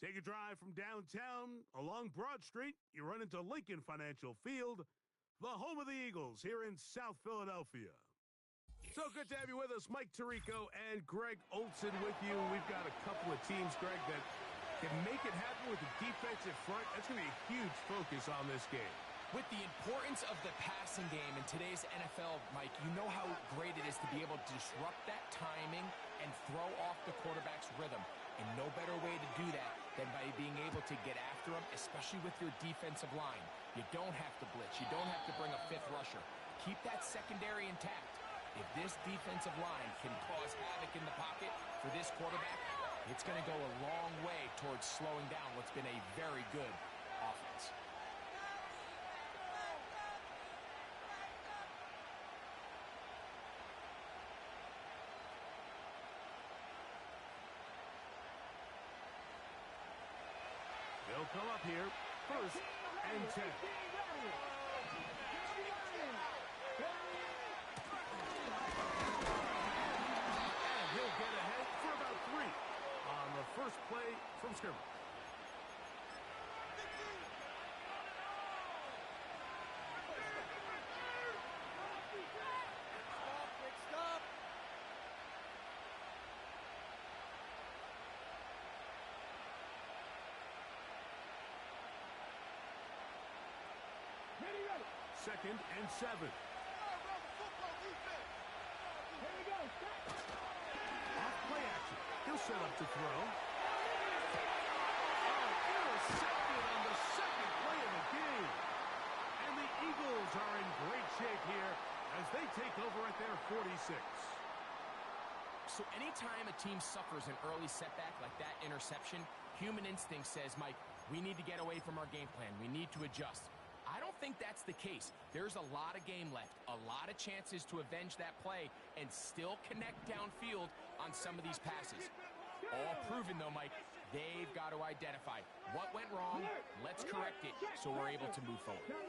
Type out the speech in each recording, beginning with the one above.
Take a drive from downtown along Broad Street. You run into Lincoln Financial Field, the home of the Eagles here in South Philadelphia. So good to have you with us. Mike Tirico and Greg Olson with you. We've got a couple of teams, Greg, that can make it happen with the defensive front. That's going to be a huge focus on this game. With the importance of the passing game in today's NFL, Mike, you know how great it is to be able to disrupt that timing and throw off the quarterback's rhythm. And no better way to do that than by being able to get after him, especially with your defensive line. You don't have to blitz. You don't have to bring a fifth rusher. Keep that secondary intact. If this defensive line can cause havoc in the pocket for this quarterback, it's going to go a long way towards slowing down what's been a very good offense. They'll come up here, 1st and 10. And he'll get ahead for about 3 on the first play from scrimmage. Stop. Second and 7. Off play action. He'll set up to throw. Intercepted on the second play of the game. And the Eagles are in great shape here as they take over at their 46. So anytime a team suffers an early setback like that interception, human instinct says, Mike, we need to get away from our game plan. We need to adjust. I don't think that's the case. There's a lot of game left, a lot of chances to avenge that play and still connect downfield on some of these passes. All proven, though, Mike, they've got to identify what went wrong, let's correct it so we're able to move forward. They'll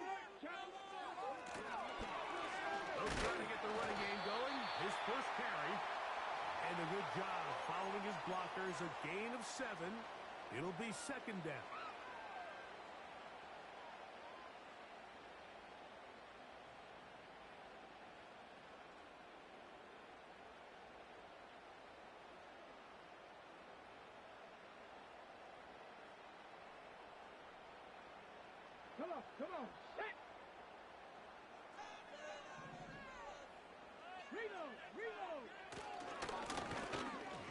try to get the running game going. His first carry. And a good job following his blockers. A gain of 7. It'll be 2nd down. Come on, set! Reload!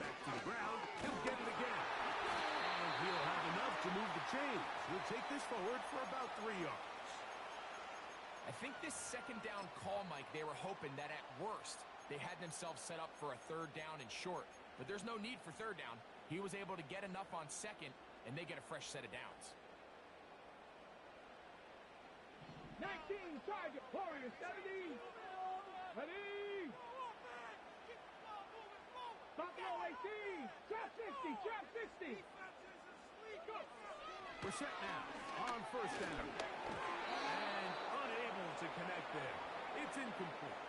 Back to the ground, he'll get it again. And he'll have enough to move the chains. He'll take this forward for about 3 yards. I think this 2nd down call, Mike, they were hoping that at worst, they had themselves set up for a 3rd down and short. But there's no need for 3rd down. He was able to get enough on 2nd, and they get a fresh set of downs. 19, target, Warrior, 70. Ready. Buffalo 18, drop 60. We're set now on 1st down. And unable to connect there. It's incomplete.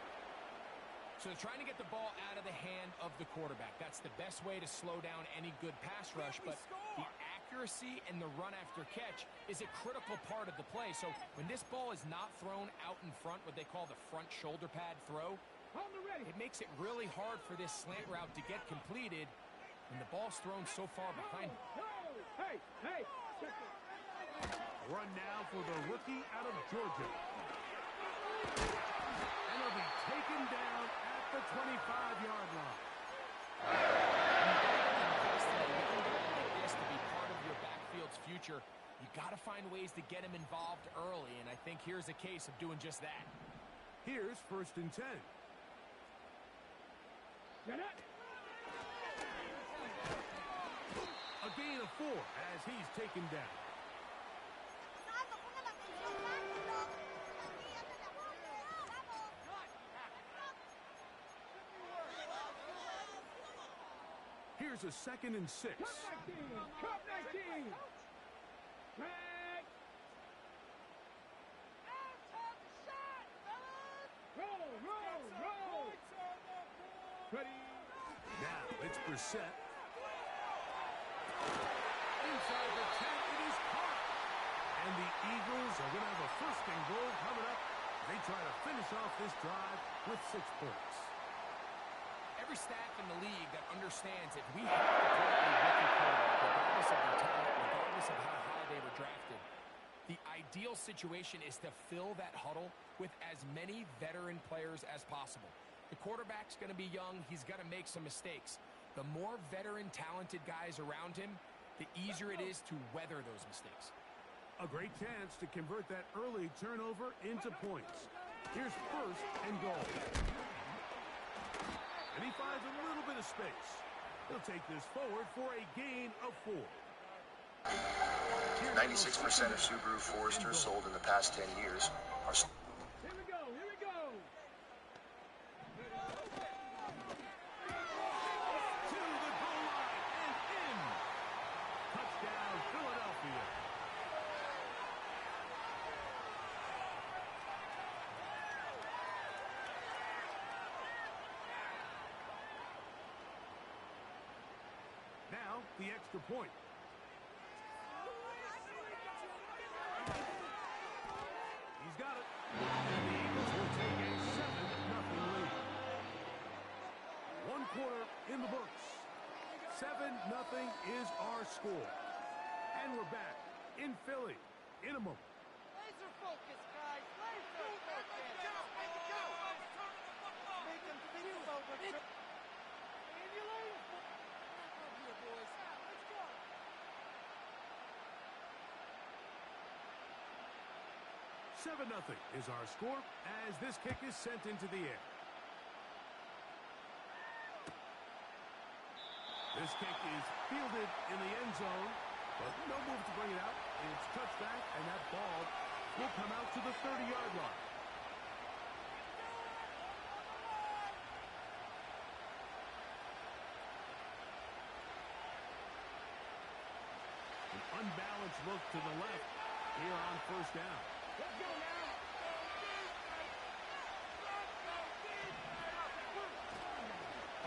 So they're trying to get the ball out of the hand of the quarterback. That's the best way to slow down any good pass rush, but the accuracy and the run after catch is a critical part of the play. So when this ball is not thrown out in front, what they call the front shoulder pad throw, it makes it really hard for this slant route to get completed, and the ball's thrown so far behind him. Hey! Run now for the rookie out of Georgia. And he'll be taken down at the 25-yard line. This to be part of your backfield's future, you got to find ways to get him involved early, and I think here's a case of doing just that. Here's 1st and 10. Get it! A gain of 4 as he's taken down. Here's a 2nd and 6. Cup 19! Back! Roll! Ready? Now it's Brissett. inside the 10. It is caught. And the Eagles are going to have a first and goal coming up. They try to finish off this drive with 6 points. Every staff in the league that understands if we have to play a rookie quarterback, regardless of their talent, regardless of how high they were drafted, the ideal situation is to fill that huddle with as many veteran players as possible. The quarterback's going to be young. He's going to make some mistakes. The more veteran, talented guys around him, the easier it is to weather those mistakes. A great chance to convert that early turnover into points. Here's first and goal. And he finds a little bit of space. He'll take this forward for a gain of 4. 96% of Subaru Foresters sold in the past 10 years are... Here we go, here we go. To the goal line and in. Touchdown, Philadelphia. Now, the extra point. He's got it. And the Eagles will take a 7-0 lead. 1 quarter in the books. 7-0 is our score. And we're back in Philly in a moment. Laser focus, guys. Laser focus. Make it go. Make them think about what you're... Ambulance. Up here, boys. Let's go. 7-0 is our score as this kick is sent into the air. This kick is fielded in the end zone, but no move to bring it out. It's touchback, and that ball will come out to the 30-yard line. An unbalanced look to the left here on first down. Let's go now.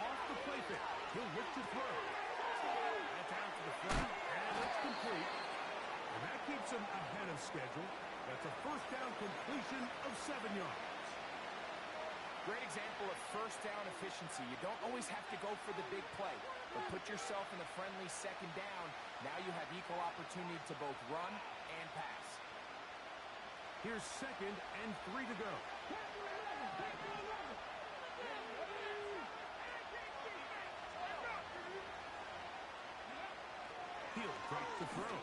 Off the play pick. He'll look to throw. That's out to the front, and it's complete. And that keeps him ahead of schedule. That's a first down completion of 7 yards. Great example of first down efficiency. You don't always have to go for the big play, but put yourself in a friendly second down. Now you have equal opportunity to both run and pass. Here's 2nd and 3 to go. He'll break the throw.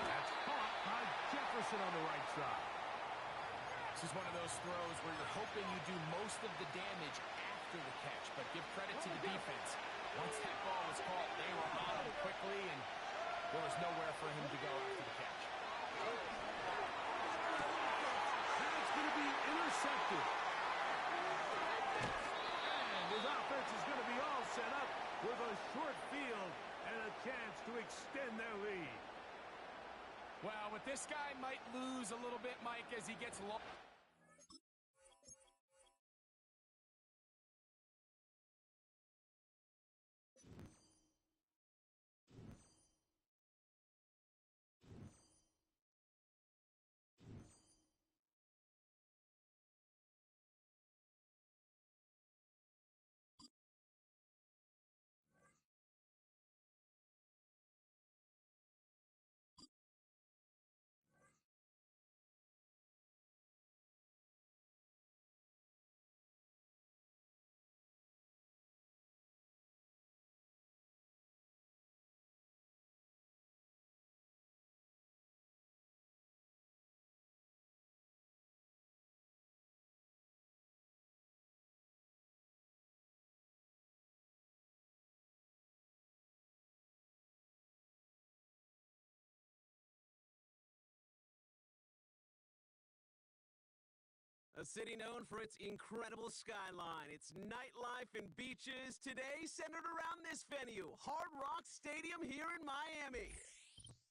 That's caught by Jefferson on the right side. This is one of those throws where you're hoping you do most of the damage after the catch, but give credit to the defense. Once that ball was caught, they were on him quickly, and there was nowhere for him to go after the catch. That's going to be intercepted. And his offense is going to be all set up with a short field and a chance to extend their lead. Well, with this guy might lose a little bit, Mike, as he gets low. A city known for its incredible skyline, its nightlife and beaches, today centered around this venue, Hard Rock Stadium here in Miami.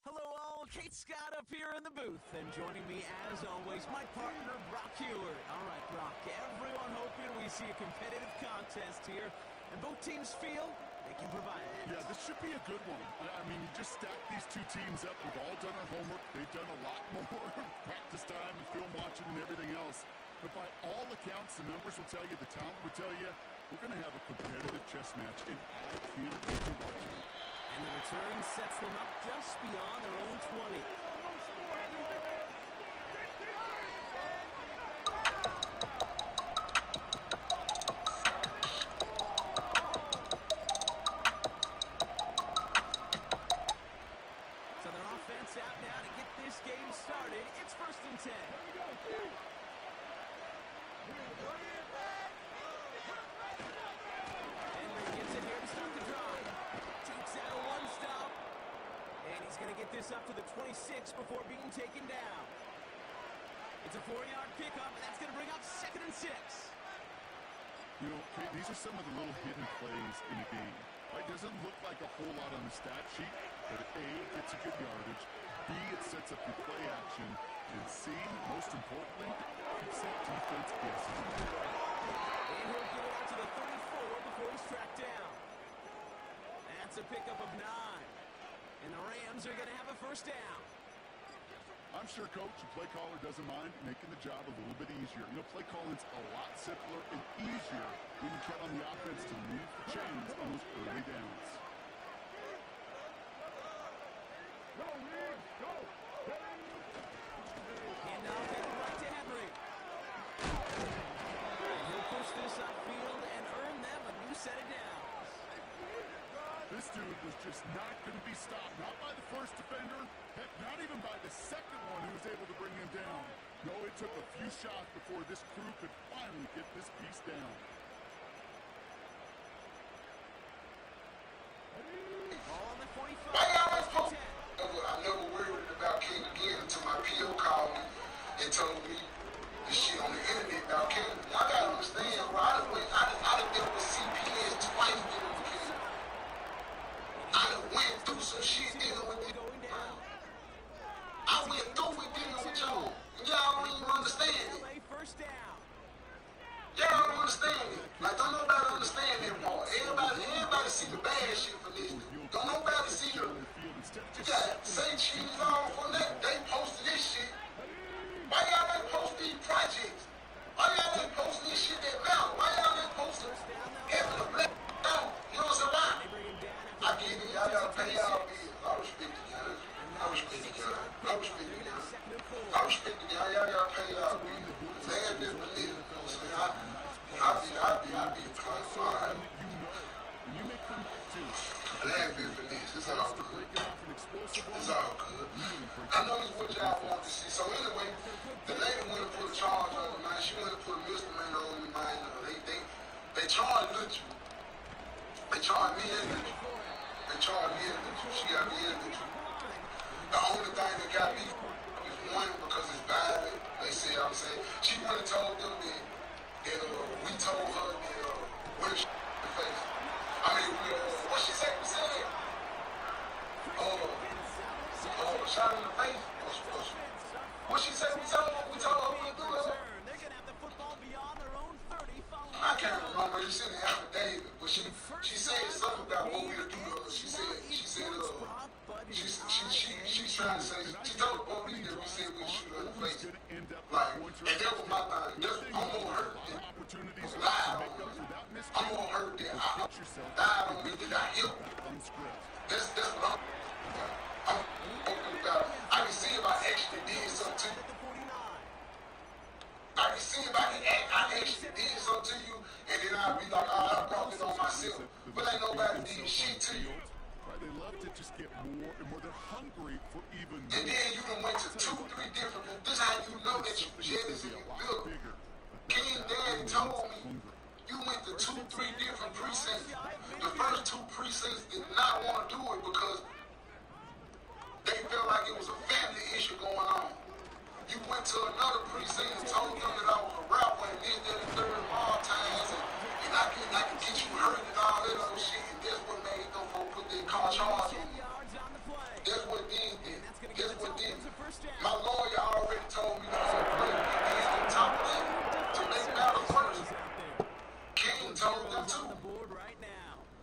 Hello all, Kate Scott up here in the booth, and joining me as always, my partner, Brock Heward. All right, Brock, everyone hoping we see a competitive contest here, and both teams feel They can provide that. Yeah, this should be a good one. I mean, you just stack these two teams up. We've all done our homework. They've done a lot more practice time and film watching and everything else. But by all accounts, the numbers will tell you, the talent will tell you, we're going to have a competitive chess match, and I can't wait to watch it. And the return sets them up just beyond their own 20. So their offense out now to get this game started. It's 1st and 10. Henry gets it here to start the drive. Takes out a one-stop. And he's going to get this up to the 26 before being taken down. It's a 4-yard pickup, and that's going to bring up 2nd and 6. You know, these are some of the little hidden plays in the game. It doesn't look like a whole lot on the stat sheet, but A, it gets a good yardage, B, it sets up your play action, and C, most importantly, keeps that defense guessing. And he'll get it out to the 34 before he's tracked down. That's a pickup of 9. And the Rams are going to have a 1st down. I'm sure, Coach, the play caller doesn't mind making the job a little bit easier. You know, play calling's a lot simpler and easier when you try on the offense to move the chains on those early downs. And now get it right to Henry. And he'll push this upfield and earn them a new set of downs. This dude was just not going to be stopped. Not by the first defender. Heck, not even by the second one who was able to bring him down. No, it took a few shots before this crew could finally get this piece down. Ball on the 45. Why y'all ain't 1st and 10. I never worried about King again until my PO called me and told me the shit on the internet about King. Y'all gotta understand, bro. I done been with CPS twice dealing with King. I done went through some shit dealing with it. Going down. I went through it dealing with y'all. And y'all don't even understand it. LA 1st down. Y'all don't understand it. Like, don't nobody understand that part. Everybody see the bad shit for this. Don't nobody see the... You got St. Cheese on from that. They posted this shit. Why y'all ain't post these projects? Why y'all ain't post this shit that matter? Why y'all ain't posting having a black down? You know what I'm saying? Why? They bring him down. I get it. Y'all gotta pay y'all bills. I respect it, y'all. I respect it, y'all. I respect it, y'all. I respect it, y'all. Y'all gotta pay y'all bills. Land this believe. You know what I'm saying? I be a part of mine. You make them too. Land this believe. It's all good. It's all good. I know it's what y'all want to see. So anyway, the lady went and put a charge on me, man. She went and put a misdemeanor on me, man. They charged Mitchell. They charged me and Mitchell. They charged me and Mitchell. She got me and Mitchell. The only thing that got me is one, because it's violent. They say, I'm saying, she went and told them that we told her that when she in the face. I mean, what she said, we said, shot in the face. What she said, we told her we do that. They're going to have the football beyond their own 30 following. I can't remember. It's in the affidavit, but she said something about what we'll do to her. She trying to say, she told the police that we said we'd shoot her in the face. Like, and that was my thing. I'm gonna hurt them. I'm gonna hurt them. I don't mean that I help. That's what I'm talking about. I can see if I actually did something to you. I can see if I actually did something to you, and then I'll be like, I brought it on myself. But ain't nobody did shit to you. They love to just get more and more. They're hungry for even more. And then you done went to 2, 3 different. This how you know that you jealous and you built. King Daddy told me you went to 2, 3 different precincts. The first 2 precincts did not want to do it because they felt like it was a family issue going on. You went to another precinct and told them that I was a rapper and this, that, and third all times, and I can get you hurt and all that other shit. And that's what made them folks put their car charge on me. That's what did it. That's what did it. My lawyer already told me that I'm going to put hands on top of that to make matters worse. King told them to.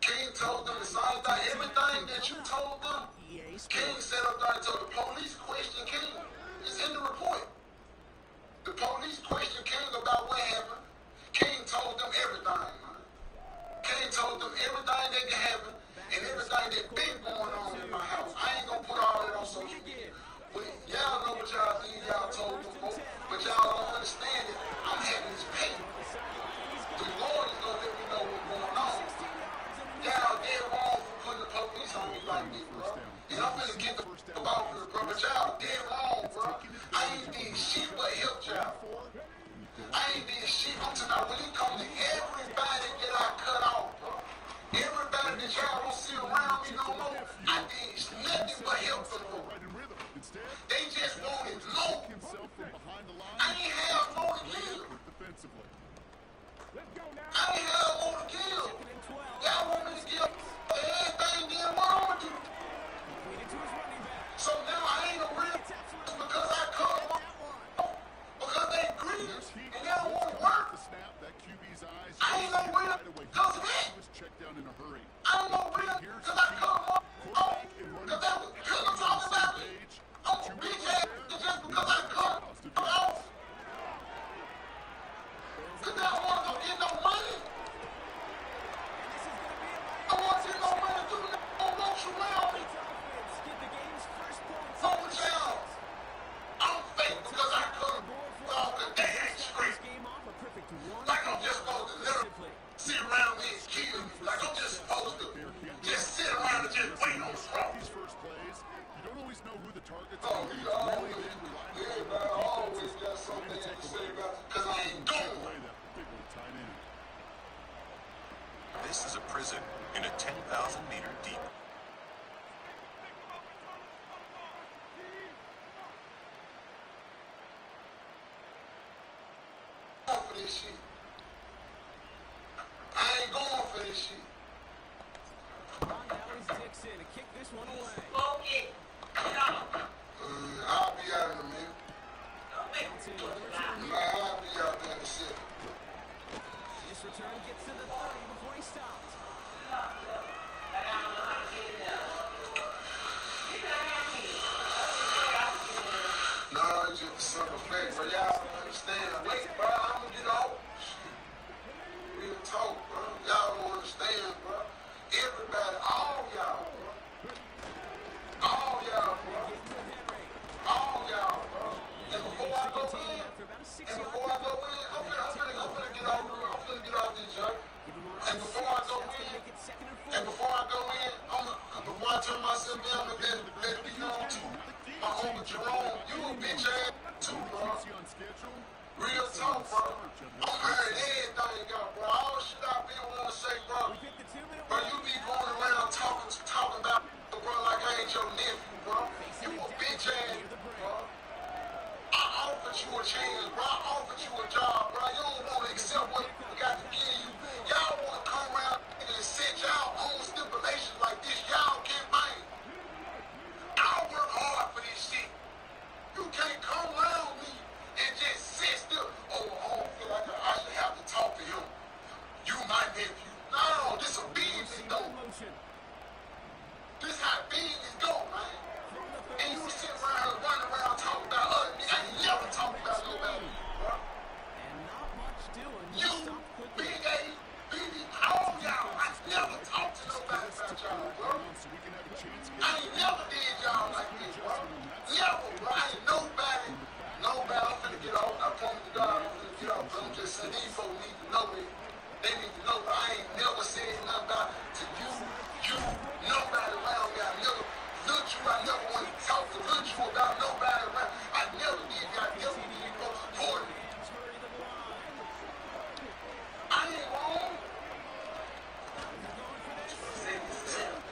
King told them everything, man. Kane told them everything that can happen and everything that been going on in my house. I ain't gonna put all that on social media. But y'all know what y'all think y'all told them folks, but y'all don't understand it. I'm having this pain. The Lord is gonna let me know what's going on. Y'all dead wrong for putting the police on me like this, bro. And I'm gonna get the fuck off here, bro. But y'all dead wrong, bro. I ain't did shit but help y'all. I ain't did shit until now. When it comes to everybody that I cut off, bro. Everybody that y'all don't see around me no more, I did nothing but help them, bro. They just wanted more. I ain't have more to kill. I ain't have more to kill. Y'all want me to kill everything then what I'm gonna do? So now I ain't a real because I cut them off. Because they greedy and they don't want to work. I ain't no real because of that. I ain't no real because I cut them off. Because they was good at talking about me. I'm a bitch ass just because I cut them off. Because I don't want to get no money. I want to get no money to do that. I don't want you around me. Wrong with y'all. I'm fake because I cut them off the damn straight. Like I'm just supposed to literally sit around me and kill me. Like I'm just supposed to just sit around and just wait on the front. Oh, you always, everybody always got something to say about it because I ain't going. This is a prison in a 10,000-meter deep. For this shit. I ain't going for this shit. Dixon to kick this one away. I'll be out in a minute. I'll be out there in a second. This return gets to the 30 before he stops. No, it's just a simple fact, bro. Y'all don't understand. Wait, bro, I'm gonna get off. Real talk, bro. Y'all don't understand, bro. Everybody, all y'all, bro. All y'all, bro. All y'all, bro. And before I go in, I'm finna get off. I'm finna get off this junk. And before I go in, before I turn myself down, I'm gonna let me know too. My homie Jerome, you a bitch ass too, bro. Real talk, bro. I'm hearing everything, bro. All the shit I been wanna say, bro. Bro, you be going around talking about, bro, like I ain't your nephew, bro. You a bitch ass, bro. I offered you a chance, bro. I offered you a job, bro. You don't want to accept what I got to give you. Y'all want to come around and set y'all own stipulations like this. Y'all can't bang. I work hard for this shit. You can't come around me and just sit still. Oh, I don't feel like I should have to talk to him. You my nephew. No, this a business though. This how business go, man. And you sit around here running around talking about other niggas. I ain't never talking about nobody, bro. You, big A, BB, all y'all, I never talked to nobody about y'all, bro. I ain't never did y'all like this, bro. Never, bro. I ain't nobody. I'm finna get off. I promise to God, I'm finna get off. I'm just saying, these folks need to know me. They need to know, but I ain't never said nothing about to you, nobody around me. I never looked you. I never want to talk to look you about nobody around. I never did. I never did go support me. I ain't wrong.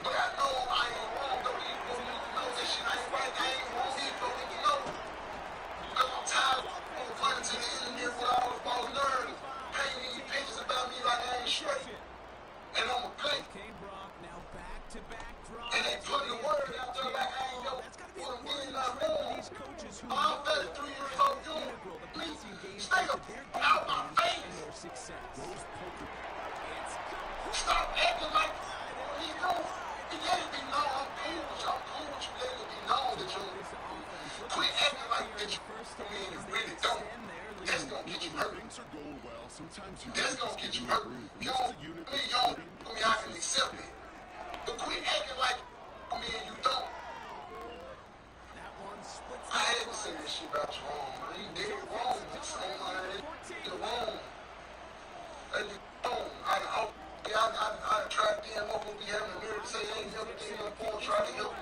But I know I ain't wrong. Though these folks need to know this shit ain't right. I ain't wrong. These folks need to know. Because I'm tired of running to the internet with all the false nerds. Painting these pictures about me like I ain't straight. And I'm a play. And they putting the word out there like I ain't know what I'm getting out wrong. I'm 33 years old. You please stay up out my face. Stop acting like you know. You let it be known I'm cool with you. I'm cool with you. Let it be known that you quit acting like that you really don't. That's gonna get you hurt. Things are going well. Sometimes you That's gonna get you hurt. You I can accept it. But quit acting like you don't. I had to say this shit about you wrong, man. You did it wrong. You're wrong. I tried to damn up and be having a mirror to say, ain't never did no porn, try to help.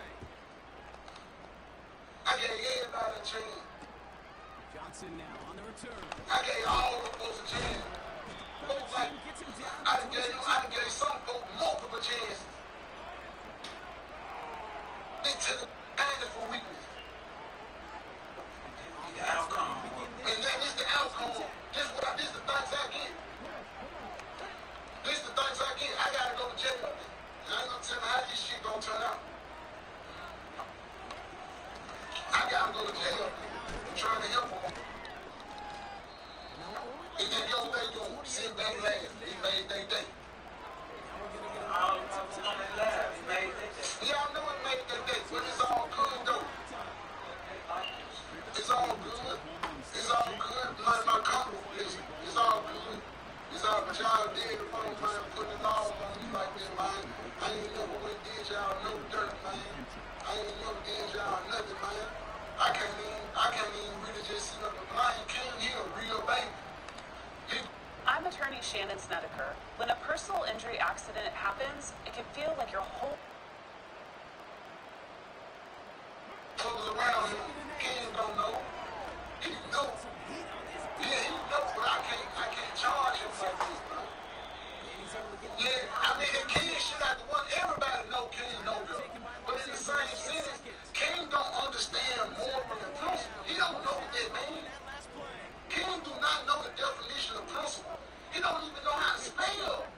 I gave everybody a chance. Johnson now on the return. I gave all the folks a chance. Folks like, I done gave some folks multiple chances. They took advantage for weakness. The outcome. And that is the outcome. This is the things I get. This is the things I get. I gotta go to jail. And I ain't gonna tell me how this shit gonna turn out. I gotta go to jail. I'm trying to help them. And then yo, they do sit back and laugh. They made their day. Yeah, I know it made their day, but it's all good though. It's all good. It's all good. My company, it's all good. It's all but y'all did the wrong man, putting it all on me like that, man. I ain't never went did y'all no dirt, man. I ain't never did y'all nothing, man. I can't even really just sit up and blind. Came here, real baby. I'm attorney Shannon Snedeker. When a personal injury accident happens, it can feel like your whole folks around him, Ken don't know. He know. Yeah, he know, but I can't charge him like this, bro. Yeah, I mean, if Ken should have to one, everybody know Ken know them. But in the same sentence, Ken don't understand moral and principle. He don't know what that means. Ken do not know the definition of principle. He don't even know how to spell.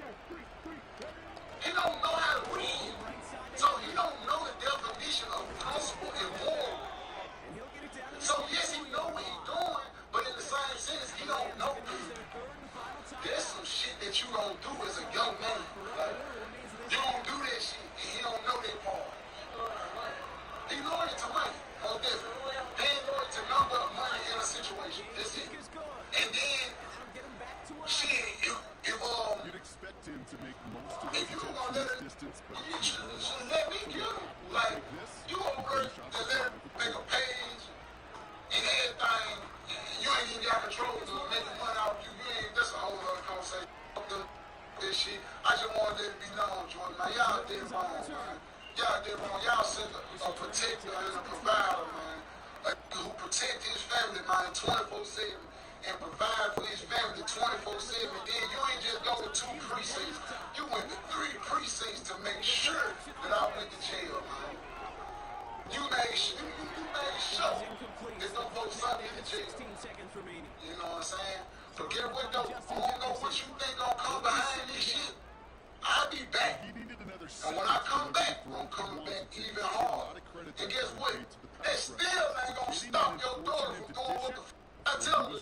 He don't know how to read. So he don't know the definition of principle and moral. So yes, he know what he's doing, but in the same sense, he don't know. There's some shit that you don't do as a young man. Like, you don't do that shit, and he don't know that part. He loyal to money, no different. He ain't loyal to number of money in a situation. That's it. And then, shit, you'd expect him to make most of if you gonna let it, distance, but you should let me get him. Like, you gonna work to let him make a page and everything, you ain't even got control to make the money out of you. You ain't, that's a whole other conversation. This shit, I just wanted it to be known, Jordan. Man, y'all did wrong, man. Y'all did wrong. Y'all sent a protector and a provider, man. Who protect his family, man, 24/7. And provide for his family 24/7. Then you ain't just go to 2 precincts. You went to 3 precincts to make sure that I went to jail, man. You made sure there's no folks out in the jail. You know what I'm saying? So get what though? I don't know what you think gonna come behind this shit. I'll be back. And when I come back, I'm coming back even harder. And guess what? That still ain't gonna stop your daughter from doing what the I tell her.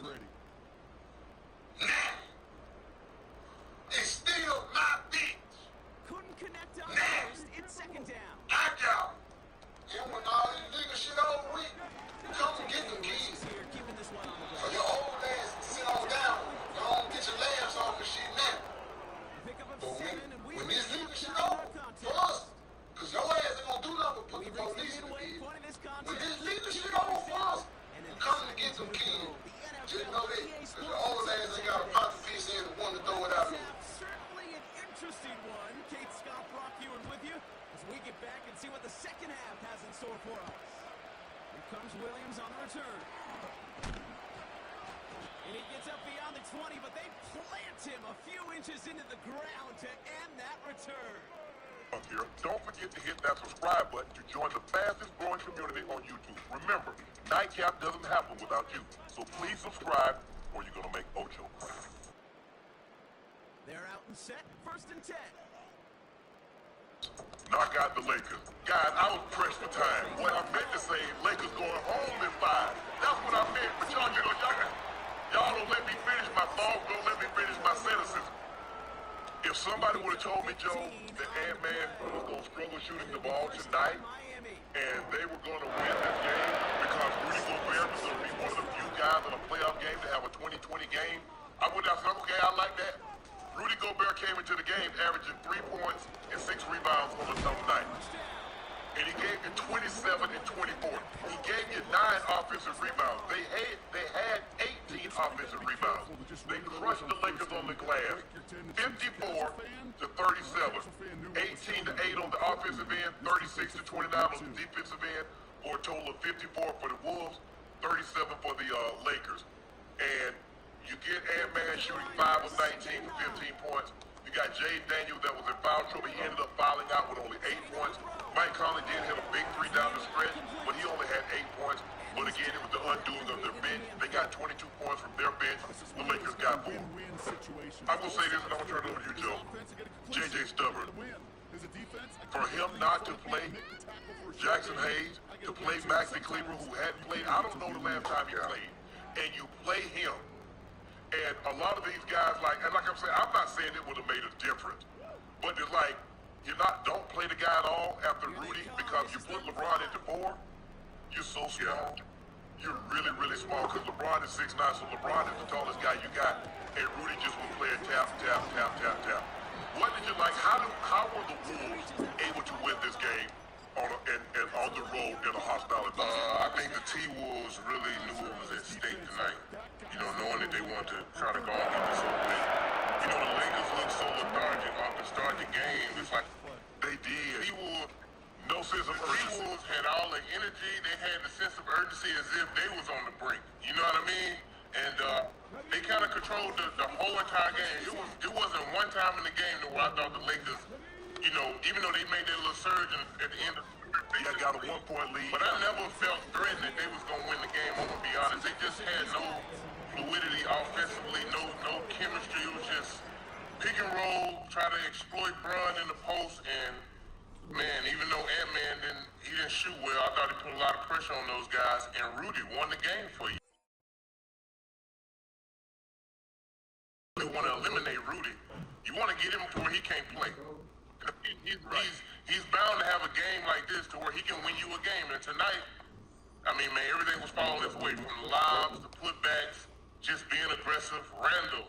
Nah. It's still my bitch. Couldn't connect on Nah. first. It's second down. I got it. And when all this nigga shit over with, come and get them kids. Here, keeping this one on the So your old ass sit on down. You don't get your laughs off and shit now. pick up But 7, and we when this nigga shit over, for us, because your ass ain't gonna do nothing but put the police in the bed. When this nigga shit over for us, we coming to get them kids. Just know that. Because your old ass ain't got a pocket piece in and want to throw it out there. Certainly an interesting one. Kate Scott Brock Ewan with you as we get back and see what the second half has in store for us. Here comes Williams on the return. And he gets up beyond the 20, but they plant him a few inches into the ground to end that return. Here, don't forget to hit that subscribe button to join the fastest growing community on YouTube. Remember, Nightcap doesn't happen without you. So please subscribe or you're going to make Ocho cry. They're out and set. First and 10. Knock out the Lakers. Guys, I was pressed for time. What I meant to say, Lakers going home in 5. That's what I meant. But y'all don't let me finish my thought. Don't let me finish my sentences. If somebody would have told me, Joe, that Ant-Man was going to struggle shooting the ball tonight, and they were going to win this game because Rudy Gobert was going to be one of the few guys in a playoff game to have a 20-20 game, I would have said, okay, I like that. Rudy Gobert came into the game averaging 3 points and 6 rebounds on a tough night. And he gave you 27 and 24. He gave you 9 offensive rebounds. They had 18 offensive rebounds. They crushed the Lakers on the glass, 54 to 37, 18 to 8 on the offensive end, 36 to 29 on the defensive end, for a total of 54 for the Wolves, 37 for the Lakers. And you get Ant-Man shooting 5 of 19 for 15 points. You got Jaden Daniels that was in foul trouble. He ended up fouling out with only 8 points. Mike Conley did hit a big 3 down the stretch, but he only had 8 points. But again, it was the undoing of their bench. They got 22 points from their bench. The Lakers got 4. I will say this, and I'm going to turn it over to you, Joe. J.J. Stubborn. For him not to play Jackson Hayes, to play Maxi Kleber, who hadn't played, I don't know the last time he played, and you play him. And a lot of these guys, like I'm saying, I'm not saying it would have made a difference, but it's like, don't play the guy at all after Rudy, because you put LeBron into 4, you're so small. You're really, really small, because LeBron is 6'9", so LeBron is the tallest guy you got, and Rudy just was playing tap, tap, tap, tap, tap. What did you like? How were the Wolves able to win this game on the road in a hostile environment? I think the T-Wolves really knew what was at stake tonight. Knowing that they wanted to try to go and get this over with. The Lakers look so lethargic off the start of the game. It's like They did. T-Wolves, No sense of urgency. T-Wolves had all the energy. They had the sense of urgency as if they was on the brink. You know what I mean? And they kind of controlled the whole entire game. It wasn't one time in the game where I thought the Lakers, even though they made their little surge at the end of They got a 1-point lead. but I never felt threatened that they was going to win the game. I'm going to be honest. They just had no fluidity offensively, no chemistry. It was just pick and roll, try to exploit Bron in the post, and man, even though Ant-Man didn't shoot well, I thought he put a lot of pressure on those guys, and Rudy won the game for you. They want to eliminate Rudy. You want to get him to where he can't play. He's bound to have a game like this to where he can win you a game. And tonight, I mean, man, everything was falling his way, from the lobs, the putbacks, just being aggressive. Randall,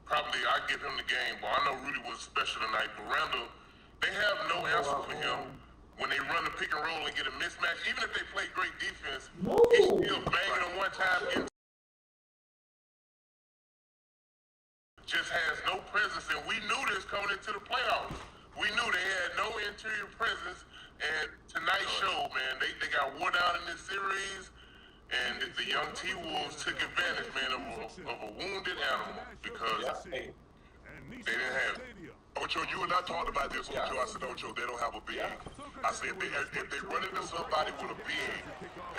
probably I give him the game, but I know Rudy was special tonight. But Randall, they have no answer for him when they run the pick and roll and get a mismatch. Even if they play great defense, he's still banging them one time. Just has no presence, and we knew this coming into the playoffs. We knew they had no interior presence, and tonight showed, man. They got wore down in this series, and the young T-Wolves took advantage, man, of a wounded animal, because they didn't have it. Ocho, you and I talked about this, Ocho. I said, Ocho, they don't have a big. I said, if they run into somebody with a big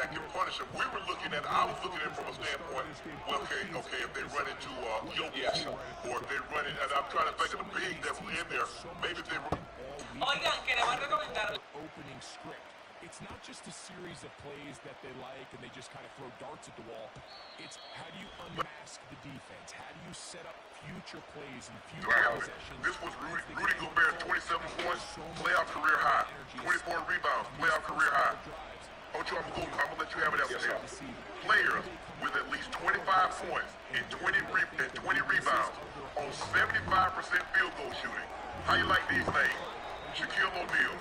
that can punish them, I was looking at it from a standpoint, well, okay, if they run into Jokic, or if they run in, and I'm trying to think of the big that was in there, maybe if they run. Oigan, que le van a recomendar. Opening script. It's not just a series of plays that they like and they just kind of throw darts at the wall. It's how do you unmask the defense? How do you set up future plays and future possessions? This was Rudy Gobert, 27 points, playoff career high. 24 rebounds, playoff career high. Ocho, I'm going to let you have it after this. Players with at least 25 points and 20 rebounds on 75% field goal shooting. How you like these names? Shaquille O'Neal,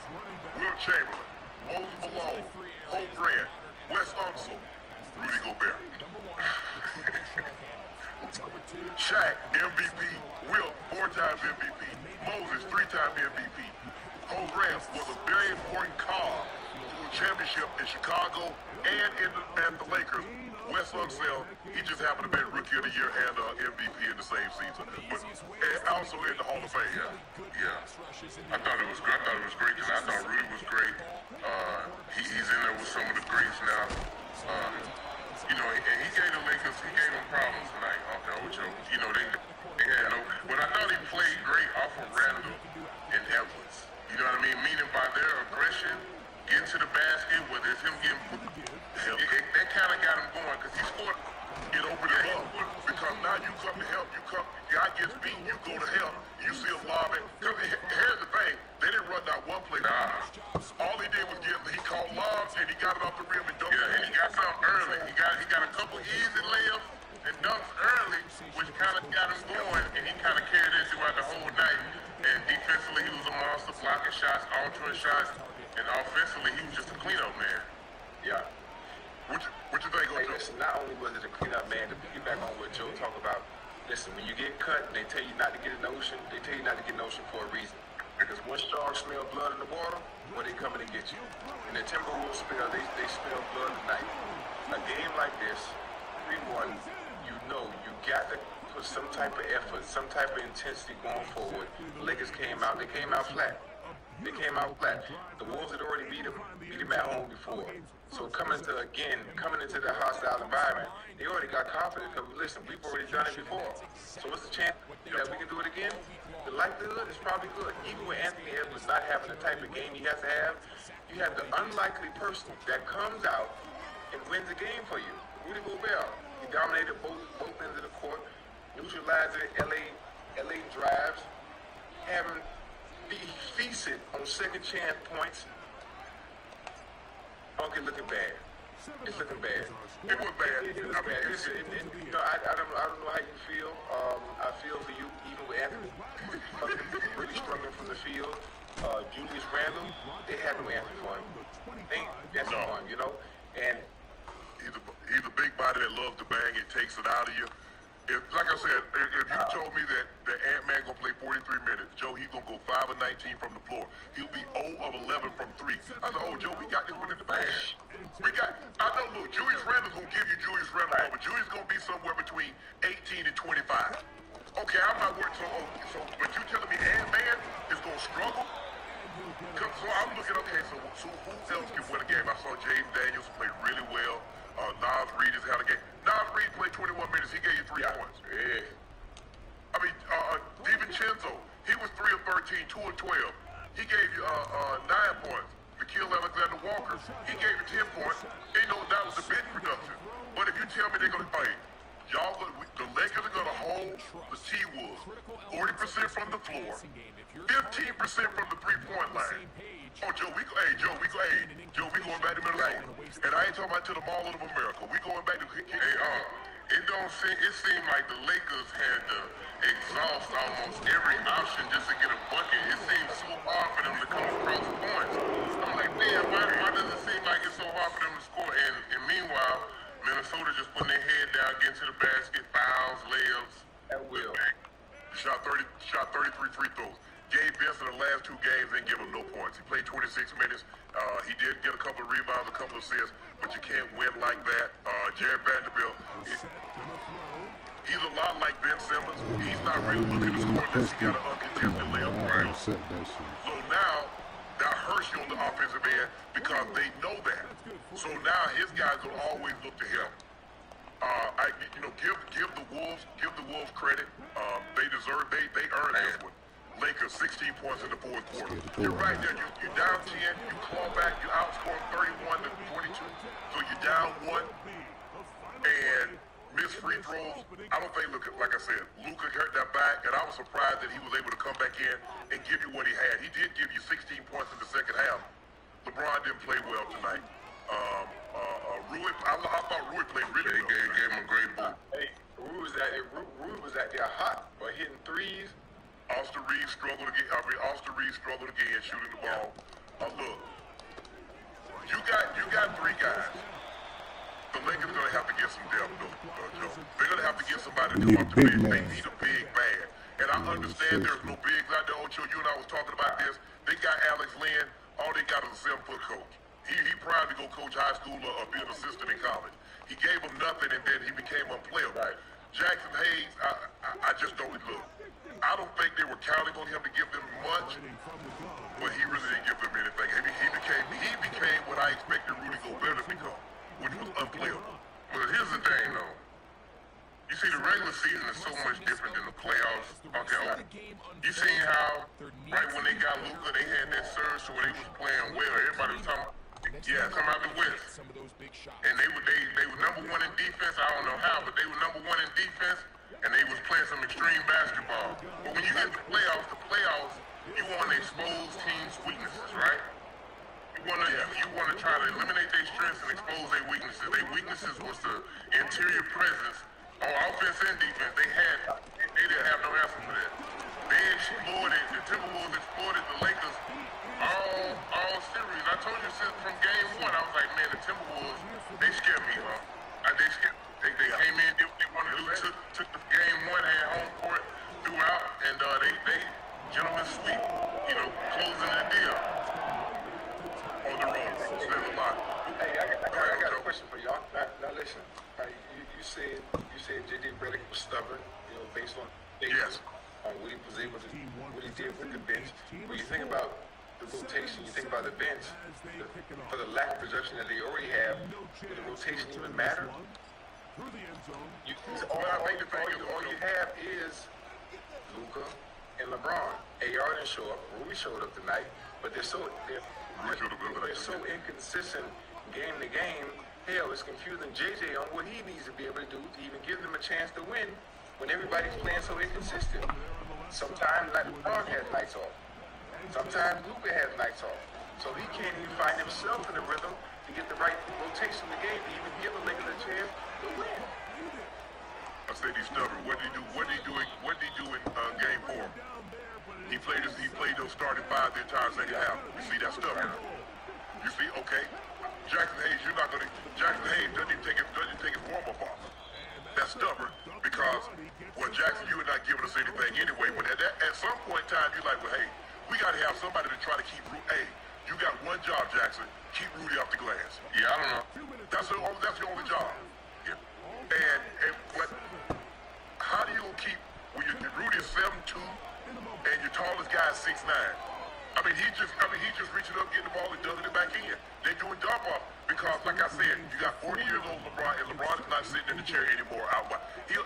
Will Chamberlain, Moses Malone, Hope Grant, Wes Unseld, Rudy Gobert. Shaq, MVP. Will, 4 times MVP. Moses, 3-time MVP. Hope Grant was a very important call to a championship in Chicago and at the Lakers. Wes Unseld, he just happened to be Rookie of the Year and MVP in the same season. But also in the Hall of Fame, Yeah. I thought it was great. I thought Rudy was great. He's in there with some of the greats now. And he gave the Lakers, them problems tonight. They had no. But I thought he played great off of Randall and Edwards. You know what I mean? Meaning by their aggression, getting to the basket, whether it's him getting put, that kind of got him going, because he scored. it opened it up. Because now you come to help. Guy gets beat, you go to help. You see a lob. Here's the thing. They didn't run out one play. All he did was he called lobs and he got it off the rim and dunked it. And he got something early. He got a couple easy layups which kind of got him going, and he kind of carried it throughout the whole night. And defensively, he was a monster, blocking shots, altering shots, and offensively, he was just a cleanup man. Yeah. What you think, Hey, listen, not only was it a cleanup man, to piggyback on what Joe talked about, listen, when you get cut and they tell you not to get in the ocean, they tell you not to get in the ocean for a reason. Because once sharks smell blood in the water, well, they coming to get you. And the Timberwolves smell, they smell blood tonight. A game like this, 3-1, you know you got to put some type of effort, some type of intensity going forward. The Lakers came out flat. They came out flat. The Wolves had already beat them at home before. So coming into the hostile environment, they already got confidence. Because listen, we've already done it before. So what's the chance that we can do it again? The likelihood is probably good. Even with Anthony Edwards not having the type of game he has to have, you have the unlikely person that comes out and wins the game for you. Rudy Gobert, he dominated both ends of the court, neutralizing LA drives, having feasted on second chance points. Okay, looking bad. It's looking bad. It was bad. I mean, I don't know how you feel. I feel for you, even with Anthony really struggling from the field. Julius Randle, they had no answer for him. That's fun, you know. And he's a big body that loves to bang. It takes it out of you. Like I said, if you told me that Ant-Man gonna play 43 minutes, Joe, he's gonna go 5 of 19 from the floor. He'll be 0 of 11 from 3. I said, oh, Joe, we got this one in the bag. I know, look, Julius Randle's gonna give you Julius Randle, but Julius gonna be somewhere between 18 and 25. Okay, I'm not worried, but you telling me Ant-Man is gonna struggle? So I'm looking, okay, so who else can win a game? I saw James Daniels play really well. Nas Reed has had a game. Nas Reed played 21 minutes. He gave you 3 points. Yeah. I mean, DiVincenzo, he was 3 of 13, 2 of 12. He gave you 9 points. Nickeil Alexander-Walker, he gave you 10 points. Ain't no doubt with the bench production. But if you tell me they're going to play, the Lakers are going to hold the T-Wolves 40% from the floor, 15% from the 3-point line. Oh, Joe, we going back to Minnesota. And I ain't talking about to the Mall of America. We going back to it seemed like the Lakers had to exhaust almost every option just to get a bucket. It seemed so hard for them to come across the points. I'm like, man, why does it seem like it's so hard for them to score? And meanwhile, Minnesota just putting their head down, getting to the basket, fouls, layups. At will. Shot 33 free throws. Gabe Benson, the last 2 games, didn't give him no points. He played 26 minutes. He did get a couple of rebounds, a couple of assists, but you can't win like that. Jared Vanderbilt, he's a lot like Ben Simmons. He's not really looking to score unless he got an uncontested layup. Right? So now, that hurts you on the offensive end because they know that. So now his guys will always look to him. Give the Wolves credit. They deserve. They earned this one. Lakers 16 points in the 4th quarter. You're right there. You're down 10. You claw back. You outscore 31 to 22. So you're down 1 and miss free throws. I don't think. Look, like I said, Luka hurt that back, and I was surprised that he was able to come back in and give you what he had. He did give you 16 points in the second half. LeBron didn't play well tonight. Rui, I thought Rui played really good. Gave him a great boot. Hey, Rui was out there hot, but hitting threes. Austin Reeves struggled again shooting the ball. Look, you got 3 guys. The Lakers are gonna have to get some depth, Joe. They're gonna have to get somebody to come up to big. They need a big man. And I understand there's no bigs out there. Ocho, you and I was talking about this. They got Alex Lynn. All they got is a 7-foot coach. He proud to go coach high school or be an assistant in college. He gave him nothing, and then he became unplayable. Right. Jackson Hayes, I just don't look. I don't think they were counting on him to give them much, but he really didn't give them anything. He became what I expected Rudy Gobert to become, which was unplayable. But here's the thing, though. You see, the regular season is so much different than the playoffs. Okay, you seen how right when they got Luka, they had that surge to where they was playing well. Everybody was talking about the West. And they were number 1 in defense. I don't know how, but they were number 1 in defense. And they was playing some extreme basketball. But when you get the playoffs, you want to expose teams' weaknesses, right? You want to try to eliminate their strengths and expose their weaknesses. Their weaknesses was the interior presence On offense and defense, they didn't have no answer for that. They exploited, the Timberwolves exploited the Lakers all series. I told you since from game one, I was like, man, the Timberwolves, they scared me, huh? They came in, did what they wanted to do, took the game one, had home court throughout, and they gentlemen sweep, closing the deal on the road. Says a lot. Hey, I got a question for y'all. Now listen, you said J.J. Redick was stubborn, based on what he was able to do, what he did with the bench. When you think about the rotation, you think about the bench, for the lack of production that they already have, would the rotation even matter? All you have is Luka and LeBron. AR didn't show up. Rudy showed up tonight, but they're so inconsistent game to game. Hell, it's confusing JJ on what he needs to be able to do to even give them a chance to win when everybody's playing so inconsistent. Sometimes like LeBron has nights off. Sometimes Luka has nights off. So he can't even find himself in the rhythm to get the right rotation in the game to even give a Lakers a chance to win. I said he's stubborn. What did he do? What did he do in game 4? He played those starting five the entire second half. You see, that's stubborn. You see, okay. Jackson Hayes doesn't even take his warm-up off. That's stubborn because, well, Jackson, you are not giving us anything anyway. But at some point in time, you're like, well, hey, we got to have somebody to try to keep Rudy. Hey, you got one job, Jackson. Keep Rudy off the glass. Yeah, I don't know. That's the only job. Yeah. But how do you keep when Rudy is 7'2" and your tallest guy is 6'9"? I mean, he just reaching up, getting the ball, and dumping it back in. They doing dump off because, like I said, you got 40 years old LeBron, and LeBron is not sitting in the chair anymore. He'll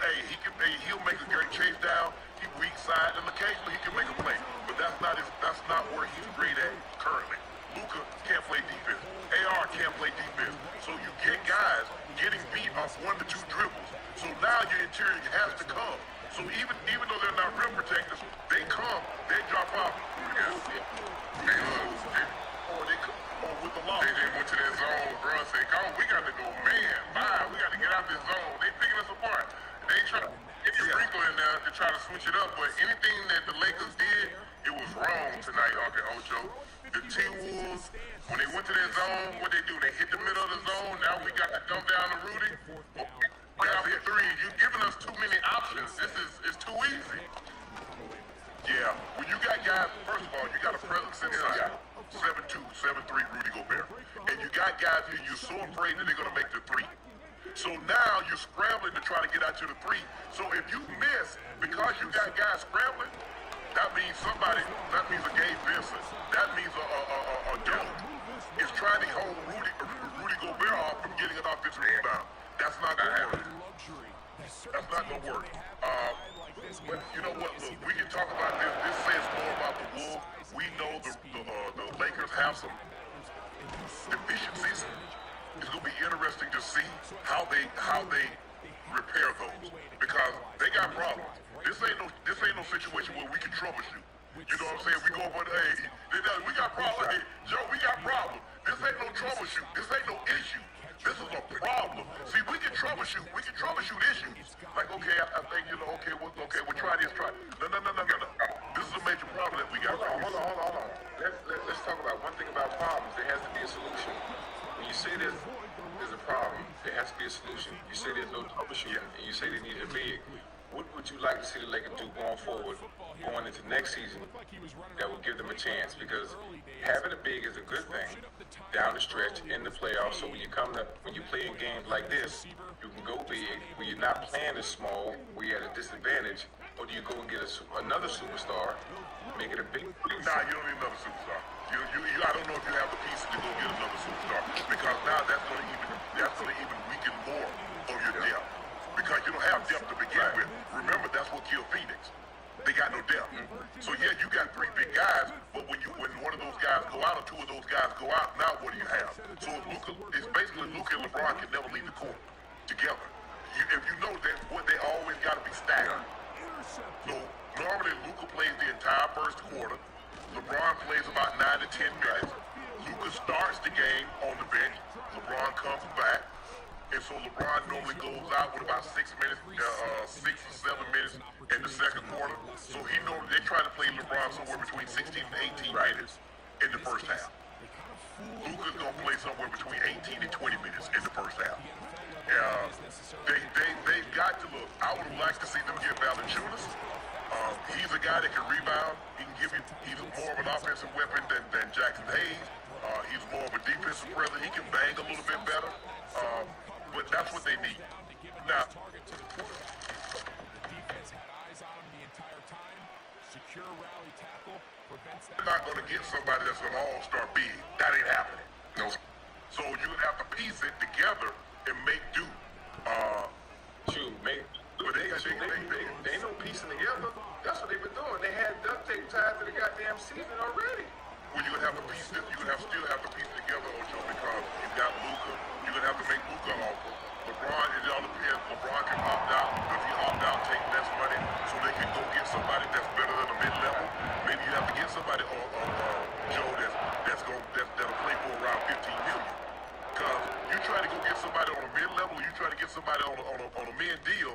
make a great chase down. He weak side, and occasionally he can make a play, but that's not where he's great at currently. Luka can't play defense. AR can't play defense. So you get guys getting beat off 1 to 2 dribbles. So now your interior has to come. So even though they're not rim protectors, they come, they drop off. With the law. They went to that zone, bro, and said, "Come on, we got to go, man. Bye, we got to get out this zone." They picking us apart. They try to get the sprinkler in there to try to switch it up, but anything that the Lakers did, it was wrong tonight, Uncle Ocho. The T-Wolves, when they went to that zone, what they do? They hit the middle of the zone. Now we got to dump down to Rudy. Now hit three. You're giving us too many options. It's too easy. Yeah, when you got guys, first of all, you got a presence inside. 7'2", 7'3", Rudy Gobert. And you got guys who you're so afraid that they're going to make the three. So now you're scrambling to try to get out to the three. So if you miss, because you got guys scrambling, that means a Gabe Vincent. That means a Doe is trying to hold Rudy Gobert off from getting an offensive rebound. That's not going to happen. That's not going to work. But you know what? Look, we can talk about this. This says more about the Wolves. We know the Lakers have some deficiencies. It's going to be interesting to see how they repair those because they got problems. This ain't no situation where we can troubleshoot. You know what I'm saying? We go over there, hey, we got problems. Hey, Joe, we got problems. This ain't no troubleshoot. This ain't no issue. This is a problem. See, we can troubleshoot. We can troubleshoot issues. Like, okay, I think, we'll try this, try. No. This is a major problem that we got. Hold on. Let's talk about one thing about problems. There has to be a solution. When you say there's a problem, there has to be a solution. You say there's no troubleshooting, and you say they need a big. What would you like to see the Lakers do going forward, going into next season, that will give them a chance? Because having a big is a good thing down the stretch in the playoffs. So when you play in games like this, you can go big. When you're not playing as small, where you're at a disadvantage, or do you go and get another superstar, make it a big? Nah, you don't need another superstar. I don't know if you have the pieces to go get another superstar because now that's going to even weaken more of your depth. Because you don't have depth to begin with. Remember, that's what killed Phoenix. They got no depth. So yeah, you got 3 big guys, but when one of those guys go out or 2 of those guys go out, now what do you have? So it's basically Luka and LeBron can never leave the court together. If you know that, they always got to be staggered. So normally Luka plays the entire first quarter. LeBron plays about 9 to 10 minutes. Luka starts the game on the bench. LeBron comes back. And so LeBron normally goes out with about 6 minutes, 6 or 7 minutes in the second quarter. So they try to play LeBron somewhere between 16 and 18 minutes in the first half. Luka's gonna play somewhere between 18 and 20 minutes in the first half. They've got to look. I would have liked to see them get Valanciunas. He's a guy that can rebound. He can give you. He's more of an offensive weapon than Jackson Hayes. He's more of a defensive presence. He can bang a little bit better. But that's what they need. Now, they're not going to get somebody that's an all-star big. That ain't happening. No. So you would have to piece it together and make do. But they ain't no piecing together. That's what they've been doing. They had duct tape tied to the goddamn season already. Well, you would have to piece this. You would still have to piece it together, Ocho, because you got Luka. You're gonna have to make Luka an offer. LeBron, it all depends. LeBron can opt out. If he opt out, take less money, so they can go get somebody that's better than a mid-level. Maybe you have to get somebody Joe that'll play for around 15 million. Because you try to go get somebody on a mid-level, you try to get somebody on a mid deal.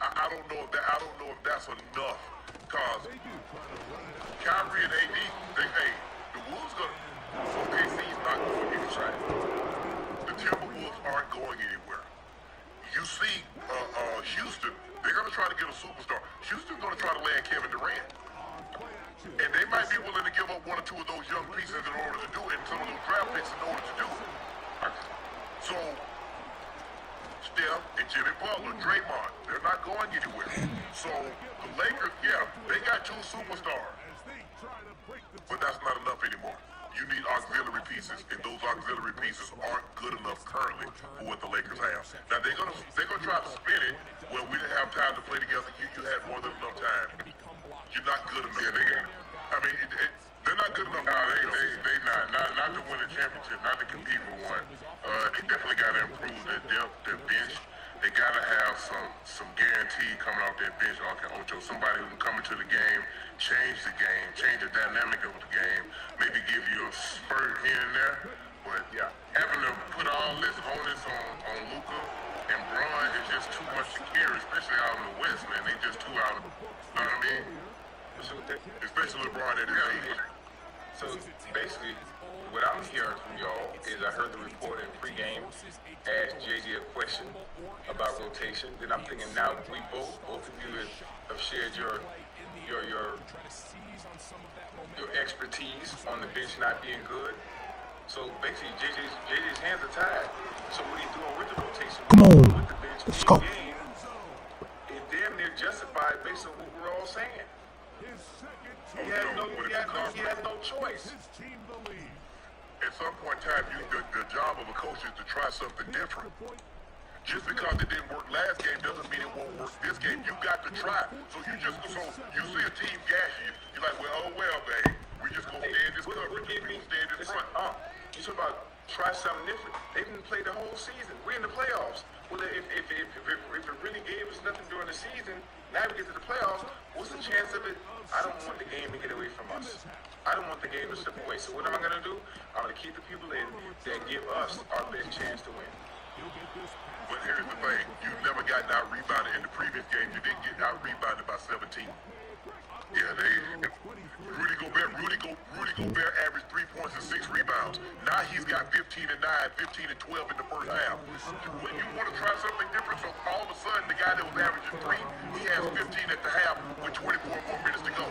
I don't know if that's enough. Cause Kyrie and AD, the Wolves OKC's not going anywhere. The Timberwolves aren't going anywhere. You see, Houston, they're gonna try to get a superstar. Houston's gonna try to land Kevin Durant, and they might be willing to give up one or two of those young pieces in order to do it, and some of those draft picks in order to do it. So. Steph and Jimmy Butler, Draymond, they're not going anywhere. So the Lakers, they got 2 superstars, but that's not enough anymore. You need auxiliary pieces, and those auxiliary pieces aren't good enough currently for what the Lakers have. Now they're gonna try to spin it. Well, we didn't have time to play together. You had more than enough time. You're not good enough. They're not good enough. They not to win a championship, not to compete for one. They definitely got to improve their depth, their bench. They got to have some guarantee coming off their bench. Okay, Ocho, somebody who can come into the game, change the game, change the dynamic of the game, maybe give you a spurt here and there. But having to put all this onus on Luka and Bron is just too much to carry, especially out in the West, man. They just too out. You know what I mean? Especially LeBron at his age. So basically, what I'm hearing from y'all is I heard the report in pregame, asked JJ a question about rotation. Then I'm thinking now we both of you have shared your expertise on the bench not being good. So basically, JJ's hands are tied. So what he's doing with the rotation, with the bench, let's go. Game, it damn near justified based on what we're all saying. He had no choice. At some point in time, the job of a coach is to try something different. Just because it didn't work last game doesn't mean it won't work this game. You got to try. So you see a team gash you. You're like, well, babe, we just gonna stay in this coverage. We gonna stay in this front. You talk about try something different. They didn't play the whole season. We're in the playoffs. Well, if it really gave us nothing during the season, now we get to the playoffs, what's the chance of it? I don't want the game to get away from us. I don't want the game to slip away. So what am I going to do? I'm going to keep the people in that give us our best chance to win. But here's the thing. You never got out-rebounded in the previous game. You didn't get out-rebounded by 17. Yeah, Rudy Gobert averaged 3 points and 6 rebounds. Now he's got 15 and 9, 15 and 12 in the first half. When you want to try something different, so all of a sudden the guy that was averaging 3, he has 15 at the half with 24 more minutes to go.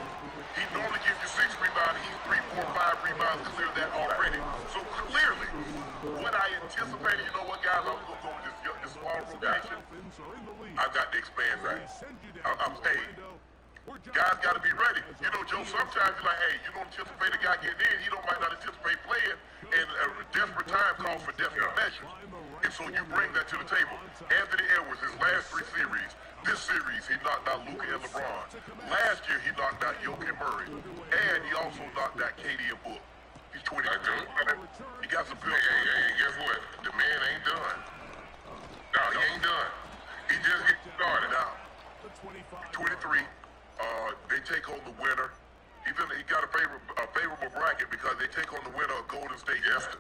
He normally gives you 6 rebounds. He's 3, 4, 5 rebounds. Clear that already. So clearly, what I anticipated, you know what, guys, I'm going to go with this small rotation. I got to expand that. I'm staying. Guys got to be ready. You know, Joe, sometimes you're like, hey, you don't anticipate a guy getting in. He might not anticipate playing, and a desperate time calls for desperate measures. And so you bring that to the table. Anthony Edwards, his last 3 series, this series, he knocked out Luka and LeBron. Last year, he knocked out Jokic and Murray. And he also knocked out KD and Book. He's 22. He got some good. Hey, guess what? The man ain't done. No, he ain't done. He just getting started out. 23. They take on the winner. He got a favorable bracket because they take on the winner of Golden State Houston.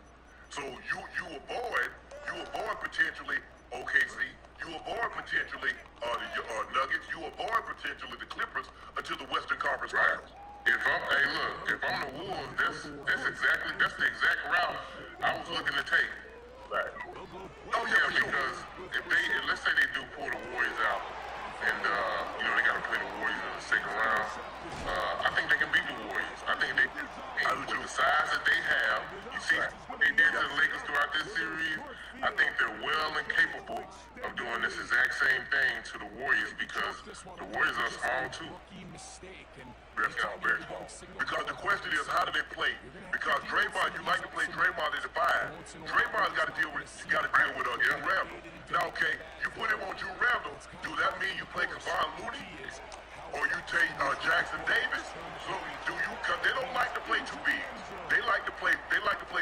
So you avoid You avoid potentially OKC. You avoid potentially the Nuggets. You avoid potentially the Clippers until the Western Conference Finals. If I'm the Wolves, that's the exact route I was looking to take. Right. Oh yeah, because let's say they do pull the Warriors out, and they got to play the Warriors in the second round. I think they can beat the Warriors. I think with the size that they have, you see what they did to the Lakers throughout this series. I think they're well and capable of doing this exact same thing to the Warriors because the Warriors are small too. Very small. Because the question is, how do they play? Because Draymond, you like to play Draymond at the 5. Draymond's got to deal with Drew Randall. Now, okay, you put him on Drew Randall. Do that mean you play Kevon Looney? Or you take Jackson Davis? So do you? Cause they don't like to play two bigs. They like to play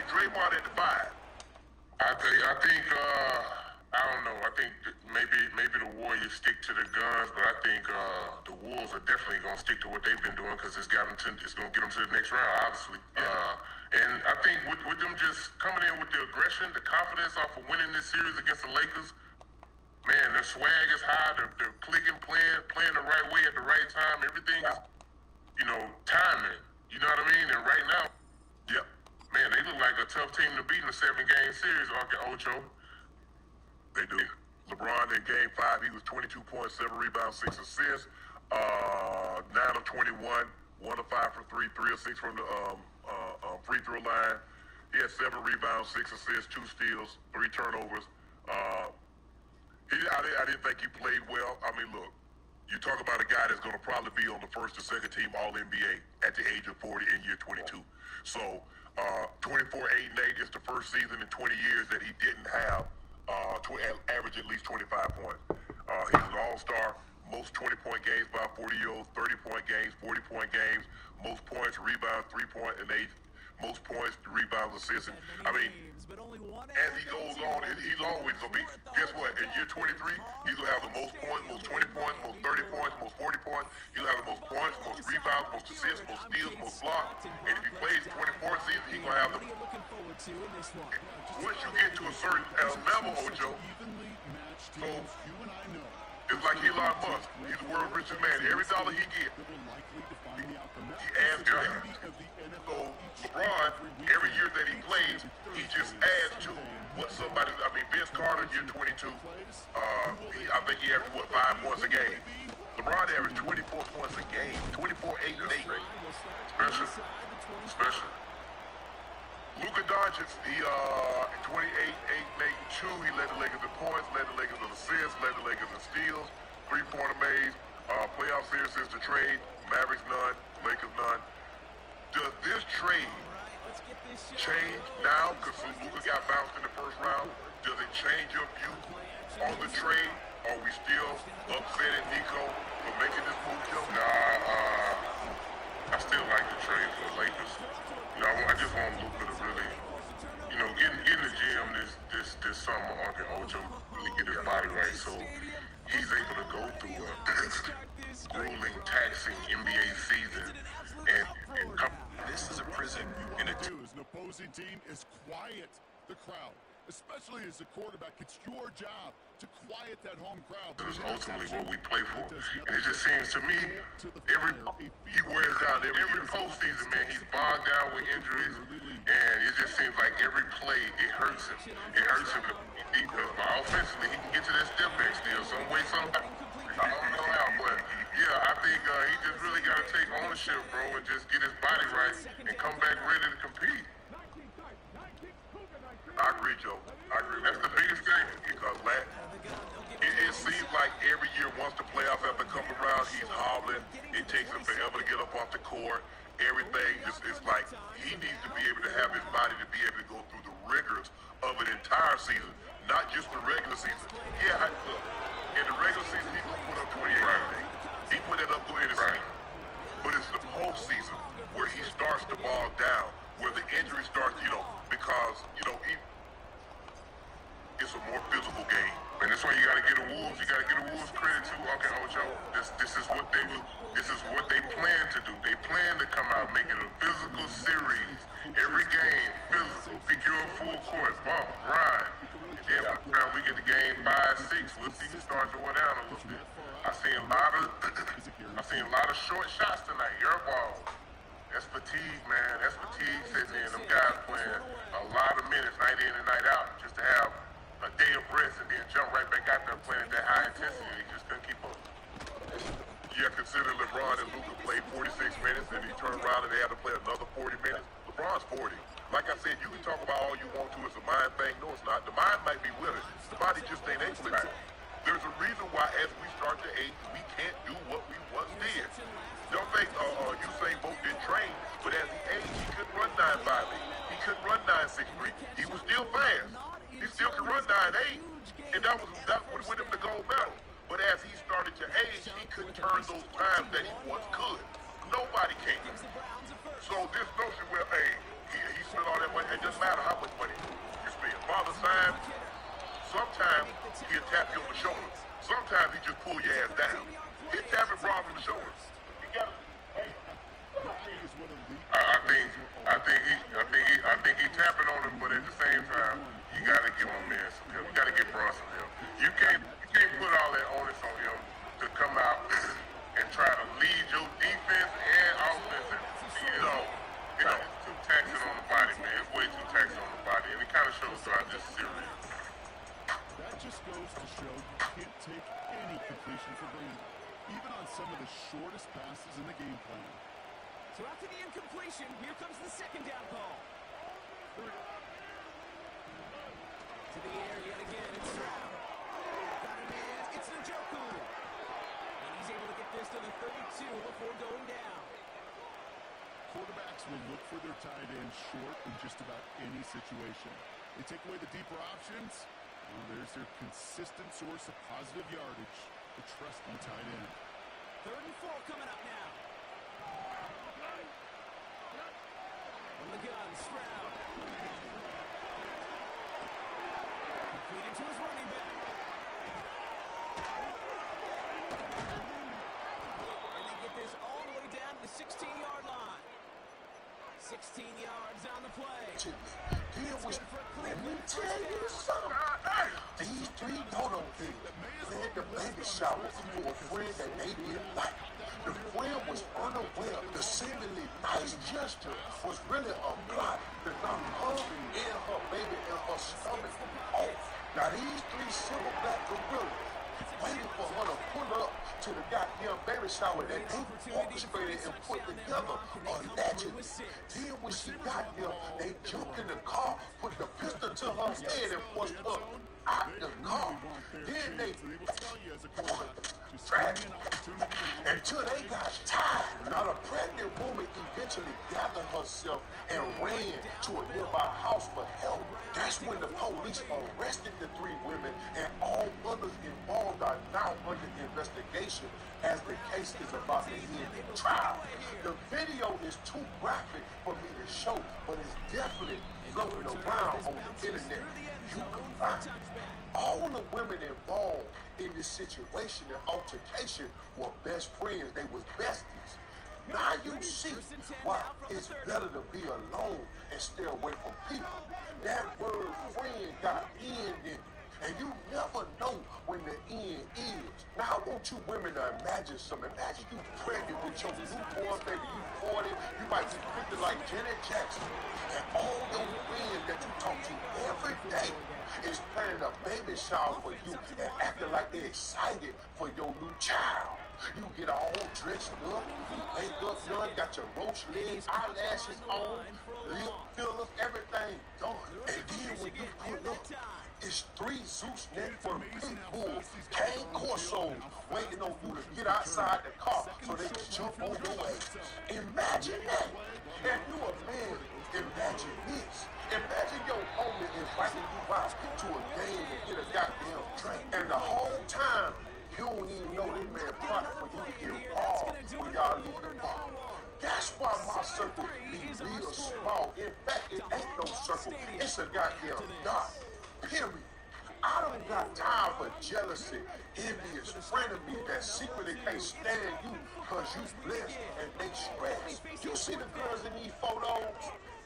Draymond at the 5. I don't know. I think maybe the Warriors stick to the guns, but I think the Wolves are definitely gonna stick to what they've been doing because it's gonna get them to the next round, obviously. And I think with them just coming in with the aggression, the confidence off of winning this series against the Lakers, man, their swag is high. They're clicking, playing the right way at the right time. Everything is, timing. You know what I mean? And right now, yep. Man, they look like a tough team to beat in a 7-game series, Ocho. They do. LeBron in Game 5, he was 22 points, 7 rebounds, 6 assists, 9 of 21, 1 of 5 for 3, 3 of 6 from the free throw line. He had 7 rebounds, 6 assists, 2 steals, 3 turnovers. I didn't think he played well. I mean, look, you talk about a guy that's going to probably be on the first or second team All-NBA at the age of 40 in year 22. So 24-8-8 is the first season in 20 years that he didn't have average at least 25 points. He's an all-star, most 20-point games by 40-year-olds, 30-point games, 40-point games, most points, rebounds, 3-point, and 8, most points, rebounds, assists. I mean, as he goes on, he's always going to be, guess what, in year 23, he's going to have the most points, most 20 points, most 30 points, most 40 points. He'll have the most points, most rebounds, most assists, most steals, most blocks. And if he plays 24 seasons, he's going to have the... Once you get to a certain level, Ocho, so it's like Elon Musk. He's the world's richest man. Every dollar he gets, he adds value. So LeBron, every year that he plays, he just adds to what somebody. I mean, Vince Carter, year 22. I think he averaged 5 points a game. LeBron averaged 24 points a game, 24-8-8. Special. Luka Doncic, he 28-8-2. He led the Lakers in points, led the Lakers in assists, led the Lakers in steals, 3-pointer maze, playoff series since the trade, Mavericks none, Lakers none. Does this trade change now? Because Luka got bounced in the first round. Does it change your view on the trade? Are we still upset at Nico for making this move? I still like the trade for the Lakers. I just want Luka to really, get in the gym this summer, Uncle Ocho, really get his body right so he's able to go through a grueling, taxing NBA season and come. This is a prison, and an opposing team is quiet the crowd, especially as a quarterback. It's your job to quiet that home crowd. This is ultimately what we play for. And it just seems to me, he wears out every postseason, man. He's bogged down with injuries, and it just seems like every play, it hurts him. It hurts him because offensively, he can get to that step back still, some way, somehow. I don't know how, but yeah, I think he just really got to take ownership, bro, and just get his body right and come back ready to compete. I agree, Joe. I agree. That's the biggest thing because it seems like every year once the playoffs have to come around, he's hobbling. It takes him forever to get up off the court. Everything it's like he needs to be able to have his body to be able to go through the rigors of an entire season, not just the regular season. Yeah, look, in the regular season he gonna put up 28. Right. He put it up during the season, but it's the postseason where he starts to bog down, where the injury starts, because it's a more physical game. And that's why you gotta get the Wolves. You gotta get the Wolves credit too. Okay, Ocho. This is what they plan to do. They plan to come out, make it a physical series. Every game, physical. Pick your full court, bump, grind. And then by the time we get to game 5, 6, we'll see you start to go down a little bit. I seen a lot of short shots tonight, air balls. That's fatigue, man. That's fatigue sitting in. Them guys playing a lot of minutes night in and night out just to have a day of rest and then jump right back out there playing at that high intensity. They just couldn't keep up. You have to consider LeBron and Luka played 46 minutes and he turned around and they had to play another 40 minutes. LeBron's 40. Like I said, you can talk about all you want to. It's a mind thing. No, it's not. The mind might be with it. The body just ain't able to do it. There's a reason why as we start to age, we can't do what we once did. Don't think Usain Bolt didn't train, but as he aged, he couldn't run 9.58. He couldn't run 9.63. He was still fast. He still could run 9.8, and that would win him the gold medal. But as he started to age, he couldn't turn those times that he once could. Nobody can. So this notion where, hey, he spent all that money, it doesn't matter how much money you spend. Father Time, sometimes he'll tap you on the shoulder. Sometimes he just pull your ass down. He'll tap it broad on the shoulder. I think he tapping on him, but at the same time, you gotta give him this. We gotta get Bronson here. You can't put all that onus on him to come out and try to lead your defense and offense. It's too taxing on the body, man. It's way too taxing on the body, and it kind of shows throughout this series. That just goes to show you can't take any completion for granted, even on some of the shortest passes in the game plan. So after the incompletion, here comes the second down call. To the air yet again, it's Stroud. Got a man, it's Njoku. And he's able to get this to the 32 before going down. Quarterbacks will look for their tight end short in just about any situation. They take away the deeper options. Well, there's their consistent source of positive yardage, the trusty tight end. 3rd and 4 coming up now. On the gun, Stroud. Completed to his running back. And they get this all the way down to the 16-yard line. 16 yards on the play. Let me tell you something. These three dodo things led the baby shower for a friend that they didn't like. The friend was unaware the seemingly nice gesture was really a plot to knock her and her baby and her stomach off. Now these three simple black gorillas waiting for her to pull up to the goddamn baby shower that they orchestrated and put together allegedly. Then when she got there, they jumped in the car, put the pistol to her head and pushed her out the car. Then they dragged until they got tired. Now the pregnant woman eventually gathered herself and ran to a nearby house for help. That's when the police arrested the 3 women, and all others involved are now under investigation as the case is about to end in trial. The video is too graphic for me to show, but it's definitely floating around on the internet. You can find it. All the women involved in this situation and altercation were best friends. They was besties. Now you see why it's better to be alone and stay away from people. That word friend got end in it. And you never know when the end is. Now I want you women to imagine something. Imagine you pregnant with your newborn baby. You 40, you might be 50 like Janet Jackson. And all your friends that you talk to every day is planning a baby shower for you and acting like they're excited for your new child. You get all dressed up, makeup done, got your roach legs, eyelashes on, lip fillers, everything done. And then when you pull up, it's 3 Zeus Network pit bulls, cane corsos, waiting on you to get outside the car so they can jump on your ass. Imagine that. If you a man, imagine this. Imagine your homie inviting you out to a game to get a goddamn drink. And the whole time, you don't even know this man plotting for you to get involved when y'all leave the bar. That's why my circle be real small. In fact, it ain't no circle. It's a goddamn dot. Period. I don't got time for jealousy, envious, frenemy that secretly can't stand you because you blessed and they stressed. You see the girls in these photos?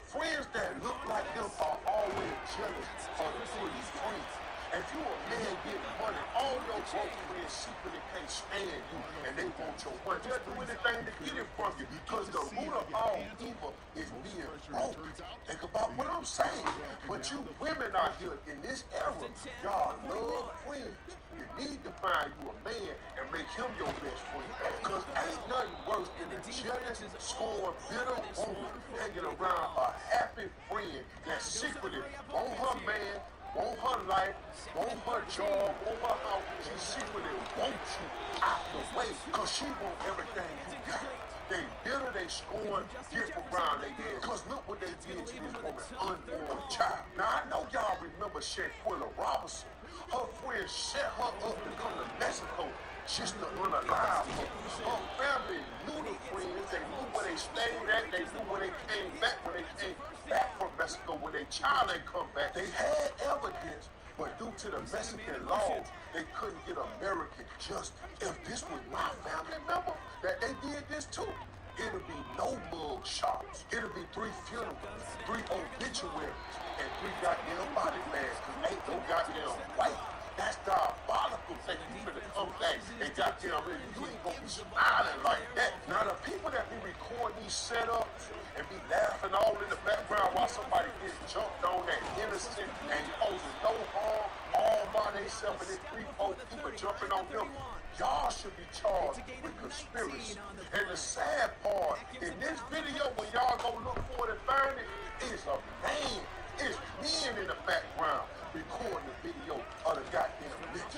Friends that look like them are always jealous of the pretty friends. If you a man getting money, all your broke friends secretly can't stand you and they want your money. They'll do anything to get it from you because the root of all evil is being broke. Think about what I'm saying. But you women out here in this era, y'all love friends. You need to find you a man and make him your best friend. Because ain't nothing worse than a jealous, scorned, bitter woman hanging around a happy friend that secretly want her man, want her life, want her job, want her house. She secretly wants you out the way because she want everything you got. They bitter, they scorn, different around they head. Because look what they did to this woman's unborn child. Now, I know y'all remember Shaquilla Robinson. Her friends set her up to come to Mexico just to unalive her. Her family knew the friends. They knew where they stayed at. They knew where they came back when they came back from Mexico. When their child ain't come back, they had evidence. But due to the Mexican laws, they couldn't get American justice. If this was my family member that they did this to, it'll be no mug shots. It'll be 3 funerals, 3 obituaries, and 3 goddamn body bags. Cause ain't no goddamn white. That's diabolical. Think you finna come back and goddamn you ain't gonna be smiling like that. Now the people that be recording these setups and be laughing all in the background while somebody gets jumped on that innocent and poses no harm all by themselves and then 3-4 people jumping on them. Y'all should be charged with conspiracy. And the sad part, in this video, when y'all go look for it and find it, is a man. It's men in the background recording the video of the goddamn bitch.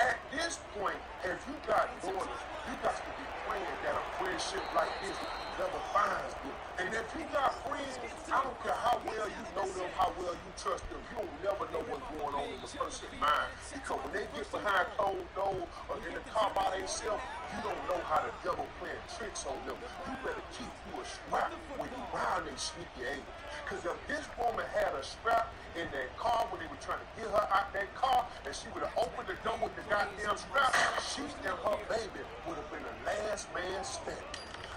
At this point, if you got daughters, you got to be praying that a friendship like this never finds them. And if you got friends, I don't care how well you know them, how well you trust them, you don't never know what's going on in the person's mind. Because when they get behind closed doors or in the car by themselves, you don't know how the devil playing tricks on them. You better keep you a strap when you round they sneaky ass. Because if this woman had a strap in that car when they were trying to get her out that car, and she would have opened the door with the goddamn strap, she and her baby would have been the last man standing.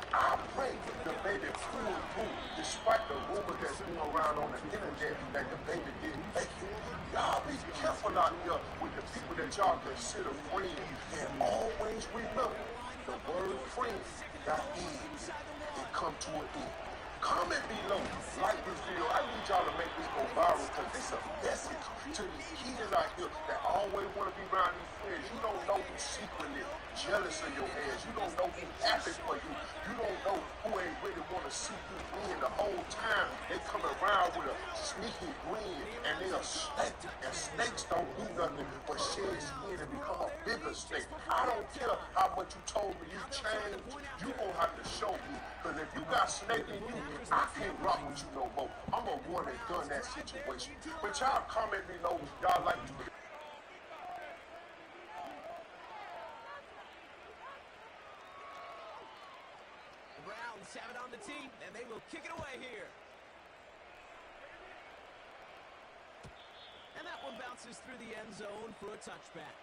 I pray the baby pulled through, despite the rumors that's going around on the internet that the baby didn't make it. Y'all be careful out here with the people that y'all consider friends, and always remember the word friend got ends. It come to an end. Comment below, like this video. I need y'all to make this go viral because it's a message to these kids out here that always want to be around these friends. You don't know who's secretly jealous of your ass. You don't know who's happy for you. You don't know who ain't really want to see you win the whole time. They come around with a sneaky grin and they a snake. And snakes don't do nothing but shed skin and become a bigger snake. I don't care how much you told me you changed. You gonna have to show me. Because if you got snake in you, I can't rock with you no more. I'm a one and done that situation. But y'all comment below, y'all like to. The Browns have it on the tee, and they will kick it away here. And that one bounces through the end zone for a touchback.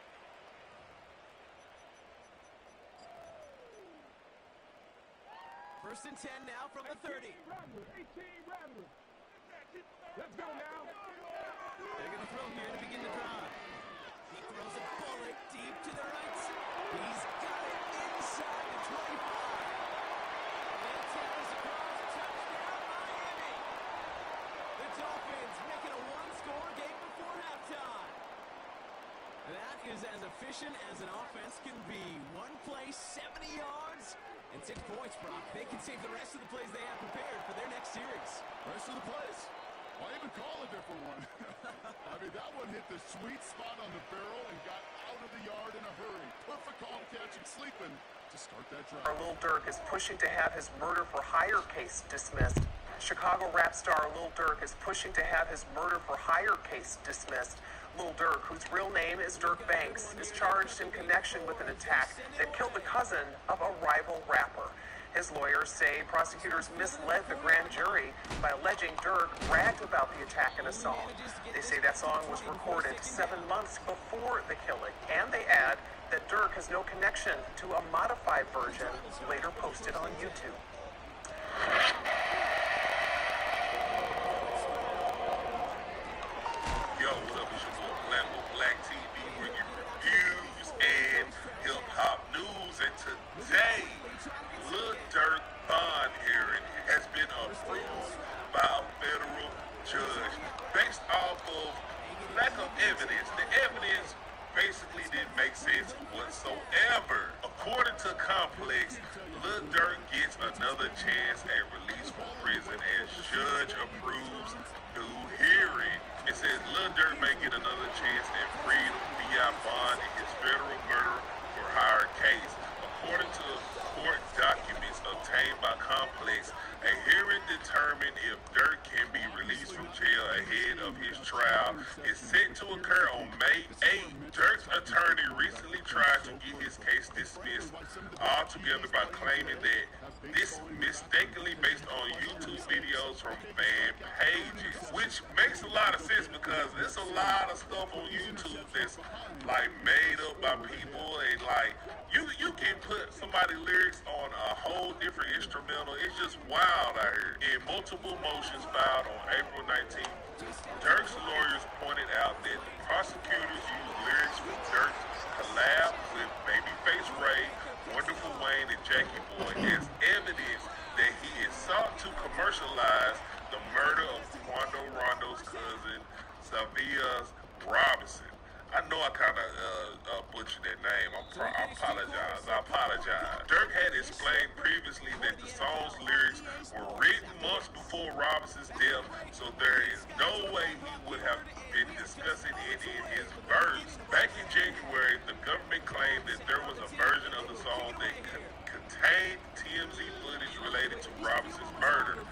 First and 10 now from the 30. 18 Rattlers. Let's go now. They're going to throw here to begin the drive. He throws a bullet deep to the right side. He's got it inside the 25. And tackles across, touchdown Miami. The Dolphins making a one-score game before halftime. That is as efficient as an offense can be. One play, 70 yards. And 6 points, Brock. They can save the rest of the plays they have prepared for their next series. Rest of the plays? Why even call a different one? I mean, that one hit the sweet spot on the barrel and got out of the yard in a hurry. Perfect call to catch him sleeping to start that drive. Lil Durk is pushing to have his murder for hire case dismissed. Chicago rap star Lil Durk is pushing to have his murder for hire case dismissed. Lil Durk, whose real name is Dirk Banks, is charged in connection with an attack that killed the cousin of a rival rapper. His lawyers say prosecutors misled the grand jury by alleging Dirk bragged about the attack in a song. They say that song was recorded 7 months before the killing, and they add that Dirk has no connection to a modified version later posted on YouTube. Yo, what up? It's your boy Black with Black TV, bringing reviews and hip-hop news. And today, Lil Durk bond hearing has been approved by a federal judge based off of lack of evidence. The evidence basically didn't make sense whatsoever. According to Complex, Lil Durk gets another chance at release from prison as judge approves new hearing. It says Lil Durk may get another chance at freedom via bond in his federal murder for hire case. According to court documents obtained by Complex, a hearing determined if Durk can be released from jail ahead of his trial is set to occur on May 8th. Durk's attorney recently tried to get his case dismissed altogether by claiming that this mistakenly based on YouTube videos from fan pages, which makes a lot of sense because there's a lot of stuff on YouTube that's like made up by people, and like you can put somebody's lyrics on a whole different instrumental. It's just wild out here. In multiple motions filed on April 19th, Durk's lawyers pointed out that the prosecutors used lyrics from Durk's collab with Babyface Ray, Wonderful Wayne, and Jackie Boy as evidence that he is sought to commercialize the murder of Quando Rondo's cousin, Savia Robinson. I know I kind of butchered that name. I apologize. Durk had explained previously that the song's lyrics were written months before Robinson's death, so there is no way he would have been discussing it in his verse. Back in January, the government claimed that there was a version of the song that contained TMZ footage related to Robinson's murder.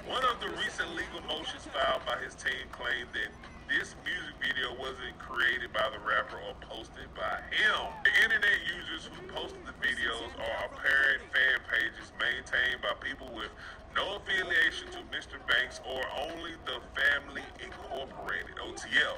One of the recent legal motions filed by his team claimed that this music video wasn't created by the rapper or posted by him. The internet users who posted the videos are apparent fan pages maintained by people with no affiliation to Mr. Banks or only the Family Incorporated, OTL.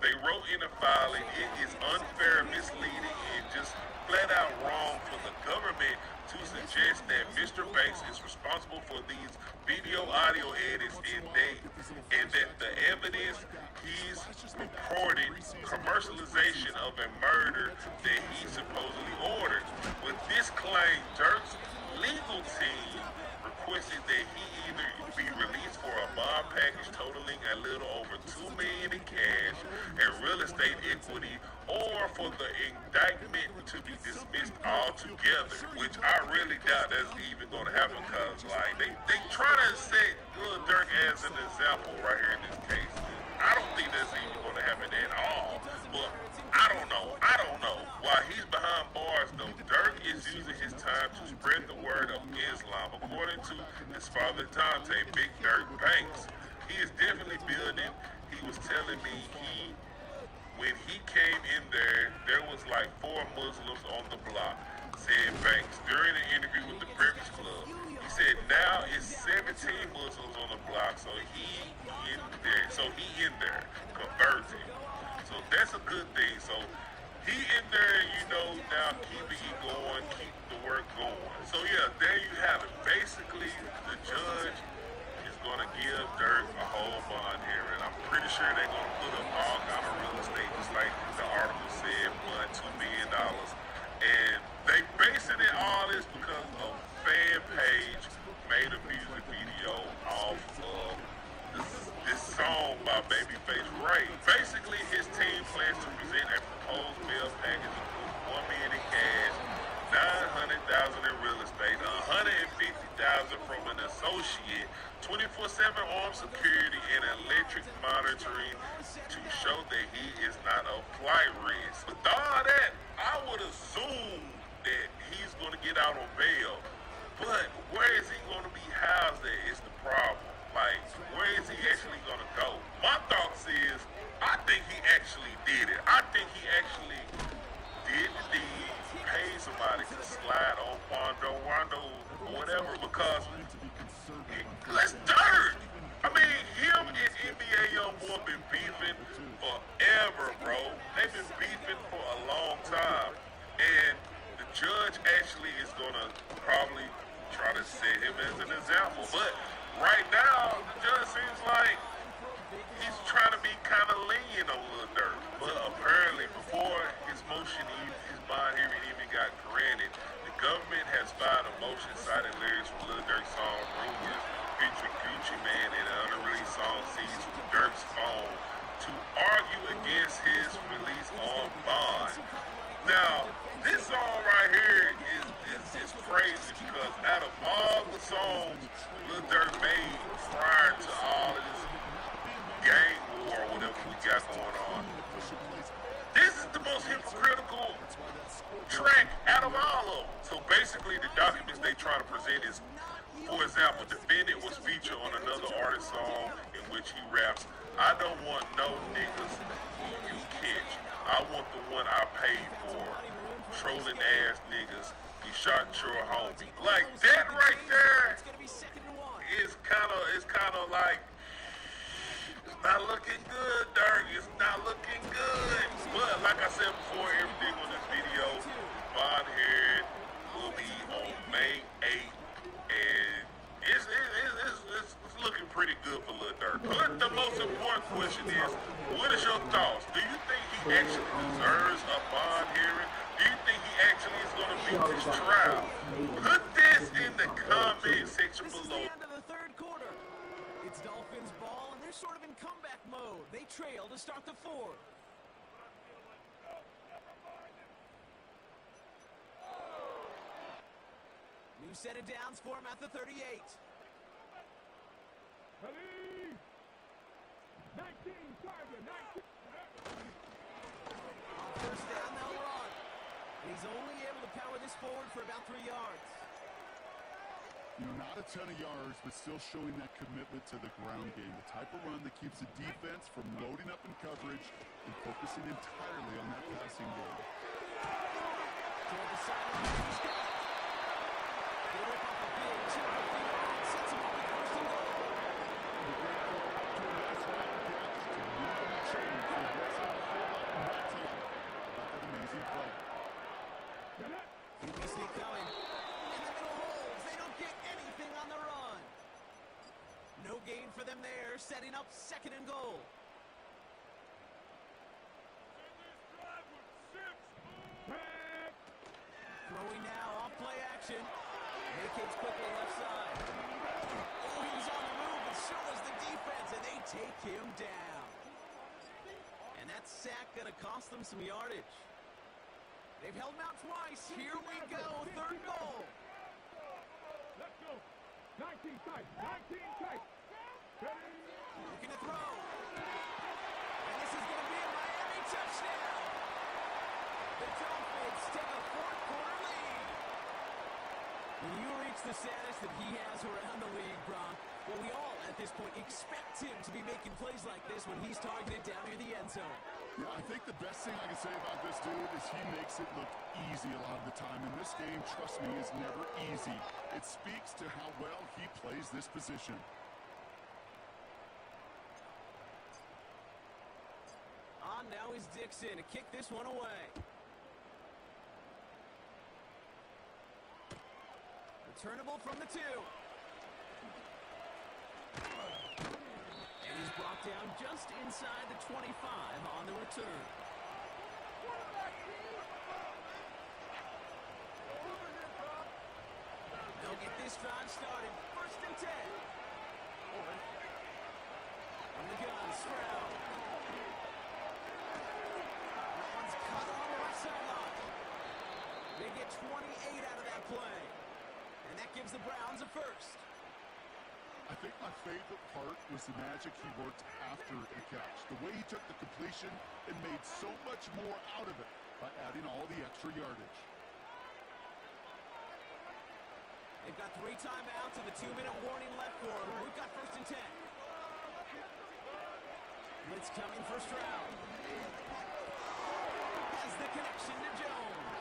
They wrote in a filing, it is unfair, misleading, and just flat out wrong for the government to suggest that Mr. Banks is responsible for these video audio edits and that the evidence he's reported commercialization of a murder that he supposedly ordered. With this claim, Durk's legal team requested that he either be released for a bond package totaling a little over $2 million in cash and real estate equity, or for the indictment to be dismissed altogether, which I really doubt that's even going to happen because like they try to set Lil Durk as an example right here in this case. I don't think that's even going to happen at all, but I don't know. While he's behind bars though, Durk is using his time to spread the word of Islam. According to his father Dante, Big Durk Banks, he is definitely building. He was telling me when he came in there was like 4 Muslims on the block, said Banks during an interview with the Breakfast Club. He said now it's 17 Muslims on the block, so he in there converting. So that's a good thing. So he in there, now keeping it going, keep the work going. So yeah, there you have it. Basically, the judge is gonna give Durk a whole bond hearing. I'm pretty sure they're gonna put up all kind of real estate, just like the article said, $2 million. And they basing it all this because a fan page made a music video off of this song by Babyface Ray. Basically, his team plans to present a proposed bail package of $1 million in cash, $900,000 in real estate, $150,000 from an associate, 24/7 armed security, and electric monitoring to show that he is not a flight risk. With all that, I would assume that he's going to get out on bail. But where is he going to be housed at is the problem. Like, where is he actually going to go? My thoughts is, I think he actually did it. I think he actually did the deed, paid somebody to slide on Quando Rondo, or whatever forever, bro. They've been beefing for a long time. And the judge actually is going to probably try to set him as an example. But right now, the judge seems like he's trying to be kind of lenient on Lil Durk. But apparently, before his bond hearing even got granted, the government has filed a motion citing lyrics from Lil Durk's song Rumors featuring Gucci Mane and an unreleased song seized from Durk's phone to argue against his release on bond. Now, this song right here is crazy because out of all the songs Lil Durk made prior to all of this gang war or whatever we got going on, this is the most hypocritical track out of all of them. So basically the documents they try to present is, for example, Defendant was featured on another artist song in which he raps, "I don't want no niggas who you catch. I want the one I paid for. Trolling ass niggas. You shot your homie." Like that right there is kind of like, it's not looking good, Durk. It's not looking good. But like I said before, everything on this video, bond hearing will be on May 8th, and it's looking pretty good for Lil Durk. But the most important question is, what is your thoughts? Do you think he actually deserves a bond hearing? Do you think he actually is going to beat this trial? Put this in the comment section below. This is the end of the third quarter. It's Dolphins ball, and they're sort of in comeback mode. They trail to start the fourth. New set of downs for him at the 38. Ready? 19, target, 19. On first down, they'll run. And he's only able to power this forward for about 3 yards. You know, not a ton of yards, but still showing that commitment to the ground game. The type of run that keeps the defense from loading up in coverage and focusing entirely on that passing game. Toward the sideline, he's got it. They rip off a big 2 yards, sets him up with first and goal. Previously coming. In the middle holes, they don't get anything on the run. No gain for them there, setting up second and goal. Throwing now, off play action. Vacates quickly left side. Oh, he's on the move, and so is the defense, and they take him down. And that sack gonna cost them some yardage. They've held him out twice. Here we go, third goal. Let's go. 19 tight, 19 tight. Ready? Looking to throw. And this is gonna be a Miami touchdown. The Dolphins take a fourth quarter lead. When you reach the status that he has around the league, Bron, well, we all at this point expect him to be making plays like this when he's targeted down near the end zone. Yeah, I think the best thing I can say about this dude is he makes it look easy a lot of the time. And this game, trust me, is never easy. It speaks to how well he plays this position. On now is Dixon to kick this one away. Returnable from the 2. And he's brought down just inside the 25 on the return. They'll get this drive started. First and 10. From the gun, Stroud. Rollins cut on the left sideline. They get 28 out of that play. And that gives the Browns a first. I think my favorite part was the magic he worked after the catch. The way he took the completion and made so much more out of it by adding all the extra yardage. They've got 3 timeouts and a 2-minute warning left for them. We've got first and 10. Blitz coming for Stroud. Has the connection to Jones.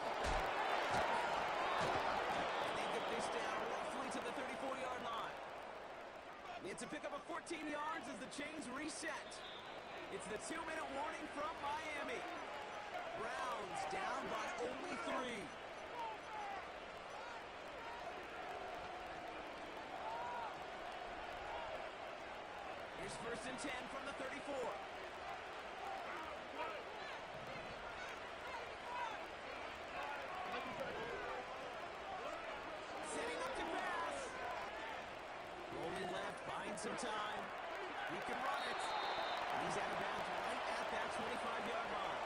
And they get this down roughly to the 34-yard line. It's a pick up of 14 yards as the chains reset. It's the 2-minute warning from Miami. Browns down by only 3. Here's 1st and 10 from the 34. Setting up to pass. Rolling left, buying some time. He can run it. He's out of bounds right at that 25-yard line.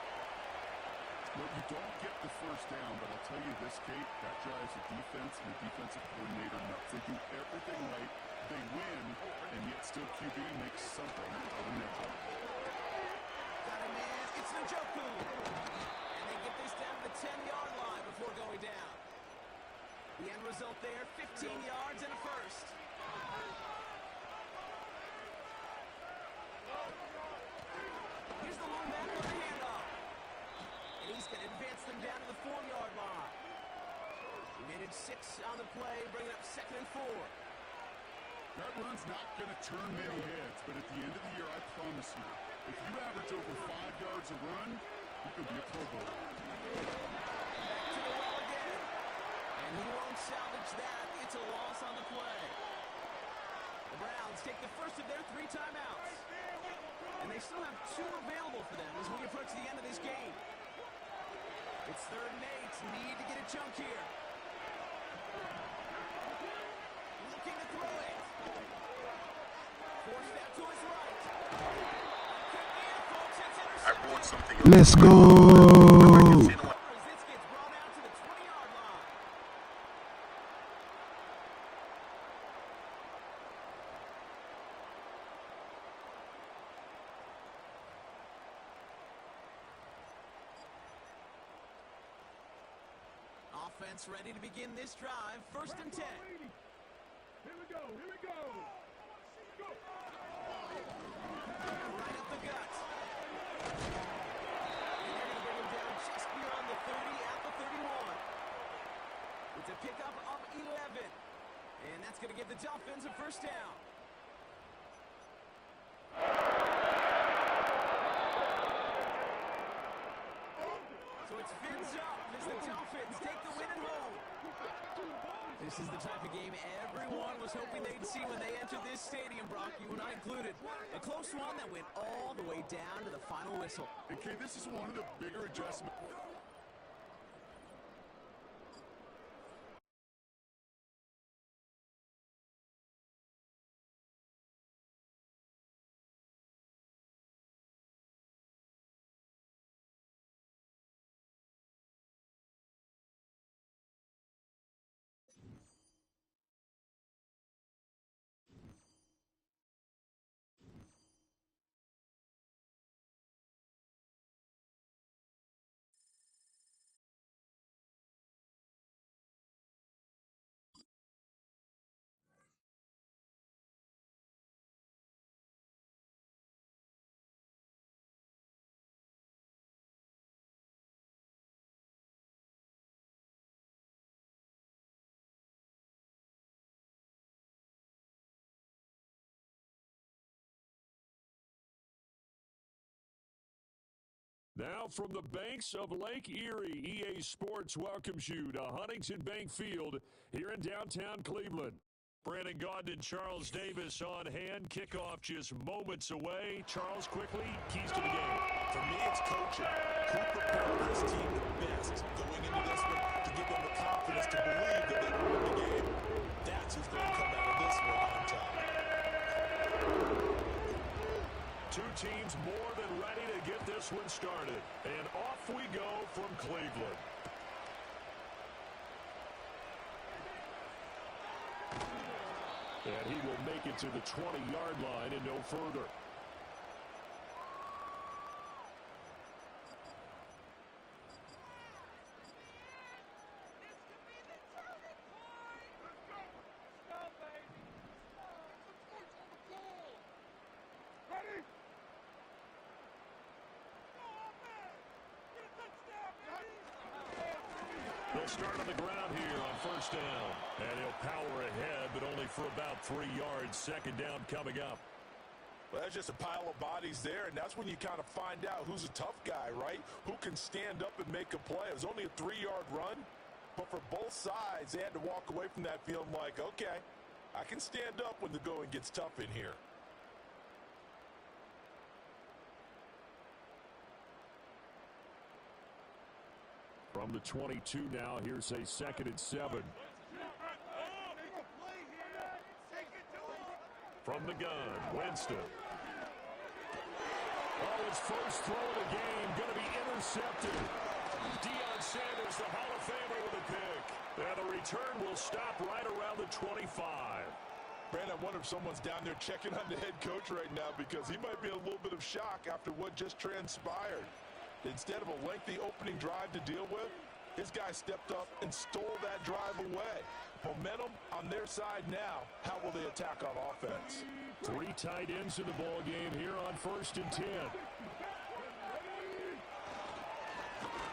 Well, you don't get the first down, but I'll tell you this, Kate, that drives the defense and the defensive coordinator nuts. They do everything right, they win, and yet still QB makes something of a nickel. Got a man, it's Njoku. And they get this down to the 10-yard line before going down. The end result there, 15 yards and a first. Here's the lone back on the handoff. And he's going to advance them down to the 4-yard line. He made it 6 on the play, bringing up 2nd and 4. That run's not going to turn many heads, but at the end of the year, I promise you, if you average over 5 yards a run, you could be a Pro Bowler. Back to the well again. And he won't salvage that. It's a loss on the play. The Browns take the first of their 3 timeouts. And they still have 2 available for them as we approach the end of this game. It's 3rd and 8. Need to get a chunk here. Looking to throw it. Forced out to his right. Could be it, folks. It's intercepted. I brought something. Let's go! This gets brought out to the 20-yard line. Offense ready to begin this drive. 1st and 10. Here we go. Here we go. Go. Right up the gut. And they're going to bring him down just beyond the 30 at the 31. It's a pickup of 11. And that's going to give the Dolphins a 1st down. So it's fins up as the Dolphins take the win at home. This is the type of game everyone was hoping they'd see when they entered this stadium, Brock, you and I included. A close one that went all the way down to the final whistle. Okay, this is one of the bigger adjustments. Now from the banks of Lake Erie, EA Sports welcomes you to Huntington Bank Field here in downtown Cleveland. Brandon Gaudin and Charles Davis on hand. Kickoff just moments away. Charles, quickly, keys to the game. For me, it's coaching. Who prepared this team the best going into this one to give them the confidence to believe that they will win the game? That's who's going to come out of this one on top. Two teams more than ready to get this one started. And off we go from Cleveland. And he will make it to the 20-yard line and no further. They'll start on the ground here on 1st down. And he'll power ahead, but only for about 3 yards. 2nd down coming up. Well, that's just a pile of bodies there, and that's when you kind of find out who's a tough guy, right? Who can stand up and make a play. It was only a 3-yard run, but for both sides, they had to walk away from that feeling like, okay, I can stand up when the going gets tough in here. From the 22 now, here's a 2nd and 7. From the gun, Winston. Oh, his first throw of the game, going to be intercepted. Deion Sanders, the Hall of Famer, with a pick. And the return will stop right around the 25. Brandon, I wonder if someone's down there checking on the head coach right now because he might be in a little bit of shock after what just transpired. Instead of a lengthy opening drive to deal with, his guy stepped up and stole that drive away. Momentum on their side now. How will they attack on offense? 3 tight ends in the ball game here on 1st and 10.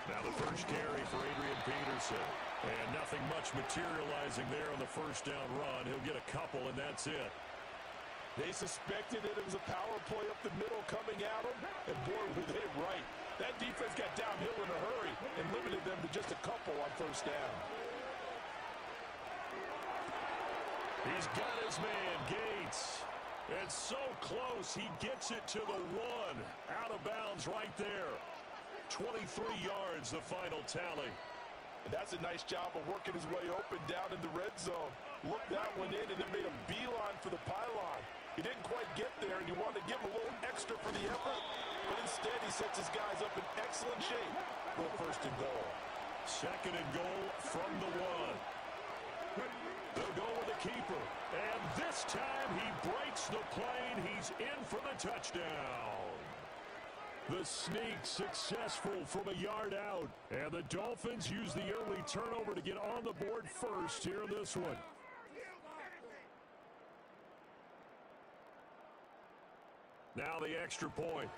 Now the first carry for Adrian Peterson. And nothing much materializing there on the first down run. He'll get a couple, and that's it. They suspected that it was a power play up the middle coming at them, and boy, were they right. That defense got downhill in a hurry and limited them to just a couple on first down. He's got his man, Gates. It's so close, he gets it to the 1. Out of bounds right there. 23 yards, the final tally. And that's a nice job of working his way open down in the red zone. Looked that one in and then made a beeline for the pylon. He didn't quite get there, and you wanted to give him a little extra for the effort. But instead, he sets his guys up in excellent shape for 1st and goal. 2nd and goal from the 1. They'll go with the keeper. And this time he breaks the plane. He's in for the touchdown. The sneak successful from a yard out. And the Dolphins use the early turnover to get on the board first here in this one. Now the extra point.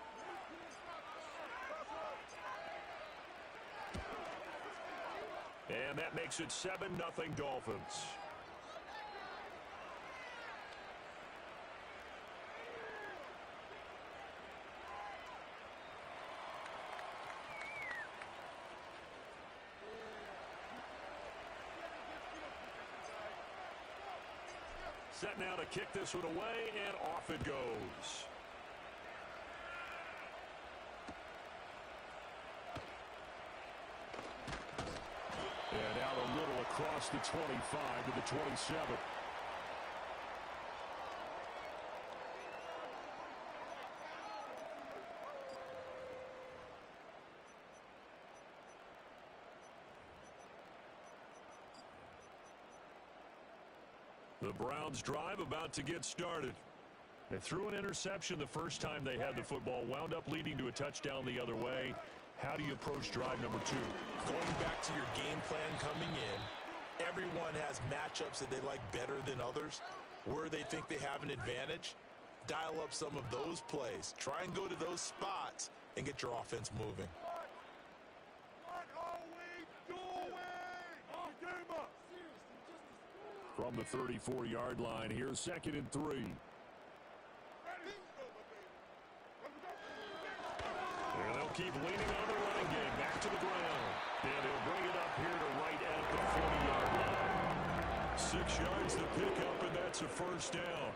And that makes it 7-0 Dolphins. Set now to kick this one away, and off it goes. And out a little across the 25 to the 27. The Browns drive about to get started. They threw an interception the first time they had the football, wound up leading to a touchdown the other way. How do you approach drive number 2? Going back to your game plan coming in, everyone has matchups that they like better than others. Where they think they have an advantage, dial up some of those plays. Try and go to those spots and get your offense moving. What are we doing? Game up. From the 34-yard line, here's 2nd and 3. And they'll keep leaning on the running game. Back to the ground. And he'll bring it up here to right at the 40-yard line. 6 yards to pick up, and that's a first down.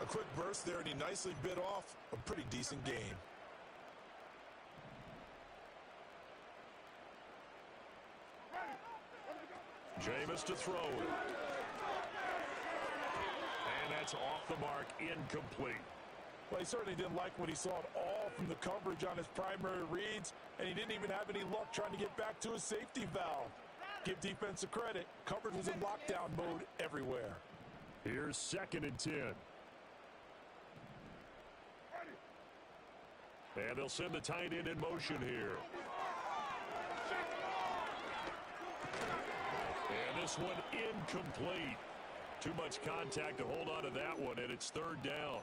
A quick burst there, and he nicely bit off a pretty decent gain. Jameis to throw it. And that's off the mark, incomplete. Well, he certainly didn't like what he saw at all from the coverage on his primary reads, and he didn't even have any luck trying to get back to his safety valve. Give defense a credit. Coverage was in lockdown mode everywhere. Here's 2nd and 10. And they'll send the tight end in motion here. And this one incomplete. Too much contact to hold on to that one, and it's 3rd down.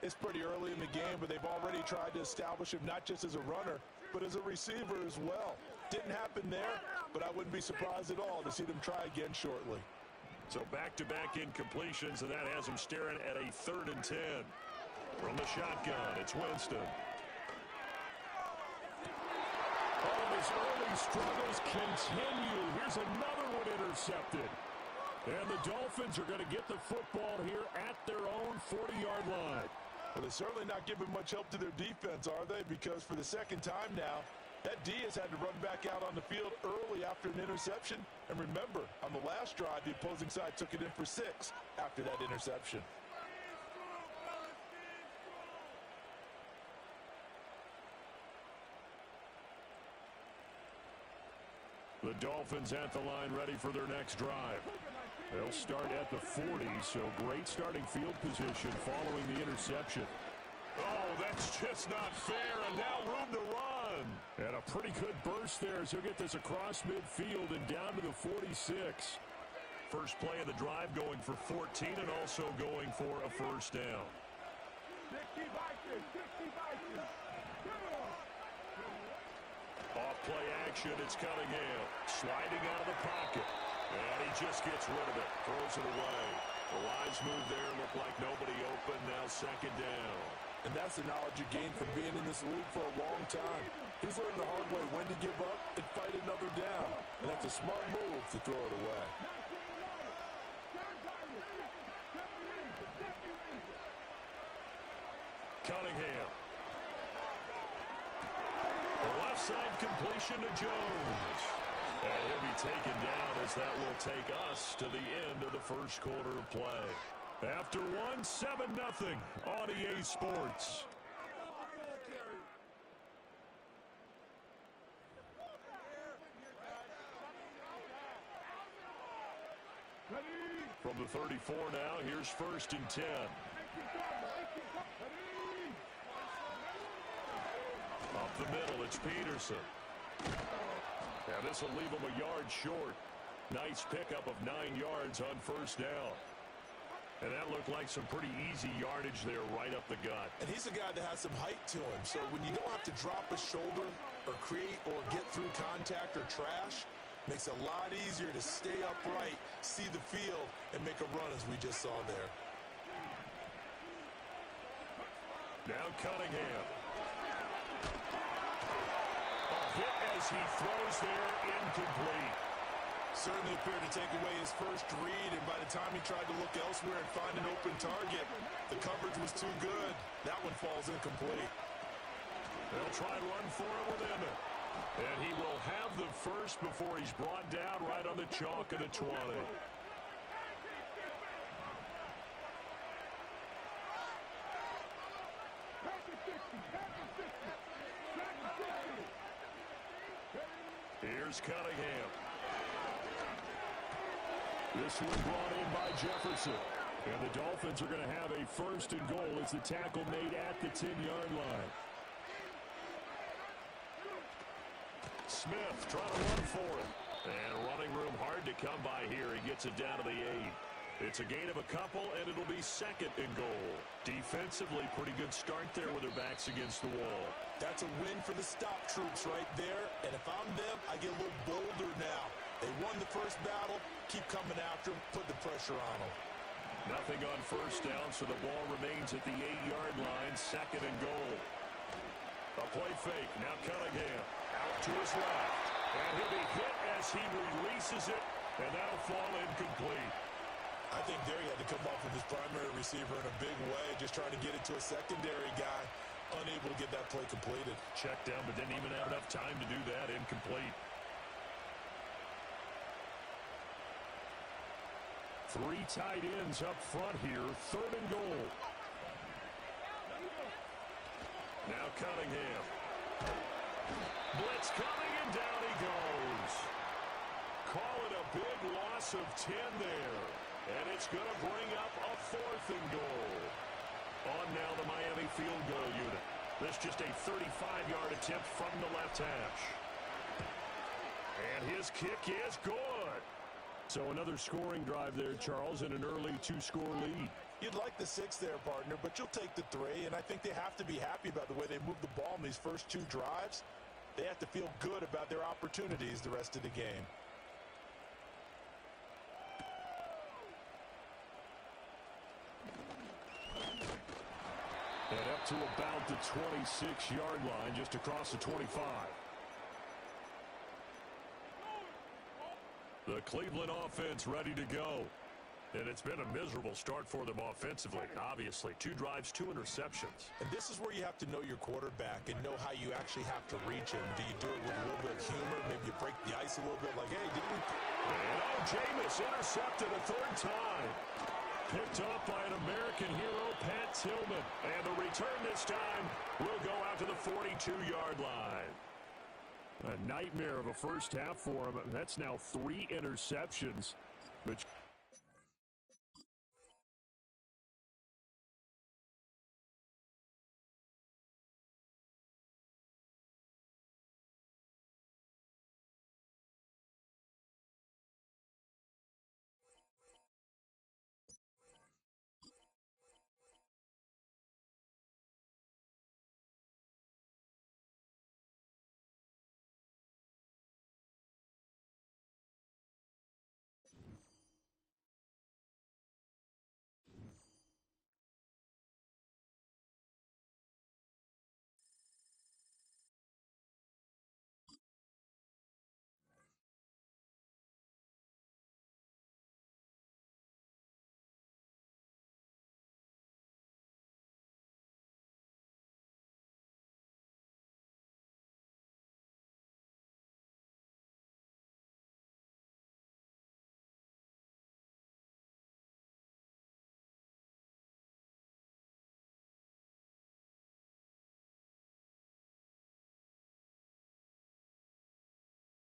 It's pretty early in the game, but they've already tried to establish him not just as a runner, but as a receiver as well. Didn't happen there, but I wouldn't be surprised at all to see them try again shortly. So back-to-back incompletions, and that has them staring at a 3rd and 10. From the shotgun, it's Winston. All of his early struggles continue. Here's another one intercepted. And the Dolphins are going to get the football here at their own 40-yard line. Well, they're certainly not giving much help to their defense, are they? Because for the second time now, that D has had to run back out on the field early after an interception. And remember, on the last drive, the opposing side took it in for 6 after that interception. The Dolphins at the line ready for their next drive. They'll start at the 40, so great starting field position following the interception. Oh, that's just not fair, and now room to run. And a pretty good burst there as he'll get this across midfield and down to the 46. First play of the drive going for 14 and also going for a first down. Off play action, it's Cunningham. Sliding out of the pocket. And he just gets rid of it. Throws it away. The lines move there. Look like nobody open. Now second down. And that's the knowledge you gain from being in this league for a long time. He's learned the hard way when to give up and fight another down. And that's a smart move to throw it away. Cunningham. The left side completion to Jones. And he'll be taken down as that will take us to the end of the first quarter of play. After one, 7-0 on EA Sports. From the 34 now, here's 1st and 10. Up the middle, it's Peterson. And this will leave him a yard short. Nice pickup of 9 yards on first down. And that looked like some pretty easy yardage there right up the gut. And he's a guy that has some height to him. So when you don't have to drop a shoulder or create or get through contact or trash, makes it a lot easier to stay upright, see the field, and make a run as we just saw there. Now Cunningham. A hit as he throws there, incomplete. Certainly appeared to take away his first read, and by the time he tried to look elsewhere and find an open target, the coverage was too good. That one falls incomplete. They'll try and run for it with Emmett. And he will have the first before he's brought down right on the chalk of the 20. Here's Cunningham. This one brought in by Jefferson. And the Dolphins are going to have a 1st and goal as the tackle made at the 10-yard line. Smith trying to run for it. And running room hard to come by here. He gets it down to the 8. It's a gain of a couple, and it'll be 2nd and goal. Defensively, pretty good start there with their backs against the wall. That's a win for the stop troops right there. And if I'm them, I get a little bolder now. They won the first battle. Keep coming after them. Put the pressure on them. Nothing on first down, so the ball remains at the 8-yard line. 2nd and goal. A play fake. Now Cunningham out to his left. And he'll be hit as he releases it. And that'll fall incomplete. I think there he had to come off with his primary receiver in a big way. Just trying to get it to a secondary guy. Unable to get that play completed. Checked down, but didn't even have enough time to do that. Incomplete. 3 tight ends up front here. 3rd and goal. Now Cunningham. Blitz coming, and down he goes. Call it a big loss of 10 there. And it's going to bring up a 4th and goal. On now the Miami field goal unit. This just a 35-yard attempt from the left hash. And his kick is good. So another scoring drive there, Charles, and an early 2-score lead. You'd like the 6 there, partner, but you'll take the 3, and I think they have to be happy about the way they moved the ball in these first 2 drives. They have to feel good about their opportunities the rest of the game. And up to about the 26-yard line, just across the 25. The Cleveland offense ready to go. And it's been a miserable start for them offensively, obviously. 2 drives, 2 interceptions. And this is where you have to know your quarterback and know how you actually have to reach him. Do you do it with a little bit of humor? Maybe you break the ice a little bit like, hey, did we... And Jameis intercepted a 3rd time. Picked up by an American hero, Pat Tillman. And the return this time will go out to the 42-yard line. A nightmare of a first half for him. That's now 3 interceptions, which...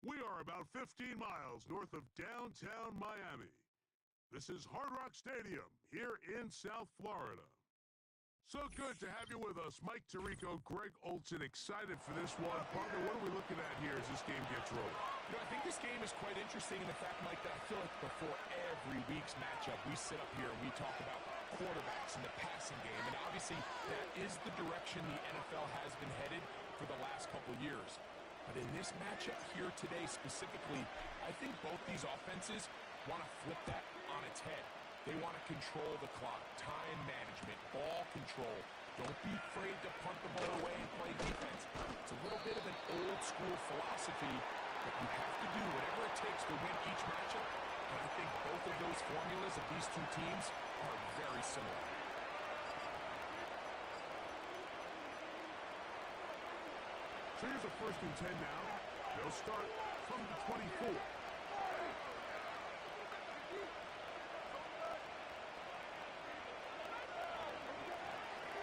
We are about 15 miles north of downtown Miami. This is Hard Rock Stadium here in South Florida. So good to have you with us. Mike Tirico, Greg Olson, excited for this one. Partner, what are we looking at here as this game gets rolling? You know, I think this game is quite interesting in the fact, Mike, that I feel like before every week's matchup, we sit up here and we talk about quarterbacks and the passing game. And obviously, that is the direction the NFL has been headed for the last couple years. But in this matchup here today specifically, I think both these offenses want to flip that on its head. They want to control the clock, time management, ball control. Don't be afraid to punt the ball away and play defense. It's a little bit of an old school philosophy, but you have to do whatever it takes to win each matchup. And I think both of those formulas of these 2 teams are very similar. So here's a 1st and 10 now. They'll start from the 24.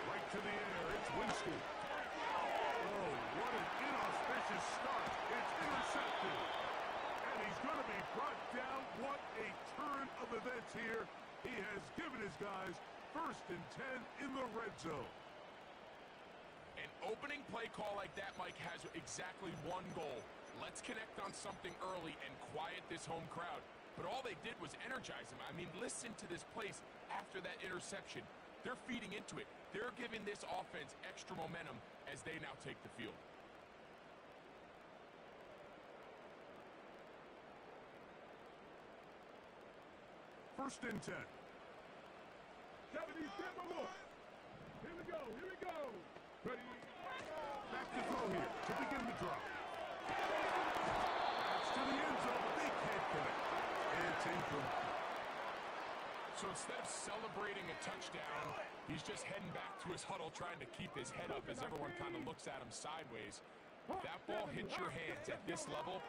Right to the air, it's Winston. Oh, what an inauspicious start. It's intercepted. And he's going to be brought down. What a turn of events here. He has given his guys 1st and 10 in the red zone. An opening play call like that, Mike, has exactly one goal. Let's connect on something early and quiet this home crowd. But all they did was energize them. I mean, listen to this place after that interception. They're feeding into it. They're giving this offense extra momentum as they now take the field. 1st and 10. Kevin, get the look. Here we go. Here we go. Ready? Back to throw here to begin the drive. That's to the end zone, but they can't connect. It's incomplete. So instead of celebrating a touchdown, he's just heading back to his huddle trying to keep his head up as everyone kind of looks at him sideways. If that ball hits your hands at this level,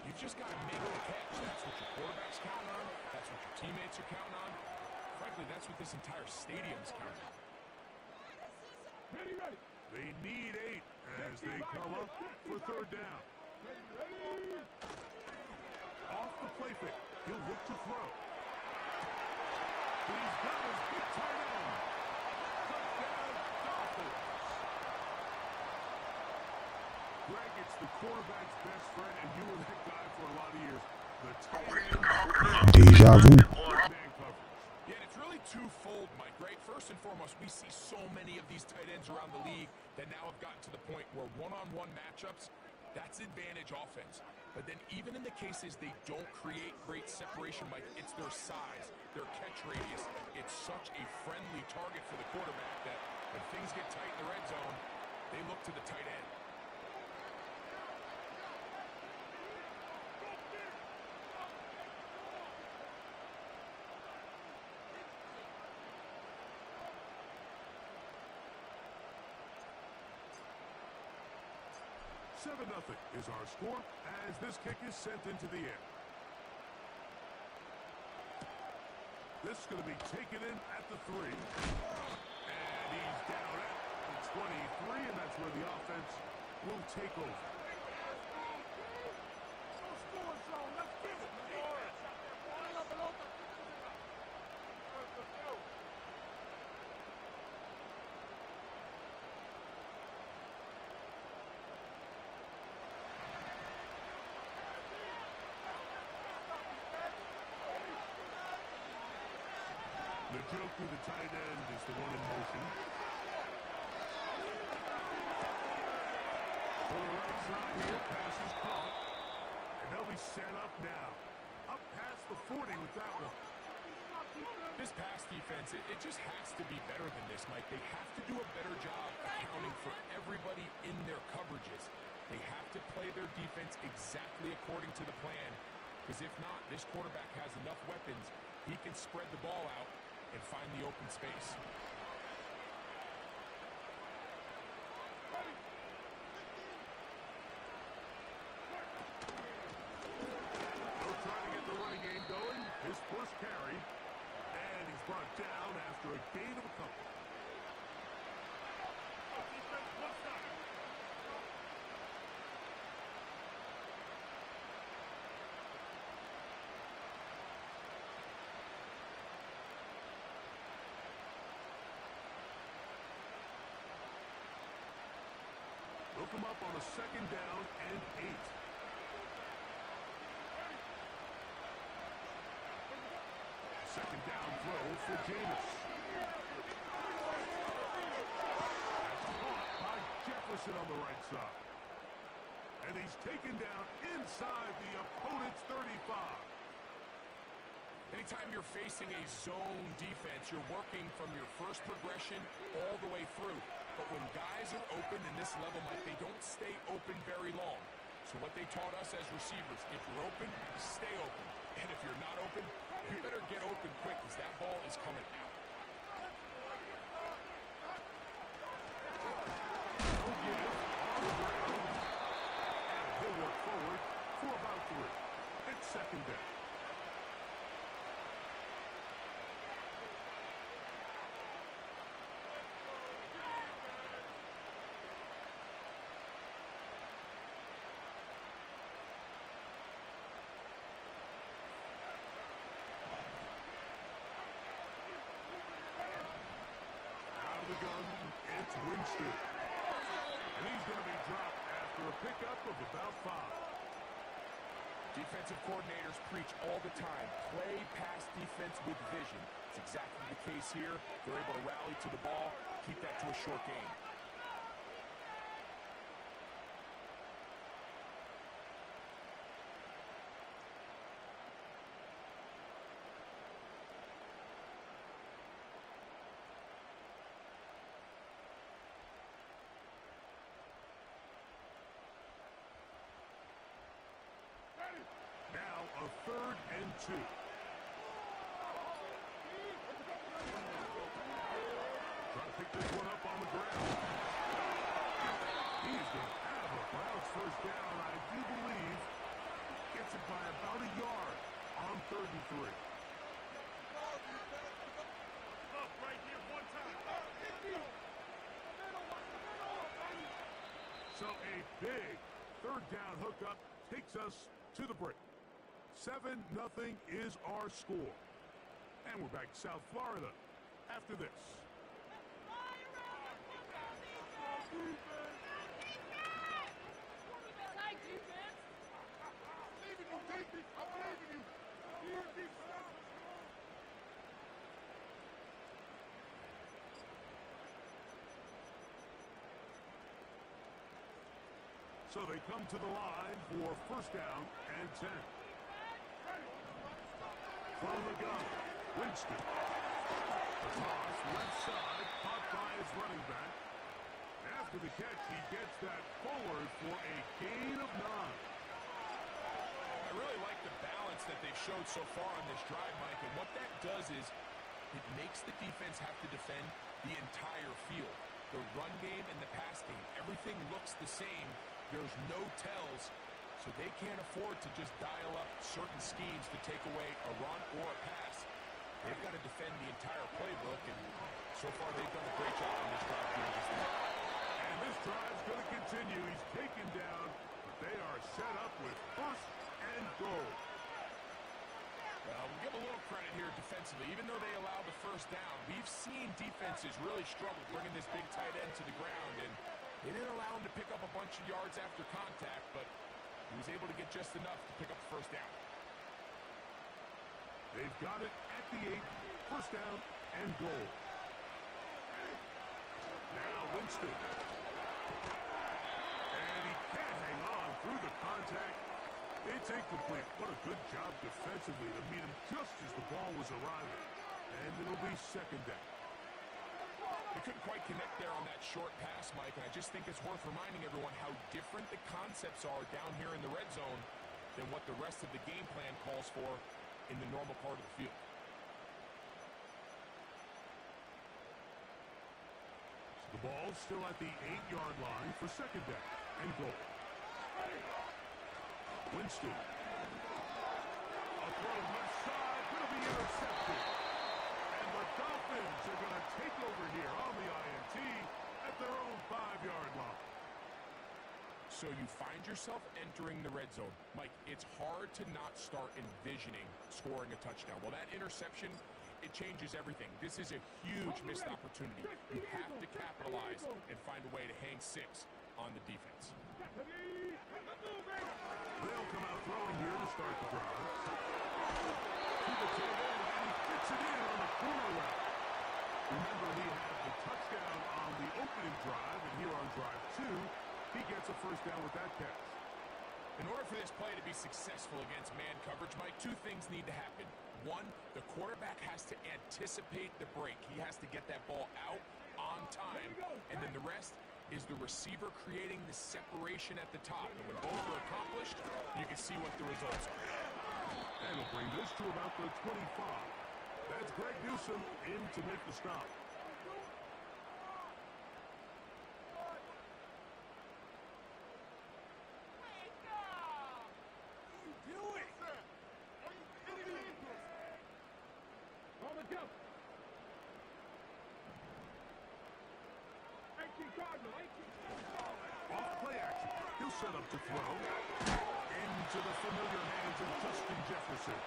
you've just got to make the catch. That's what your quarterback's counting on. That's what your teammates are counting on. Frankly, that's what this entire stadium's counting on. Ready, ready. They need 8 as they come up for 3rd down. Off the play fake. He'll look to throw. He's got his big tight end. Touchdown, Dolphins. Greg, it's the quarterback's best friend, and you were that guy for a lot of years. The tight end. Deja vu. Yeah, and it's really twofold, Mike, right? First and foremost, we see so many of these tight ends around the league that now have gotten to the point where one-on-one matchups, that's advantage offense. But then even in the cases they don't create great separation, Mike, it's their size, their catch radius. It's such a friendly target for the quarterback that when things things get tight in the red zone, they look to the tight end. Seven 0 is our score as this kick is sent into the air. This is going to be taken in at the 3. And he's down at the 23, and that's where the offense will take over. The joke through the tight end is the one in motion. To the right side here, pass is caught. And they'll be set up now. Up past the 40 with that one. This pass defense, it just has to be better than this, Mike. They have to do a better job accounting for everybody in their coverages. They have to play their defense exactly according to the plan. Because if not, this quarterback has enough weapons. He can spread the ball out and find the open space. They'll try to get the running game going. His first carry. And he's brought down after a gain of a couple. Look him up on a second down and 8. Second down throw for Jameis. That's caught by Jefferson on the right side. And he's taken down inside the opponent's 35. Anytime you're facing a zone defense, you're working from your first progression all the way through. But when guys are open in this level, Mike, they don't stay open very long. So what they taught us as receivers, if you're open, stay open. And if you're not open, you better get open quick because that ball is coming out. He'll work forward for about 3. It's second down. Gun, it's Winston. And he's going to be dropped after a pickup of about 5. Defensive coordinators preach all the time, play pass defense with vision. It's exactly the case here. They're able to rally to the ball, keep that to a short game. Now a 3rd and 2. Trying to pick this one up on the ground. He's going to have a Browns first down, I do believe. Gets it by about a yard on 3rd and 3. Up right here, one time. So a big 3rd down hookup takes us to the break. 7-0 is our score. And we're back to South Florida after this. So they come to the line for first down and 10. From the gun, Winston. The toss, left side, caught by his running back. after the catch. He gets that forward for a gain of 9. I really like the balance that they've showed so far on this drive, Mike, and what that does is it makes the defense have to defend the entire field. The run game and the pass game, everything looks the same. There's no tells, so they can't afford to just dial up certain schemes to take away a run or a pass. They've got to defend the entire playbook, and so far they've done a great job on this drive doing just that. And this drive's going to continue. He's taken down, but they are set up with 1st and goal. Well, we'll give a little credit here defensively. Even though they allowed the 1st down, we've seen defenses really struggle bringing this big tight end to the ground, and they didn't allow him to pick up a bunch of yards after contact, but he was able to get just enough to pick up the 1st down. They've got it at the 8, 1st down and goal. Now Winston. And he can't hang on through the contact. It's incomplete. What a good job defensively to meet him just as the ball was arriving. And it'll be 2nd down. They couldn't quite connect there on that short pass, Mike, and I just think it's worth reminding everyone how different the concepts are down here in the red zone than what the rest of the game plan calls for in the normal part of the field. So the ball's still at the 8-yard line for 2nd down and goal. Winston. A throw left side, going to be intercepted. And the Dolphins are going to take over here on the INT at their own 5-yard line. So you find yourself entering the red zone. Mike, it's hard to not start envisioning scoring a touchdown. Well, that interception, it changes everything. This is a huge missed opportunity. You have to capitalize and find a way to hang 6 on the defense. They'll come out throwing here to start the drive. To the tail end, and he fits it in on the corner route. Remember, he had the touchdown on the opening drive, and here on drive 2, he gets a 1st down with that catch. In order for this play to be successful against man coverage, Mike, 2 things need to happen. 1, the quarterback has to anticipate the break. He has to get that ball out on time, and then the rest is the receiver creating the separation at the top. And when both are accomplished, you can see what the results are. And we'll bring this to about the 25. That's Greg Newsom in to make the stop. Off play action. He'll set up to throw. Into the familiar hands of Justin Jefferson.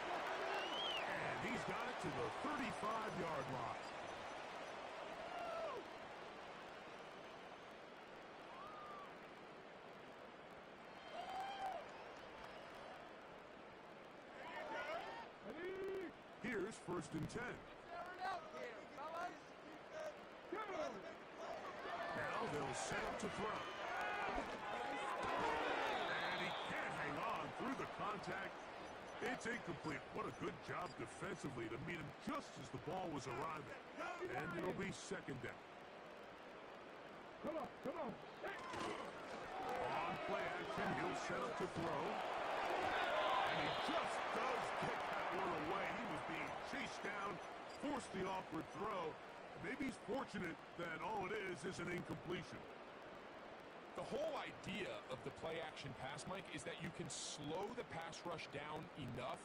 And he's got it to the 35-yard line. Here's 1st and 10. Now they'll set up to throw. And he can't hang on through the contact. It's incomplete. What a good job defensively to meet him just as the ball was arriving. And it'll be 2nd down. Come on, come on. On play action, he'll set up to throw. And he just does get that one away. He was being chased down, forced the awkward throw. Maybe he's fortunate that all it is an incompletion. The whole idea of the play-action pass, Mike, is that you can slow the pass rush down enough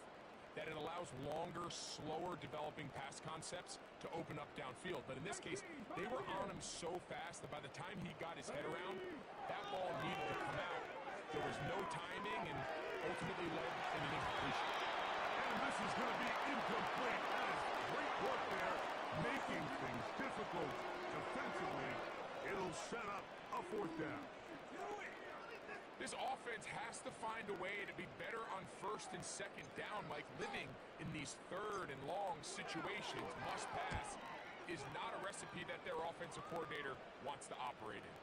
that it allows longer, slower developing pass concepts to open up downfield. But in this case, they were on him so fast that by the time he got his head around, that ball needed to come out. There was no timing and ultimately led in an incompletion. And this is going to be incomplete. That is great work there, making things difficult defensively. It'll set up a 4th down. This offense has to find a way to be better on 1st and 2nd down, like living in these 3rd and long situations. Must pass is not a recipe that their offensive coordinator wants to operate in.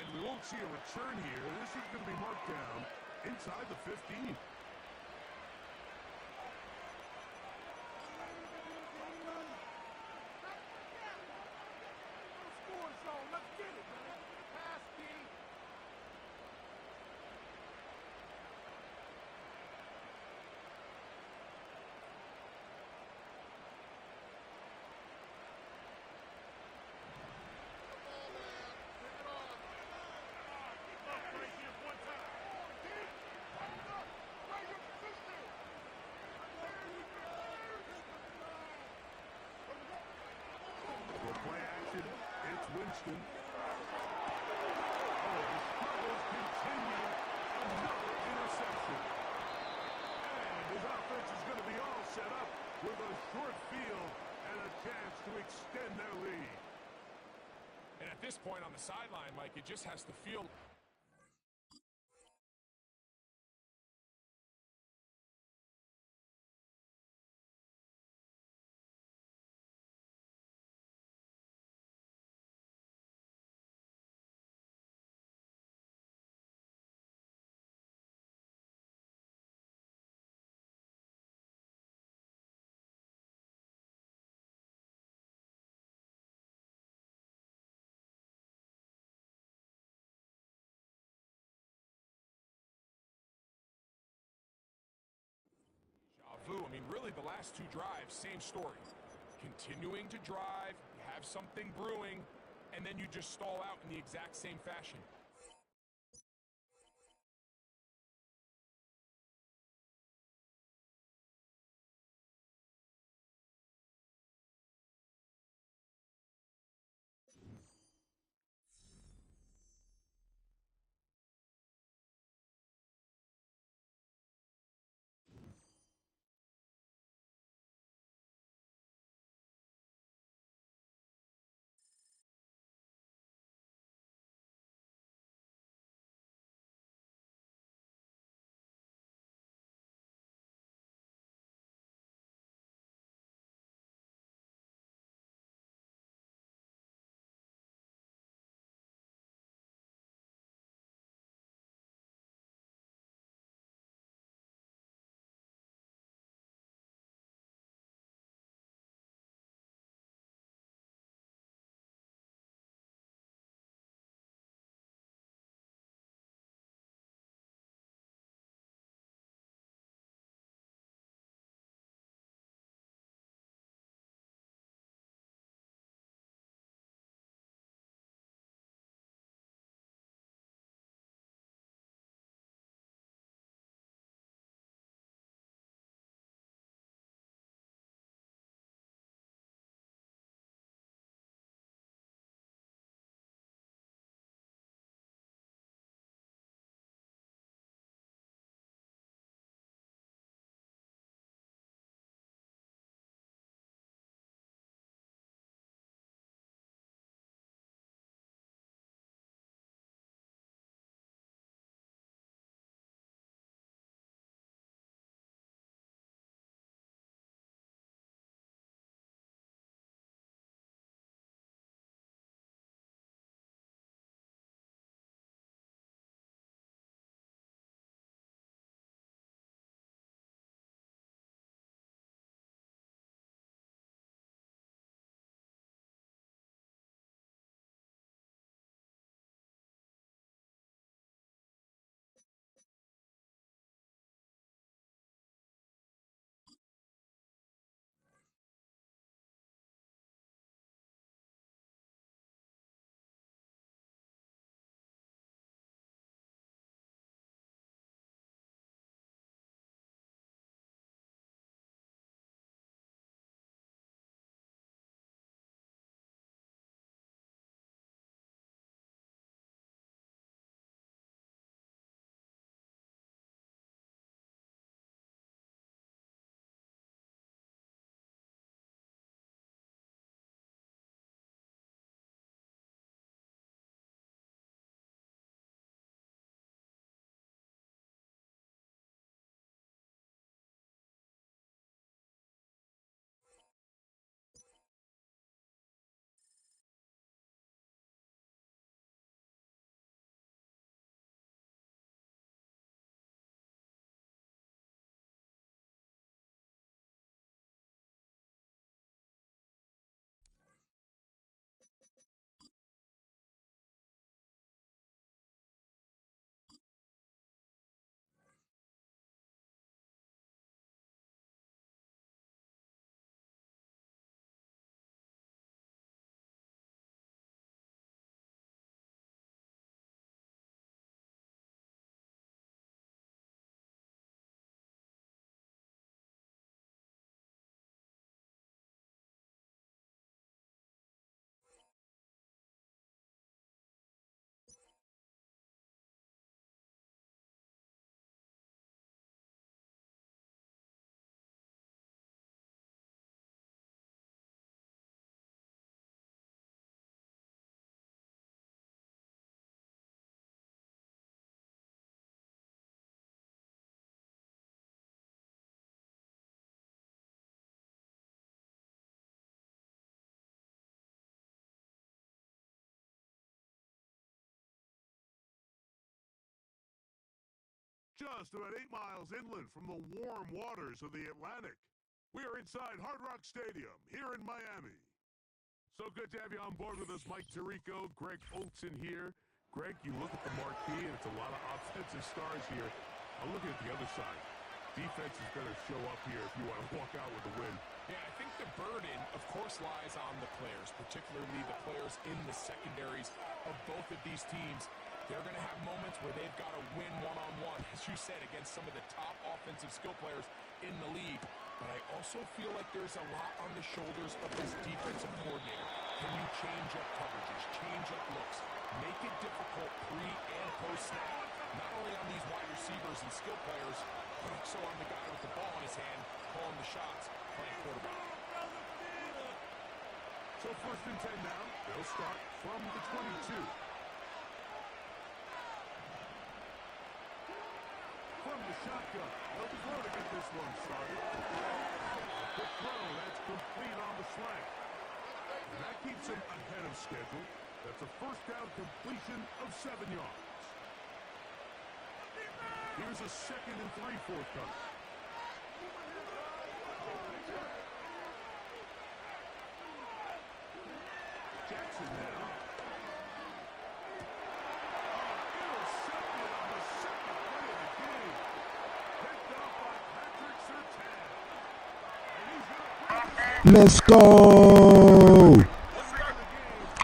And we won't see a return here. This is going to be marked down inside the 15. Let's Houston. Oh, the struggles continue. Another interception. And his offense is going to be all set up with a short field and a chance to extend their lead. And at this point on the sideline, Mike, it just has to feel... I mean, really, the last two drives, same story. Continuing to drive, you have something brewing, and then you just stall out in the exact same fashion. just about 8 miles inland from the warm waters of the Atlantic. We are inside Hard Rock Stadium here in Miami. So good to have you on board with us, Mike Tirico, Greg Olson here. Greg, you look at the marquee, and it's a lot of offensive stars here. I'm looking at the other side. Defense is going to show up here if you want to walk out with a win. Yeah, I think the burden, of course, lies on the players, particularly the players in the secondaries of both of these teams. They're going to have moments where they've got to win one-on-one, as you said, against some of the top offensive skill players in the league. But I also feel like there's a lot on the shoulders of this defensive coordinator. Can you change up coverages, change up looks, make it difficult pre- and post-snap, not only on these wide receivers and skill players, but also on the guy with the ball in his hand, calling the shots, playing quarterback. So 1st and 10 now. They'll start from the 22. From the shotgun. They'll be slow to get this one started. A quick throw. That's complete on the slant. And that keeps him ahead of schedule. That's a 1st down completion of 7 yards. Here's a 2nd and 3 forthcoming. Jackson now. Intercepted on the 2nd play of the game. Picked up by Patrick Surtain. And he's going to Let's go!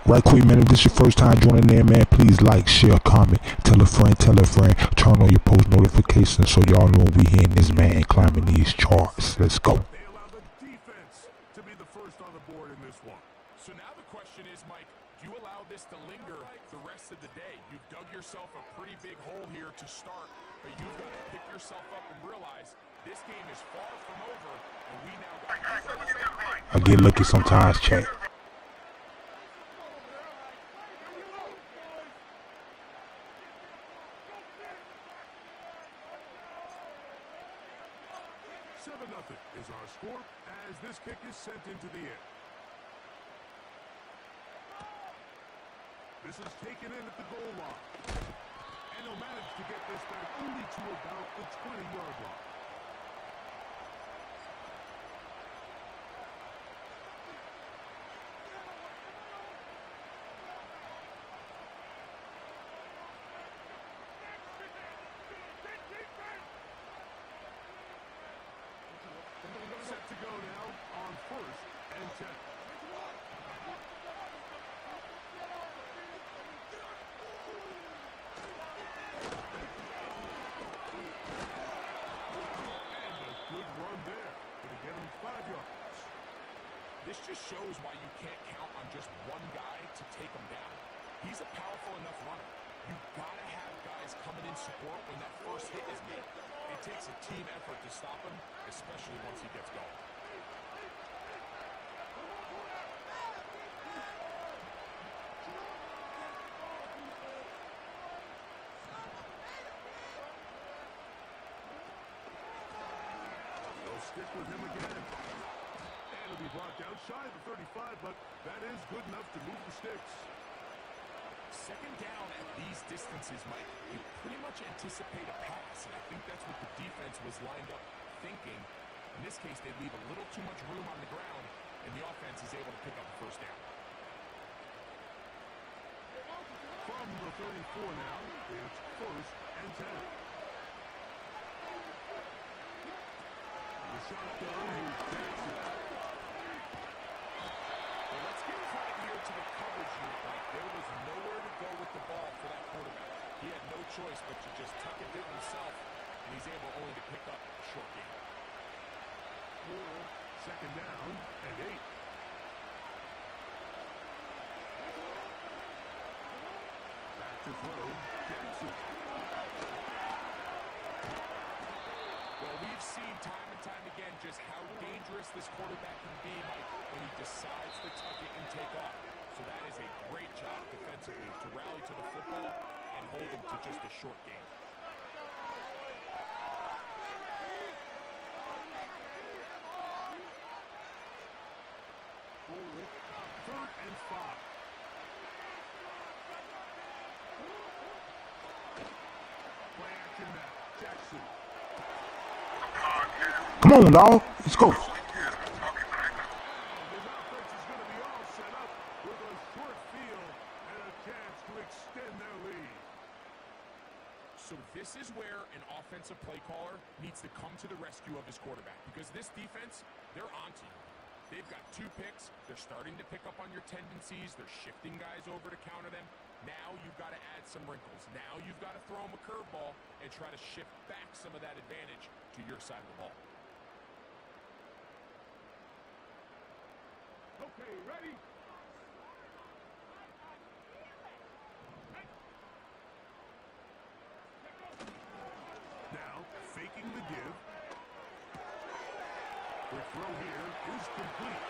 Right quick, man, if this is your first time joining in, man, please like, share, comment, tell a friend, turn on your post notifications so y'all know we hearing this man climbing these charts. Let's go. They allow the defense to be the first on the board in this one. So now the question is, Mike, do you allow this to linger the rest of the day? You've dug yourself a pretty big hole here to start, but you've got to pick yourself up and realize this game is far from over, and we now got I get lucky sometimes, chat. 7-0 is our score as this kick is sent into the air. This is taken in at the goal line. And he'll manage to get this back only to about the 20-yard line. Set to go now on 1st and 10. Good run there. Gonna get him 5 yards. This just shows why you can't count on just one guy to take him down. He's a powerful enough runner. You've got to have guys coming in support when that first hit is made. It takes a team effort to stop him, especially once he gets going. They'll stick with him again. And he'll be brought down shy of the 35, but that is good enough to move the sticks. 2nd down at these distances, Mike, you pretty much anticipate a pass, and I think that's what the defense was lined up thinking. In this case, they leave a little too much room on the ground, and the offense is able to pick up the 1st down. From the 34 now, it's 1st and 10. The shotgun is Jackson. Well, let's give credit here to the coverage unit, Mike. There was nowhere to go with the ball for that quarterback. He had no choice but to just tuck it down himself, and he's able only to pick up a short gain. 2nd down and 8. Back to throw, Jackson. Well, we've seen time and time again just how dangerous this quarterback can be, Mike, when he decides to tuck it and take off. So that is a great job defensively to rally to the football and hold him to just a short gain. Third and 5. Play action now. Come on, dog. Let's go. So this is where an offensive play caller needs to come to the rescue of his quarterback, because this defense, they're onto you. They've got 2 picks. They're starting to pick up on your tendencies. They're shifting guys over to counter them. Now you've got to add some wrinkles. Now you've got to throw them a curveball and try to shift back some of that advantage to your side of the ball. Okay, ready? Now, faking the give. The throw here is complete.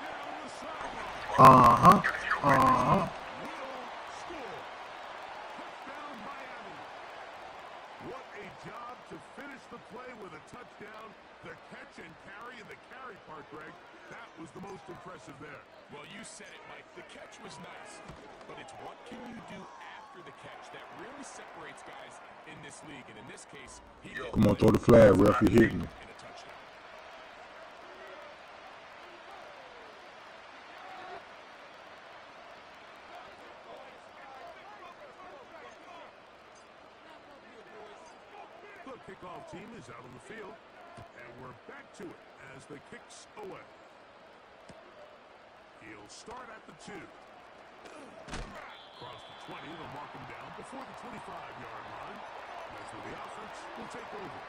Down the sideline. Will score. Touchdown, Miami. What a job to finish the play with a touchdown. The catch and carry and the carry part, Greg, that was the most impressive there. Well, you said it, Mike. The catch was nice, but it's what can you do after the catch that really separates guys in this league. And in this case, he Come on, throw the flag, ref. You're hitting me. in a touchdown. The kickoff team is out on the field, and we're back to it as the kick's away. He'll start at the 2. Across the 20, they'll mark him down before the 25-yard line. That's where the offense will take over.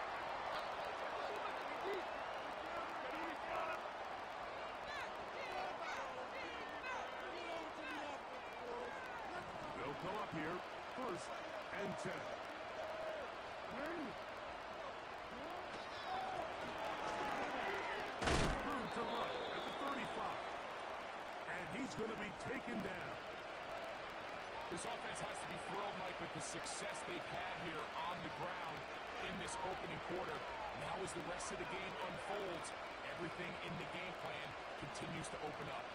They'll come up here, 1st and 10. Through to Rupp at the 35. And he's going to be taken down. This offense has to be thrilled, Mike, with the success they've had here on the ground in this opening quarter. Now as the rest of the game unfolds, everything in the game plan continues to open up.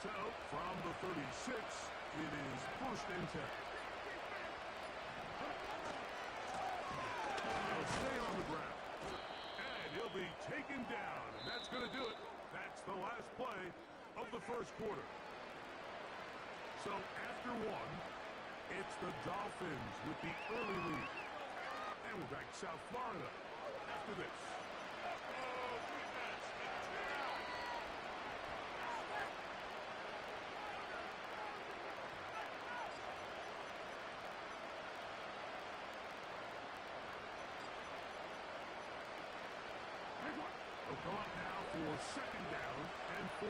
So, from the 36, it is 1st and 10. He'll stay on the ground. And he'll be taken down. And that's going to do it. That's the last play of the 1st quarter. So, after 1, it's the Dolphins with the early lead. And we're back to South Florida after this. They'll come up now for 2nd down and 4.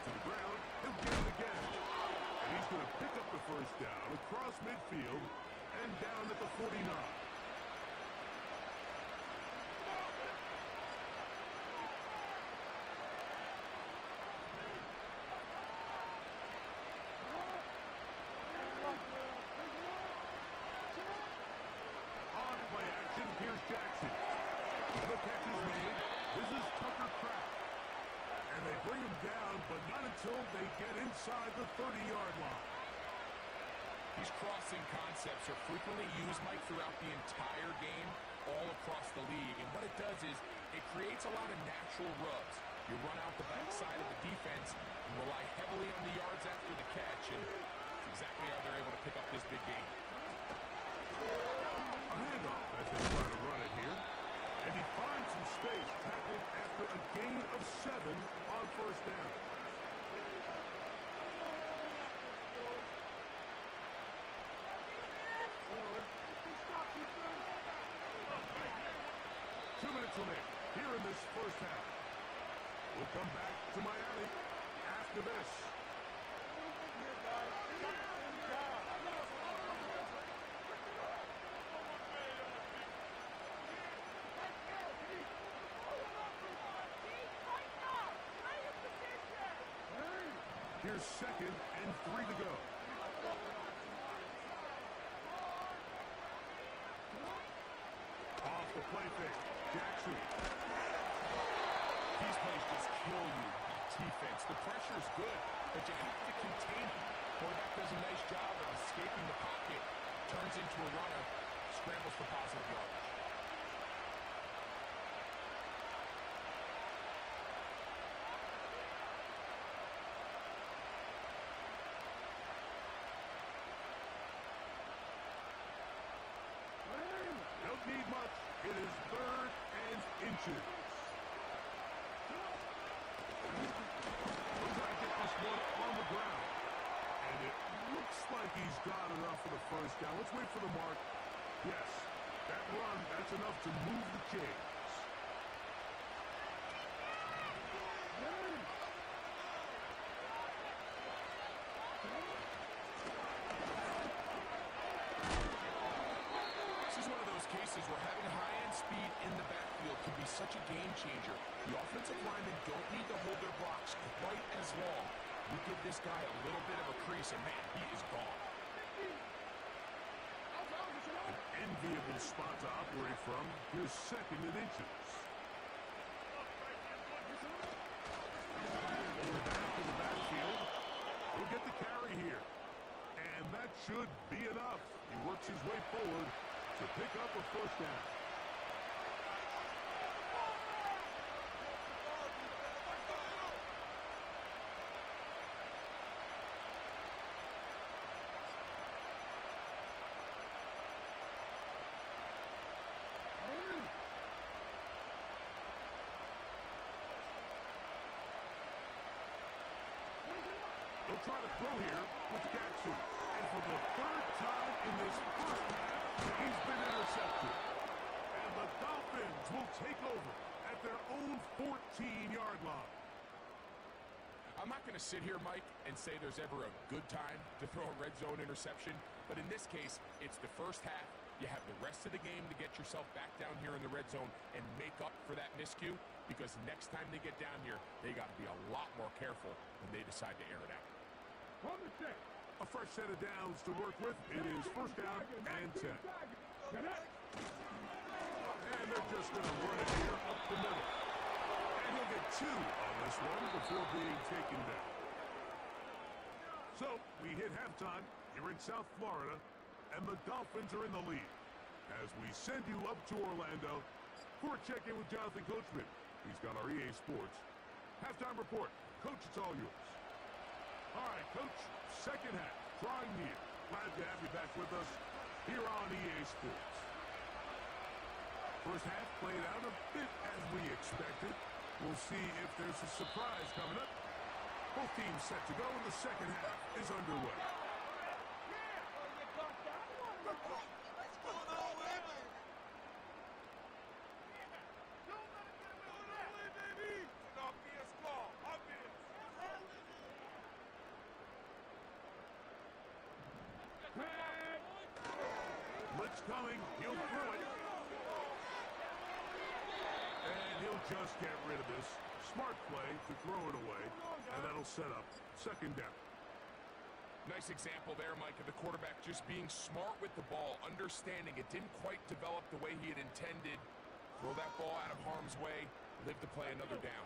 To the ground, he'll get it again. And he's going to pick up the 1st down across midfield and down at the 49. Here's Jackson. The catch is made. This is Tucker Kraft. And they bring him down, but not until they get inside the 30-yard line. These crossing concepts are frequently used, Mike, throughout the entire game, all across the league. And what it does is it creates a lot of natural rubs. You run out the backside of the defense and rely heavily on the yards after the catch. And that's exactly how they're able to pick up this big game. A handoff as they try to run it here. And he finds some space, tackled after a gain of 7 on 1st down. Two minutes remaining here in this 1st half. We'll come back to Miami after this. Here's 2nd and 3 to go. off the play fake. Jackson. These plays just kill you on defense. The pressure is good, but you have to contain it. Quarterback does a nice job of escaping the pocket, turns into a runner, scrambles for positive yardage. Don't need much. It is 3rd and inches. We're trying to get this one on the ground. And it looks like he's got enough for the first down. Let's wait for the mark. Yes, that run, that's enough to move the chains. Cases where having high-end speed in the backfield can be such a game changer. The offensive linemen don't need to hold their blocks quite as long. You give this guy a little bit of a crease, and man, he is gone. An enviable spot to operate from. Here's 2nd and inches. Back in the backfield. He'll get the carry here. And that should be enough. He works his way forward to pick up a first down. They'll try to throw here with Jackson. And for the 3rd time in this first half, he's been intercepted. And the Dolphins will take over at their own 14-yard line. I'm not going to sit here, Mike, and say there's ever a good time to throw a red zone interception, but in this case, it's the first half. You have the rest of the game to get yourself back down here in the red zone and make up for that miscue, because next time they get down here, they got to be a lot more careful when they decide to air it out. A fresh set of downs to work with. It is 1st down and 10. And they're just going to run it here up the middle. And he'll get 2 on this one before being taken down. So, we hit halftime here in South Florida, and the Dolphins are in the lead. As we send you up to Orlando for a check-in with Jonathan Coachman. He's got our EA Sports halftime report. Coach, it's all yours. All right, Coach, 2nd half, drawing near. Glad to have you back with us here on EA Sports. First half played out a bit as we expected. We'll see if there's a surprise coming up. Both teams set to go, and the 2nd half is underway. Blitz coming, he'll throw it. And he'll just get rid of this. Smart play to throw it away, and that'll set up 2nd down. Nice example there, Mike, of the quarterback just being smart with the ball, understanding it didn't quite develop the way he had intended. Throw that ball out of harm's way, live to play another down.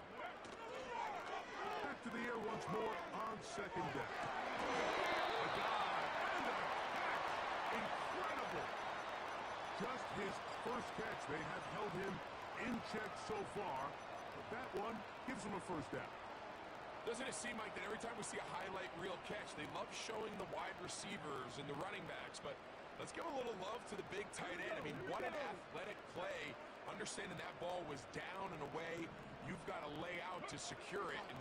Back to the air once more on 2nd down. A dive and a catch. Incredible. Just his first catch. They have held him in check so far, but that one gives him a first down. Doesn't it seem like that every time we see a highlight reel catch, they love showing the wide receivers and the running backs, but let's give a little love to the big tight end. I mean, what an athletic play. Understanding that ball was down and away, you've got to lay out to secure it, and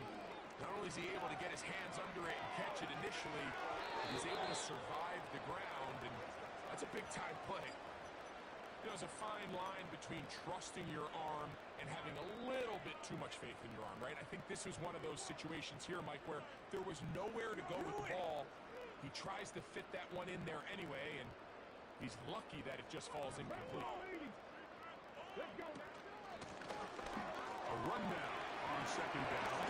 not only is he able to get his hands under it and catch it initially, he's able to survive the ground, and that's a big-time play. You know, there's a fine line between trusting your arm and having a little bit too much faith in your arm, right? I think this was one of those situations here, Mike, where there was nowhere to go with the ball. He tries to fit that one in there anyway, and he's lucky that it just falls incomplete. A run now on 2nd down.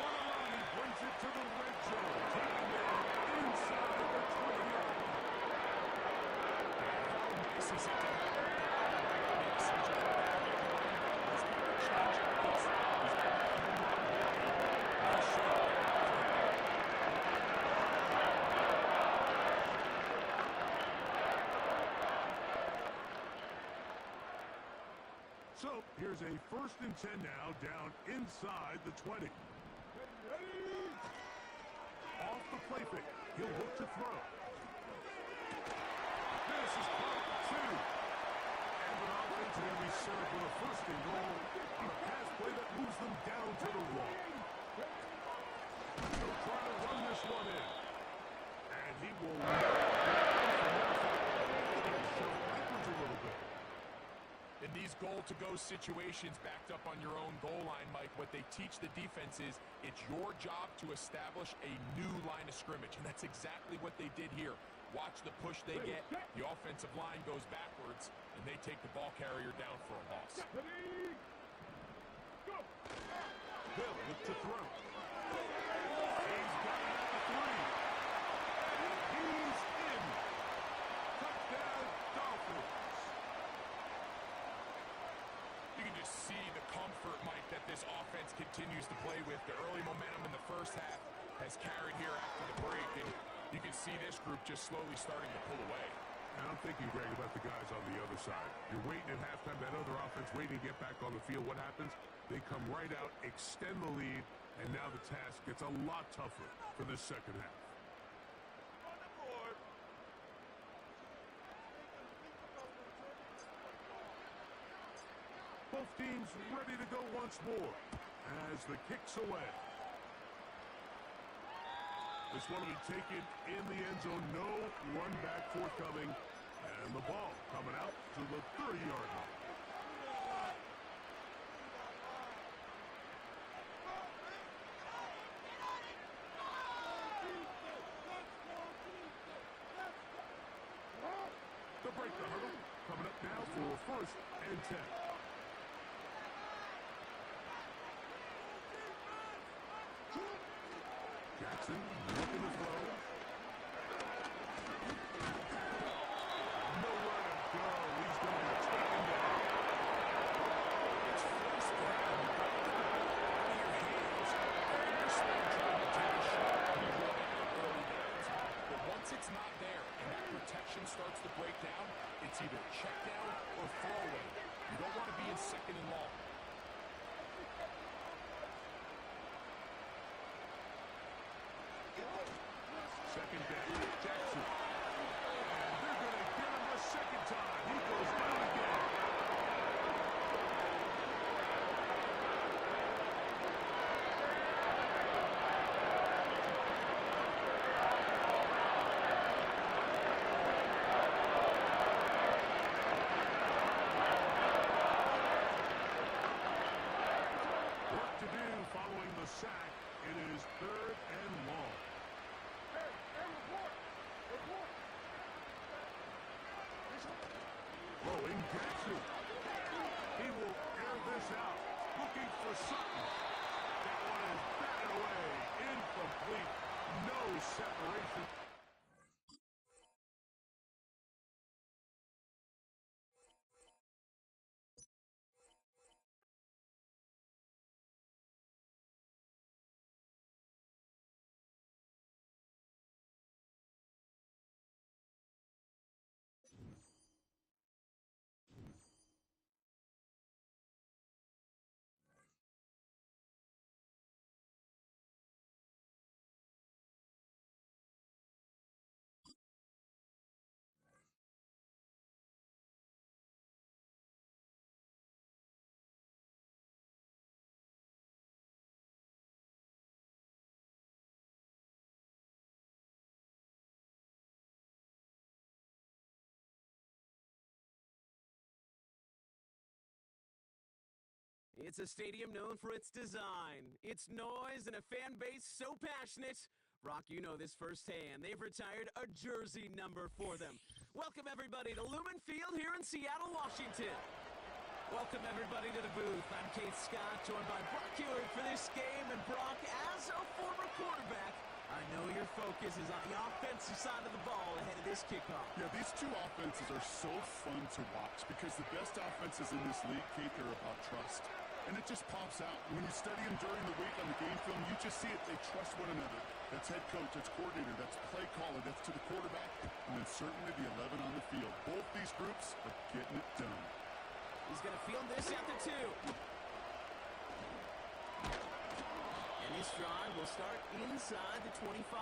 One run, he brings it to the red zone. Taking it inside the 20-yard line. How nice is it to have So here's a 1st and 10 now, down inside the 20. Off the play fake. He'll look to throw. This is caught 2. And an offense going to be set up with a 1st and goal on a pass play that moves them down to the wall. He'll try to run this one in. And he will backwards a little bit. In these goal-to-go situations backed up on your own goal line, Mike, what they teach the defense is it's your job to establish a new line of scrimmage, and that's exactly what they did here. Watch the push they get. The offensive line goes backwards, and they take the ball carrier down for a loss. Bill look to throw. He's got it at the 3. He's in. Touchdown, Dolphins. You can just see the comfort, Mike, that this offense continues to play with. The early momentum in the first half has carried here after the break, and you can see this group just slowly starting to pull away. And I'm thinking, Greg, about the guys on the other side. You're waiting at halftime, that other offense waiting to get back on the field. What happens? They come right out, extend the lead, and now the task gets a lot tougher for this second half. Both teams ready to go once more as the kick's away. This one will be taken in the end zone. No run back forthcoming. And the ball coming out to the 30-yard line. To break the hurdle. Coming up now for 1st and 10. Jackson looking to throw. Nowhere to go. He's going to be taken down. It's first down. You've got the ball in your hands. And you're still trying to take a shot. You want it in early downs. But once it's not there and that protection starts to break down, it's either check down or throwaway. You don't want to be in 2nd and long. Second down, Jackson. And they're going to get him a second time. He goes down again. Work to do following the sack. It is 3rd and long. Throwing Jackson. He will air this out. Looking for Sutton. That one is batted away. Incomplete. No separation. It's a stadium known for its design, its noise, and a fan base so passionate. Brock, you know this firsthand. They've retired a jersey number for them. Welcome, everybody, to Lumen Field here in Seattle, Washington. Welcome, everybody, to the booth. I'm Keith Scott, joined by Brock Ewing for this game. And Brock, as a former quarterback, I know your focus is on the offensive side of the ball ahead of this kickoff. Yeah, these two offenses are so fun to watch because the best offenses in this league, Keith, are about trust. And it just pops out. When you study them during the week on the game film, you just see it. They trust one another. That's head coach, that's coordinator, that's play caller, that's to the quarterback, and then certainly the 11 on the field. Both these groups are getting it done. He's going to field this at the 2. And his drive will start inside the 25.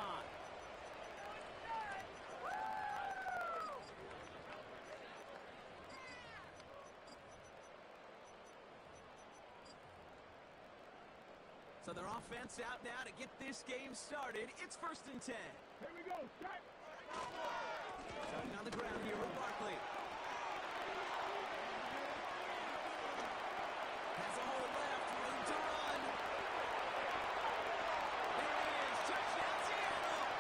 So their offense out now to get this game started. It's 1st and 10. Here we go. Set. Starting on the ground here with Barkley. Has a hole left. Room to run. There it is. Touchdown, Seattle.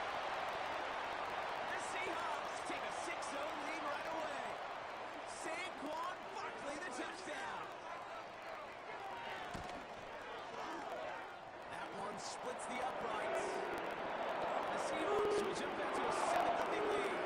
The Seahawks take a 6-0 lead right away. Saquon Barkley, the touchdown. That one splits the uprights. The Seahawks will jump back to a 7-0 lead.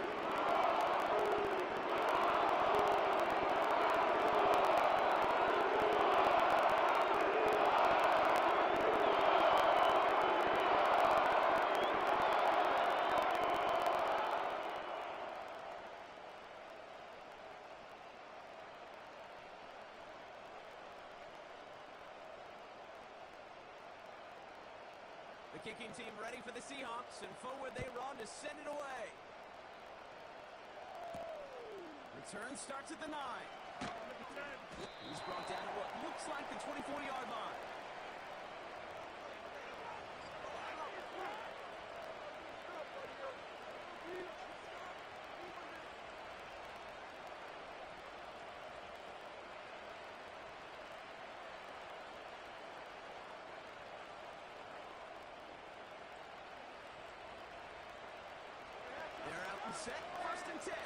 The kicking team ready for the Seahawks, and forward they run to send it away. Return starts at the 9. He's brought down at what looks like the 24-yard line. They're out and set, 1st and 10.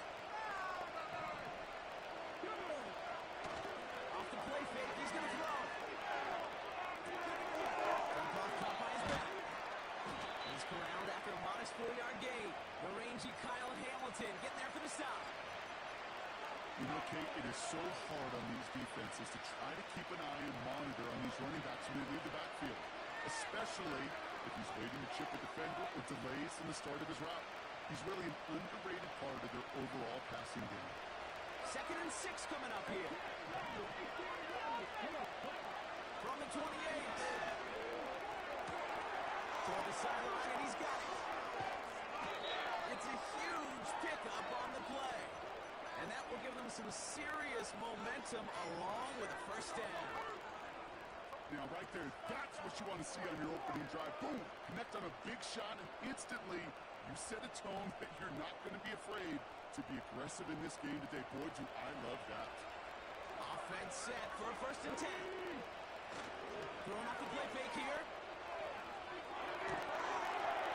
Off the play fake, he's going to throw. Dump off, caught by his back. He's corralled after a modest 4-yard gain. The rangy Kyle Hamilton getting there for the stop. You know, Kate, it is so hard on these defenses to try to keep an eye and monitor on these running backs when they leave the backfield, especially if he's waiting to chip a defender or delays in the start of his route. He's really an underrated part of their overall passing game. 2nd and 6 coming up here. From the 28. Toward the sideline, and he's got it. It's a huge pickup on the play. And that will give them some serious momentum along with a 1st down. Now, right there, that's what you want to see on your opening drive. Boom! Connect on a big shot, and instantly you set a tone that you're not going to be afraid to be aggressive in this game today. Boy, do I love that. Offense set for a 1st and 10. Throwing off the play fake here.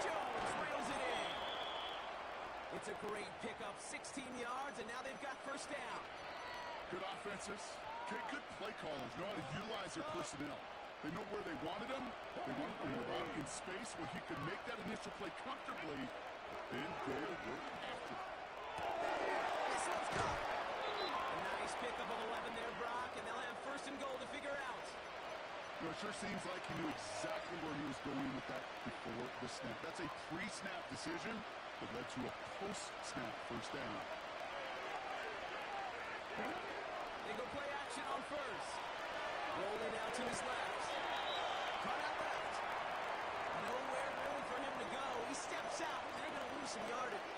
Jones rails it in. It's a great pickup, 16 yards, and now they've got 1st down. Good offenses. Okay, good play callers know how to utilize their personnel. They know where they wanted him. They wanted him around in space where he could make that initial play comfortably, then go to work after. This one's caught. A nice pickup of 11 there, Brock, and they'll have 1st and goal to figure out. You know, it sure seems like he knew exactly where he was going with that before the snap. That's a pre-snap decision that led to a post-snap 1st down. They go play action on 1st. Rolling out to his left. Cut out left. Nowhere really for him to go. He steps out. They're going to lose some yardage.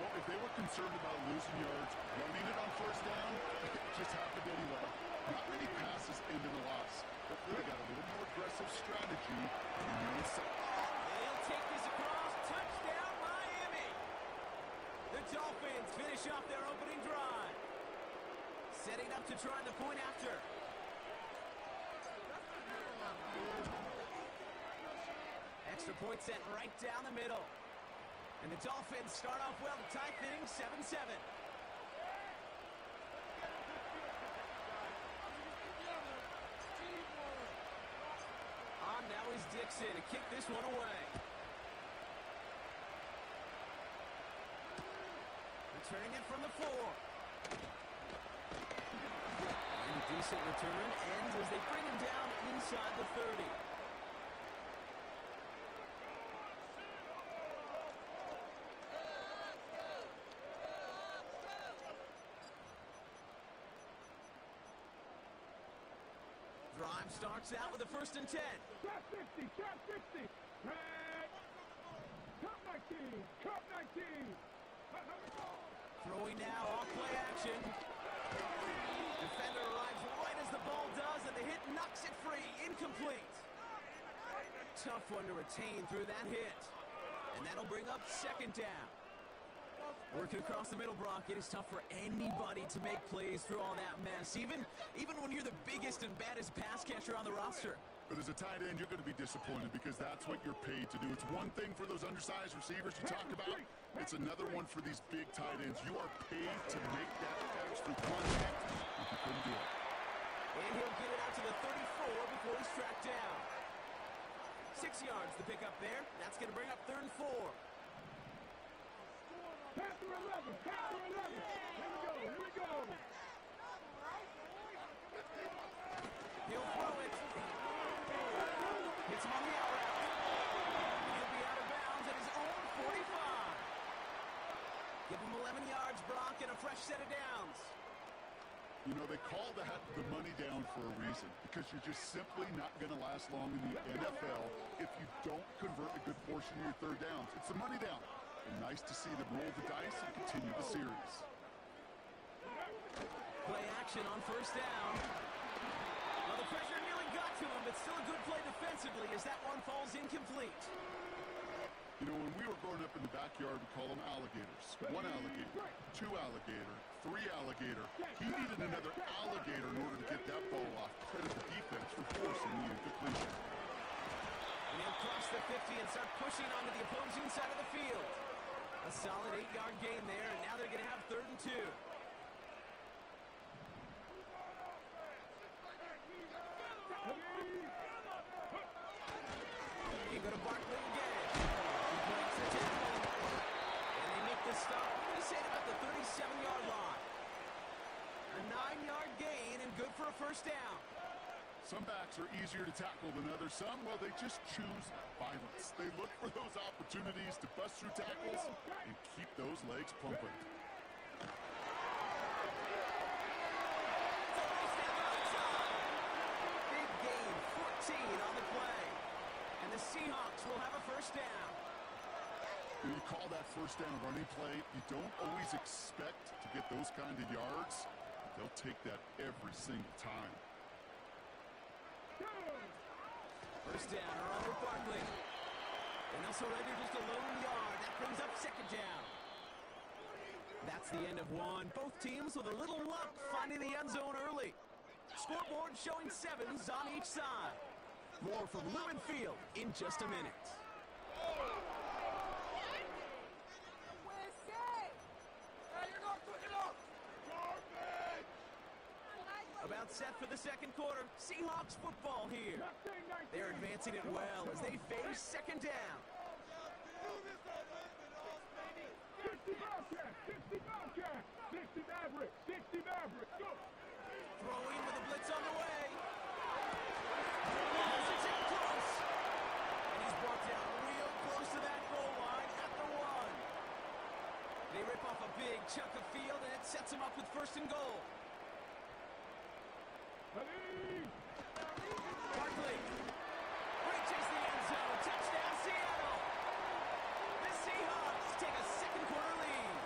Well, if they were concerned about losing yards, running it on 1st down, it just happened anyway. Not many passes into the loss. Hopefully they got a little more aggressive strategy in the inside. They'll take this across. Touchdown, Miami. The Dolphins finish off their opening drive. Setting up to try the point after. Extra point set right down the middle. And the Dolphins start off well to tie things 7-7. On now is Dixon to kick this one away. Returning it from the 4. And a decent return ends as they bring him down inside the 30. Drive starts out with a 1st and 10. Trap 60, trap 60. Red. Cup 19, cup 19. Throwing now, off play action. Defender arrives right as the ball does, and the hit knocks it free. Incomplete. Tough one to retain through that hit. And that'll bring up 2nd down. Working across the middle, Brock, it is tough for anybody to make plays through all that mess, even when you're the biggest and baddest pass catcher on the roster. But as a tight end, you're going to be disappointed because that's what you're paid to do. It's one thing for those undersized receivers you talk about. It's another one for these big tight ends. You are paid to make that catch through contact, if you couldn't do it. And he'll get it out to the 34 before he's tracked down. 6 yards to pick up there. That's going to bring up 3rd and 4. Panther 11, Panther 11. Here we go. He'll throw it. Hits him on the out route. He'll be out of bounds at his own 45. Give him 11 yards, Brock, and a fresh set of downs. You know, they call that the money down for a reason, because you're just simply not going to last long in the NFL if you don't convert a good portion of your 3rd downs. It's the money down. And nice to see them roll the dice and continue the series. Play action on 1st down. Well, the pressure nearly got to him, but still a good play defensively as that one falls incomplete. You know, when we were growing up in the backyard, we call them alligators. 1 alligator, 2 alligator, 3 alligator. He needed another alligator in order to get that ball off. Credit the defense for forcing the incompletion. And he'll cross the 50 and start pushing onto the opposing side of the field. A solid 8-yard gain there, and now they're going to have 3rd and 2. They go to Barkley again. He breaks the tackle. And they make the stop. They say it about the 37-yard line. A 9-yard gain and good for a 1st down. Some backs are easier to tackle than others. Some, well, they just choose violence. They look for those opportunities to bust through tackles and keep those legs pumping. Big gain, 14 on the play. And the Seahawks will have a 1st down. When you call that 1st down running play, you don't always expect to get those kind of yards. They'll take that every single time. 1st down around with Barkley. And also Rager just a lone yard. That brings up 2nd down. That's the end of one. Both teams with a little luck finding the end zone early. Scoreboard showing 7s on each side. More from Lumen Field in just a minute. About set for the 2nd quarter. Seahawks football here. They're advancing it well as they face 2nd down. 60 Bobcat, 60 Bobcat, 60 Maverick, 60 Maverick, go! Throwing with a blitz on the way. It's in close. And he's brought down real close to that goal line at the 1. They rip off a big chunk of field and it sets him up with 1st and goal. Barkley reaches the end zone. Touchdown, Seattle. The Seahawks take a 2nd quarter lead.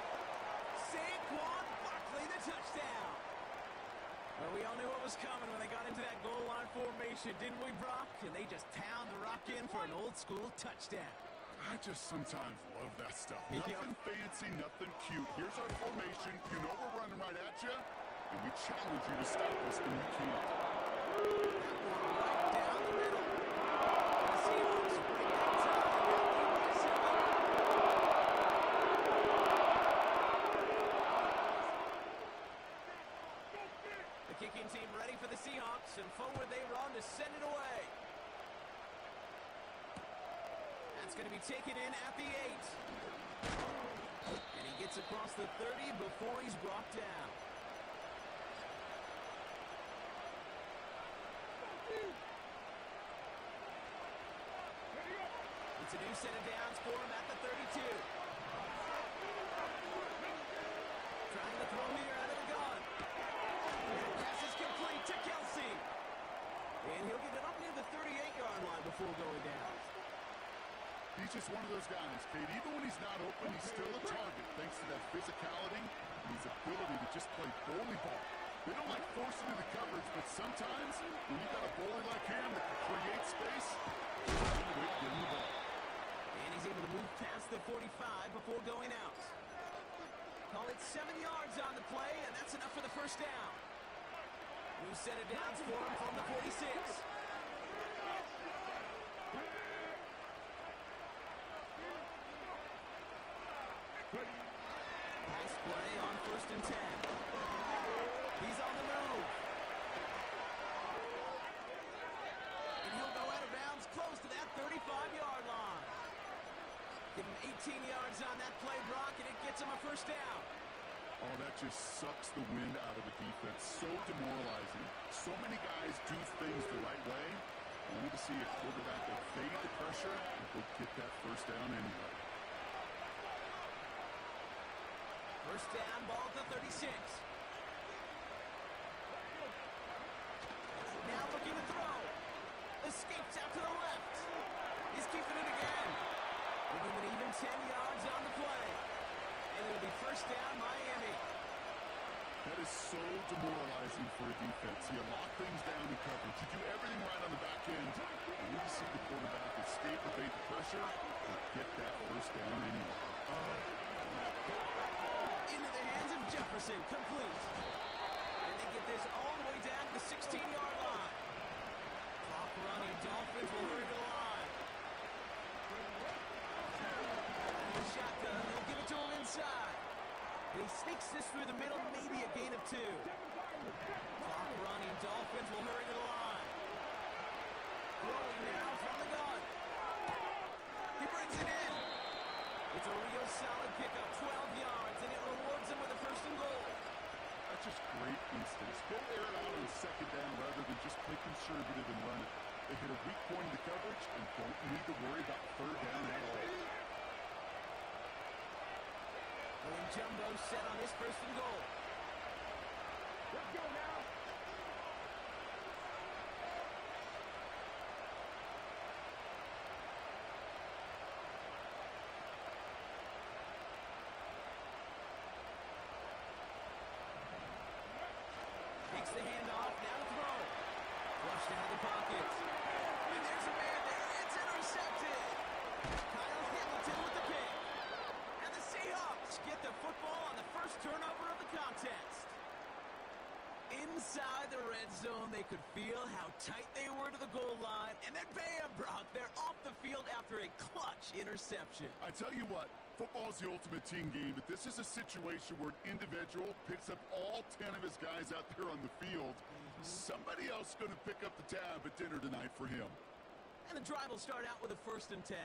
Saquon Barkley, the touchdown. Well, we all knew what was coming when they got into that goal line formation, didn't we, Brock? And they just pound the rock in for an old-school touchdown. I just sometimes love that stuff. Nothing fancy, nothing cute. Here's our formation. You know we're running right at you. And we challenge you to stop us, and you can't. Right down the middle. The Seahawks bring that time and now lead by 7. The kicking team ready for the Seahawks, and forward they run to send it away. That's going to be taken in at the 8. And he gets across the 30 before he's brought down. It's a new set of downs for him at the 32. Trying to throw here out of the gun. Pass is complete to Kelsey. And he'll get it up near the 38-yard line before going down. He's just one of those guys, Kate. Even when he's not open, he's still a target thanks to that physicality and his ability to just play bully ball. They don't like forcing into coverage, but sometimes when you got a bully like him that can create space, he's able to get him the ball. And he's able to move past the 45 before going out. Call it 7 yards on the play, and that's enough for the first down. New set of downs for him from the 46. Pass play on 1st and 10. He's on the move. And he'll go out of bounds close to that 35-yard line. Give him 18 yards on that play, Brock, and it gets him a first down. Oh, that just sucks the wind out of the defense. So demoralizing. So many guys do things the right way. We need to see a quarterback that fade the pressure and go get that first down anyway. First down, ball at the 36. Now looking to throw. Escapes out to the left. He's keeping it again. Give him an even 10 yards on the play. And it'll be first down, Miami. That is so demoralizing for a defense. You lock things down in coverage. You do everything right on the back end. And you see the quarterback escape, evade the pressure, and get that first down anyway. Into the hands of Jefferson, complete. And they get this all the way down to the 16-yard line. Clock running, Dolphins will hurry to the line. And the shotgun, they'll give it to him inside. And he sneaks this through the middle, maybe a gain of 2. Clock running, Dolphins will hurry to the line. Throwing now from the gun. He brings it in. It's a real solid pickup, 12 yards, and it rewards him with a 1st and goal. That's just great instincts. Go air it out on 2nd down rather than just play conservative and run it. They hit a weak point in the coverage and don't need to worry about 3rd down at all. And Jumbo set on his 1st and goal. Let's go now. Takes the handoff, now to throw. Flushed out of the pocket. And there's a man there. It's intercepted. Kyle Hamilton with the pick. And the Seahawks get the football on the first turnover of the contest. Inside the red zone, they could feel how tight they were to the goal line. And then bam, Brock, they're off the field after a clutch interception. I tell you what, football is the ultimate team game, but this is a situation where an individual picks up all 10 of his guys out there on the field. Somebody else is going to pick up the tab at dinner tonight for him. And the drive will start out with a 1st and 10.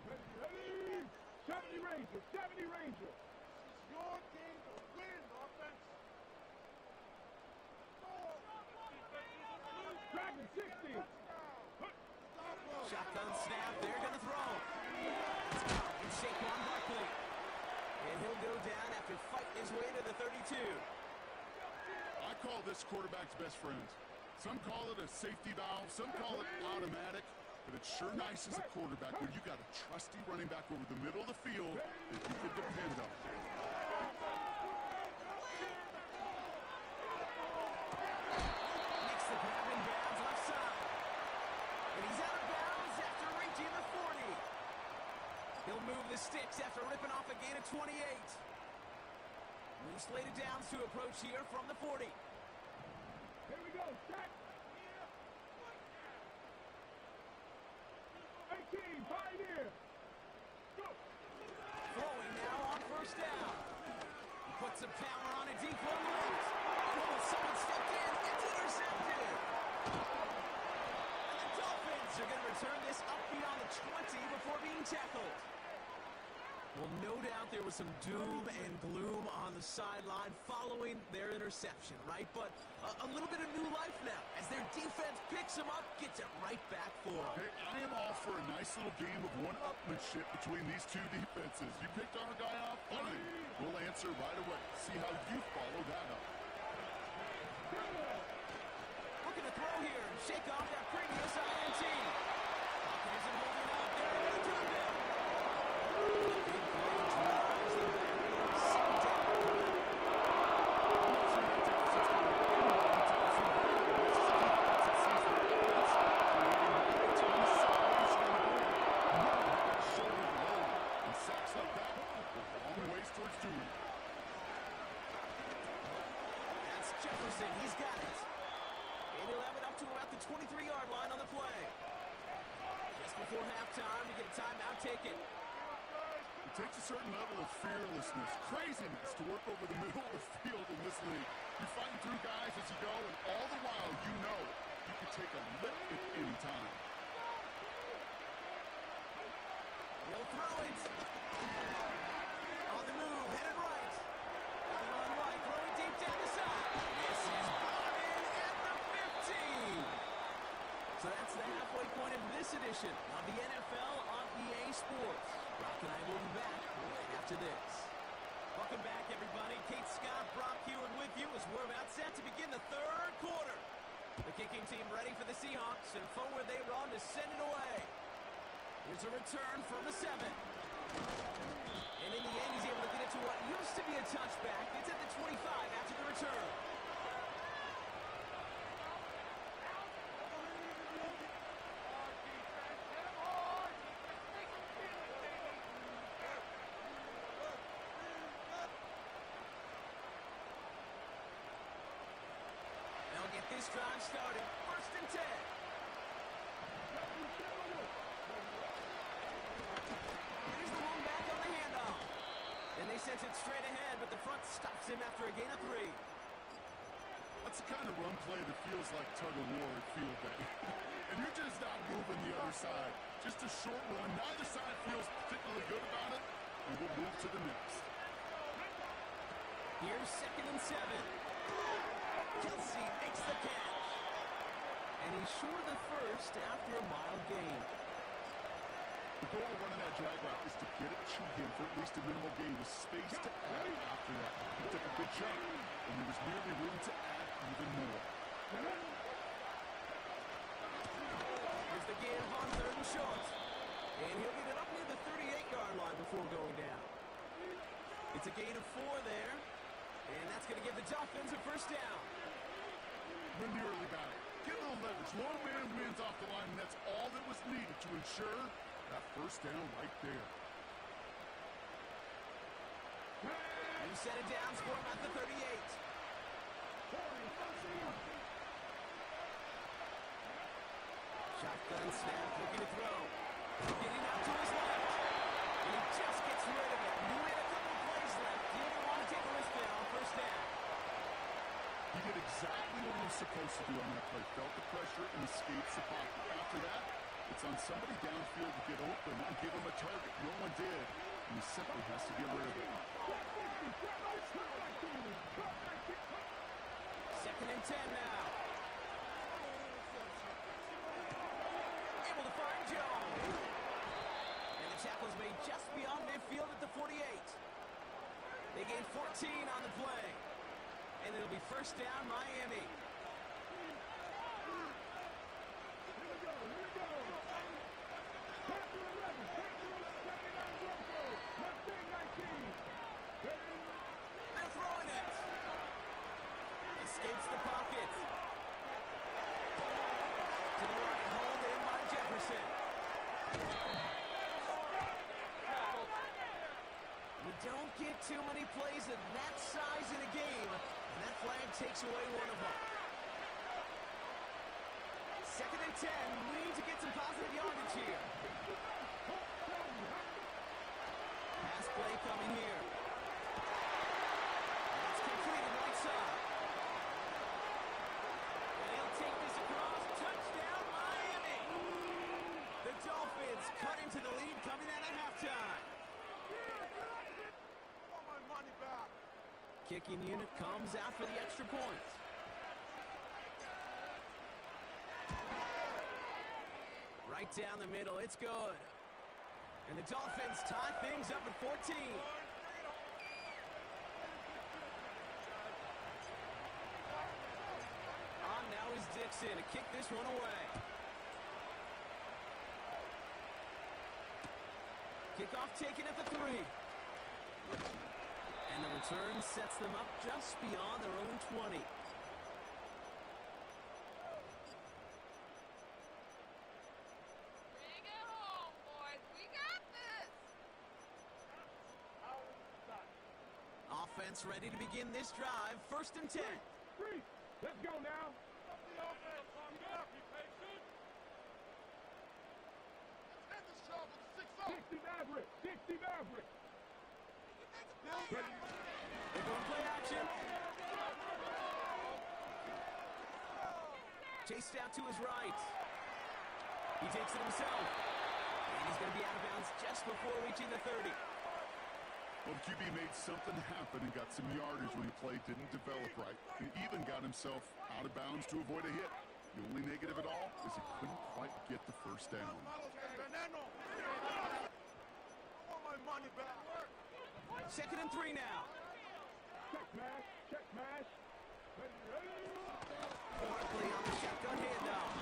Ready? 70 Rangers, 70 Rangers. Your team to win, offense. Dragon 60. Shotgun snap, they're going to throw. It's caught in Saquon Barkley. And he'll go down after fighting his way to the 32. I call this quarterback's best friend. Some call it a safety valve, some call it automatic, but it's sure nice as a quarterback when you got a trusty running back over the middle of the field that you can depend on. Makes the grab in bounds left side. And he's out of bounds after reaching the 40. He'll move the sticks after ripping off a gain of 28. New slated downs to approach here from the 40. Here we go, set. 18, Pioneer. Go. Throwing now on 1st down. He puts some power on it deep on the left. Oh, someone stepped in. It's intercepted. And the Dolphins are going to return this up beyond the 20 before being tackled. Well, no doubt there was some doom and gloom on the sideline following their interception, right? But a little bit of new life now as their defense picks them up, gets it right back for them. Hey, I am all for a nice little game of one-upmanship between these two defenses. You picked our guy off, fine. We'll answer right away. See how you follow that up. Well, looking to throw here. Shake off that previous INT. Clock isn't holding up. They're in the turnover. Big play drives them back in. Sit down. That's Jefferson. He's got it. And he'll have it up to about the 23-yard line on the play. Just before halftime, we get a timeout taken. It takes a certain level of fearlessness, craziness to work over the middle of the field in this league. You're fighting through guys as you go, and all the while you know you can take a lick at any time. He'll throw it. On the move, headed right. On right, throwing deep down the side. This is brought in at the 15. So that's the halfway point of this edition of the NFL on EA Sports. Brock and I will be back right after this. Welcome back, everybody. Kate Scott, Brock Hewitt with you as we're about set to begin the third quarter. The kicking team ready for the Seahawks, and forward they run to send it away. Here's a return from the 7. And in the end, he's able to get it to what used to be a touchback. It's at the 25 after the return. They'll get this drive started. 1st and 10. Here's the one back on the handoff. And they sent it straight ahead, but the front stops him after a gain of 3. That's the kind of run play that feels like tug-of-war at field day. And you're just not moving the other side. Just a short run. Neither side feels particularly good about it, and we'll move to the next. Here's 2nd and 7. Kelsey makes the catch. And he's short of the first after a mild gain. The goal of running that drag route is to get it to him for at least a minimal gain with space to add after that. He took a big jump, and there was nearly room to add even more. Here's the give on 3rd and short. And he'll get it up near the 38-yard line before going down. It's a gain of 4 there. And that's going to give the Dolphins a 1st down. Win the early battle. Get a little leverage. Long man wins off the line, and that's all that was needed to ensure that 1st down right there. You set it down, score him at the 38. Shotgun snap, looking to throw. Getting out to his left. And he just gets rid of it. He had a couple plays left. He didn't want to take a risk there on 1st down. He did exactly what he was supposed to do on that play. Felt the pressure and escapes the pocket. After that, it's on somebody downfield to get open and give him a target. No one did, and he simply has to get rid of it. 2nd and 10 now. Able to find Jones. And the tackle's made just beyond midfield at the 48. They gain 14 on the play. And it'll be 1st down, Miami. They're throwing it. Escapes the pocket. To the right, hauled in by Jefferson. You don't get too many plays of that size in a game, and that flag takes away one of them. 2nd and 10. We need to get some positive yardage here. Pass play coming here. It's completed right side. And they'll take this across. Touchdown, Miami. The Dolphins cut into the lead coming out of halftime. Kicking unit comes out for the extra point. Right down the middle, it's good. And the Dolphins tie things up at 14. On now is Dix walks in to kick this one away. Kickoff taken at the 3. And the return sets them up just beyond their own 20. Offense ready to begin this drive. 1st and 10. Let's go now. Dixie Maverick. They're going to play action. Chased out to his right. He takes it himself. And he's going to be out of bounds just before reaching the 30. Well, QB made something happen and got some yardage when the play didn't develop right. He even got himself out of bounds to avoid a hit. The only negative at all is he couldn't quite get the first down. Second and 3 now. Check mash. Barkley on the shotgun handoff.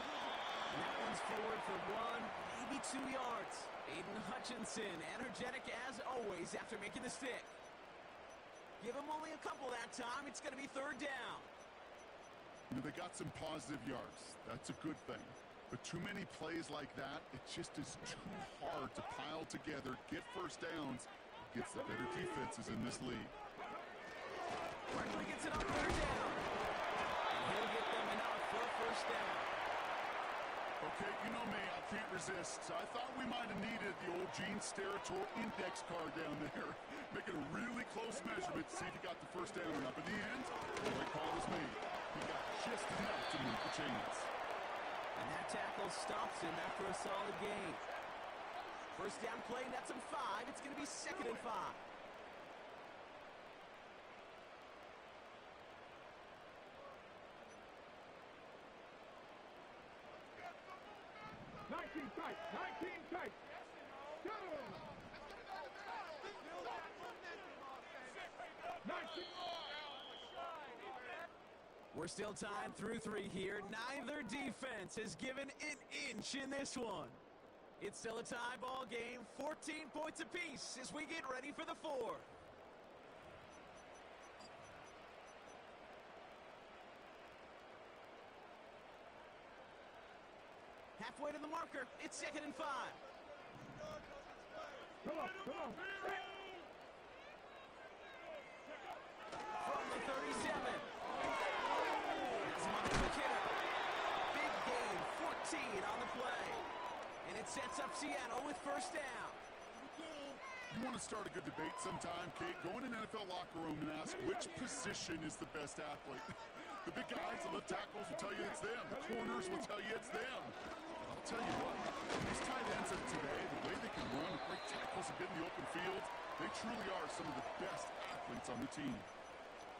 And that one's forward for 1, maybe 2 yards. Aiden Hutchinson, energetic as always after making the stick. Give him only a couple that time. It's going to be 3rd down. You know, they got some positive yards. That's a good thing. But too many plays like that, it just is too hard to pile together, get first downs against the better defenses in this league. Barkley gets it on 3rd down. And he'll get them enough for a 1st down. Okay, you know me, I can't resist. So I thought we might have needed the old Gene Steratore index card down there. Making a really close measurement to see if he got the first down or not. But in the end, the right call was made. He got just enough to move the chains. And that tackle stops him after a solid gain. 1st down play, that's him 5. It's going to be 2nd and 5. Tight. Go! We're still tied through 3 here. Neither defense has given an inch in this one. It's still a tie ball game, 14 points apiece as we get ready for the 4th. Halfway to the marker, it's 2nd and 5. Come on. From the 37. It's Michael McKinnon. Big gain, 14 on the play. And it sets up Seattle with 1st down. You want to start a good debate sometime, Kate? Go in an NFL locker room and ask which position is the best athlete. The big guys, the left tackles will tell you it's them. The corners will tell you it's them. I'll tell you what, these tight ends of today, the way they can run, break tackles and get in the open field, they truly are some of the best athletes on the team.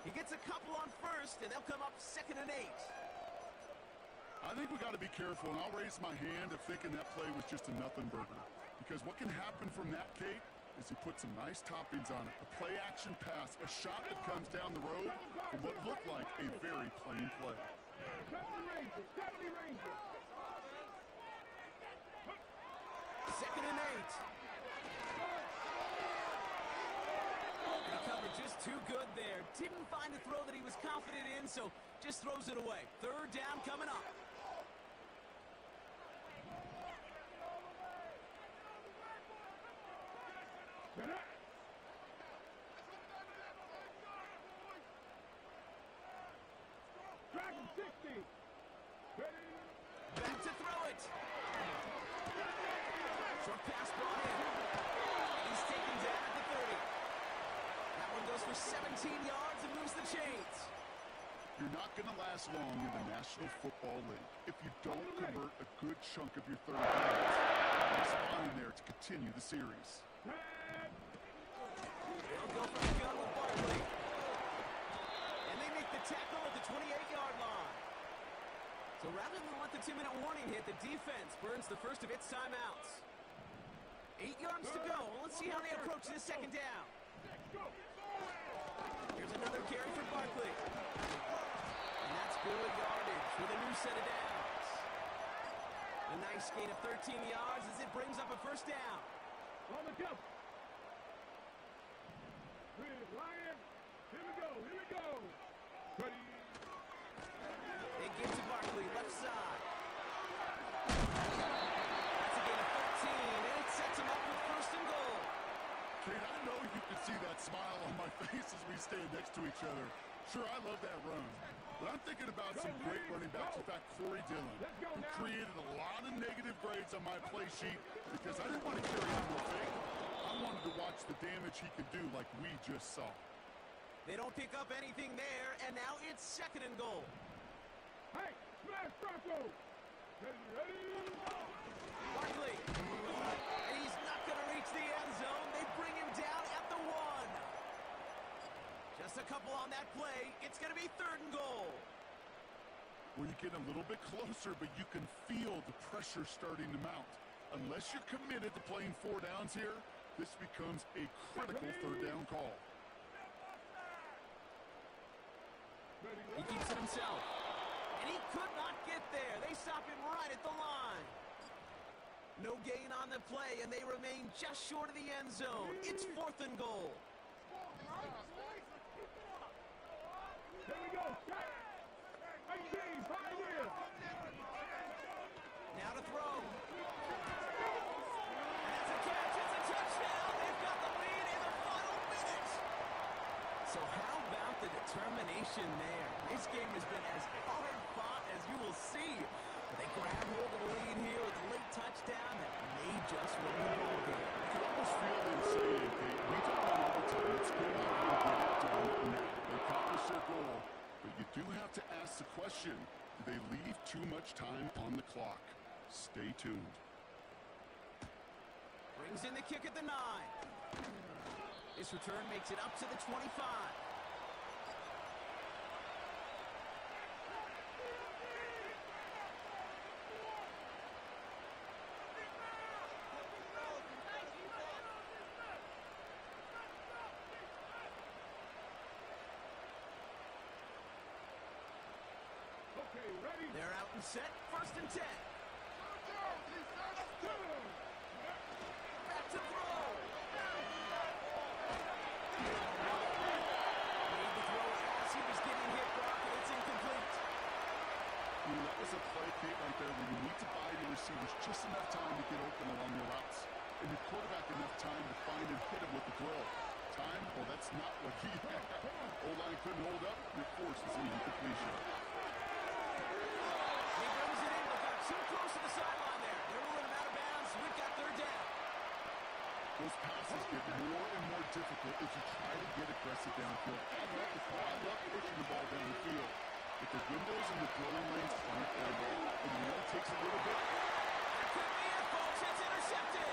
He gets a couple on 1st, and they'll come up 2nd and 8. I think we got to be careful, and I'll raise my hand of thinking that play was just a nothing burger. Because what can happen from that, Kate, is he put some nice toppings on it. A play-action pass, a shot that comes down the road from what looked like a very plain play. 70 Rangers. 2nd and 8. He covered just too good there. Didn't find a throw that he was confident in, so just throws it away. 3rd down coming up. Dragon 60. Back to throw it. Short pass brought in. He's taken down at the 30. That one goes for 17 yards and moves the chains. You're not going to last long in the National Football League if you don't convert a good chunk of your 30 yards. There's fine there to continue the series. They'll go for the gun with Barkley. And they make the tackle at the 28-yard line. So rather than let the 2-minute warning hit, the defense burns the first of its timeouts. 8 yards to go. Let's see how they approach this 2nd down. Here's another carry for Barkley. And that's Good yardage with a new set of downs. A nice gain of 13 yards as it brings up a first down. On the jump. Lion. Here we go. Here we go. Ready. They give to Barkley, left side. That's a gain of 13, and it sets him up with first and goal. Kate, I know you can see that smile on my face as we stand next to each other. Sure, I love that run. But I'm thinking about some great running backs. In fact, Corey Dillon, who created a lot of negative grades on my play sheet because I didn't want to carry him with me. I wanted to watch the damage he could do like we just saw. They don't pick up anything there, and now it's second and goal. Hey, smash Bronco! Ready? Barkley. And he's not going to reach the end zone. They bring him down at the 1. Just a couple on that play. It's going to be third and goal. Well, you get a little bit closer, but you can feel the pressure starting to mount. Unless you're committed to playing 4 downs here, this becomes a critical third down call. He keeps it himself. And he could not get there. They stop him right at the line. No gain on the play, and they remain just short of the end zone. It's fourth and goal. Here we go. Hey, James, right here. Now to throw. And that's a catch. It's a touchdown. They've got the lead in the final minute. So how about the determination there? This game has been as hard fought as you will see. But they grab hold of the lead here with a late touchdown that may just win the ball game. You can almost feel them saying, okay, we talk about overtime. Let's go out and get it done now. They accomplished their goal, but you do have to ask the question, do they leave too much time on the clock? Stay tuned. Brings in the kick at the 9. This return makes it up to the 25. Okay, ready? They're out and set. First and 10. Back to throw. Made the throw as he was getting hit, Brock, and it's incomplete. That was a play, Kate, right there where you need to buy your receivers just enough time to get open along your routes. And your quarterback enough time to find and hit him with the throw. Time? Well, that's not what he had. O-line couldn't hold up. Your force is an incompletion. He brings it in, but got too close to the sideline there. They're ruling him out of bounds. We've got third down. Those passes get more and more difficult as you try to get aggressive downfield. I love pushing the ball down the field. But the windows and the throwing lanes aren't there yet. And it takes a little bit. That could be it, folks. It's intercepted.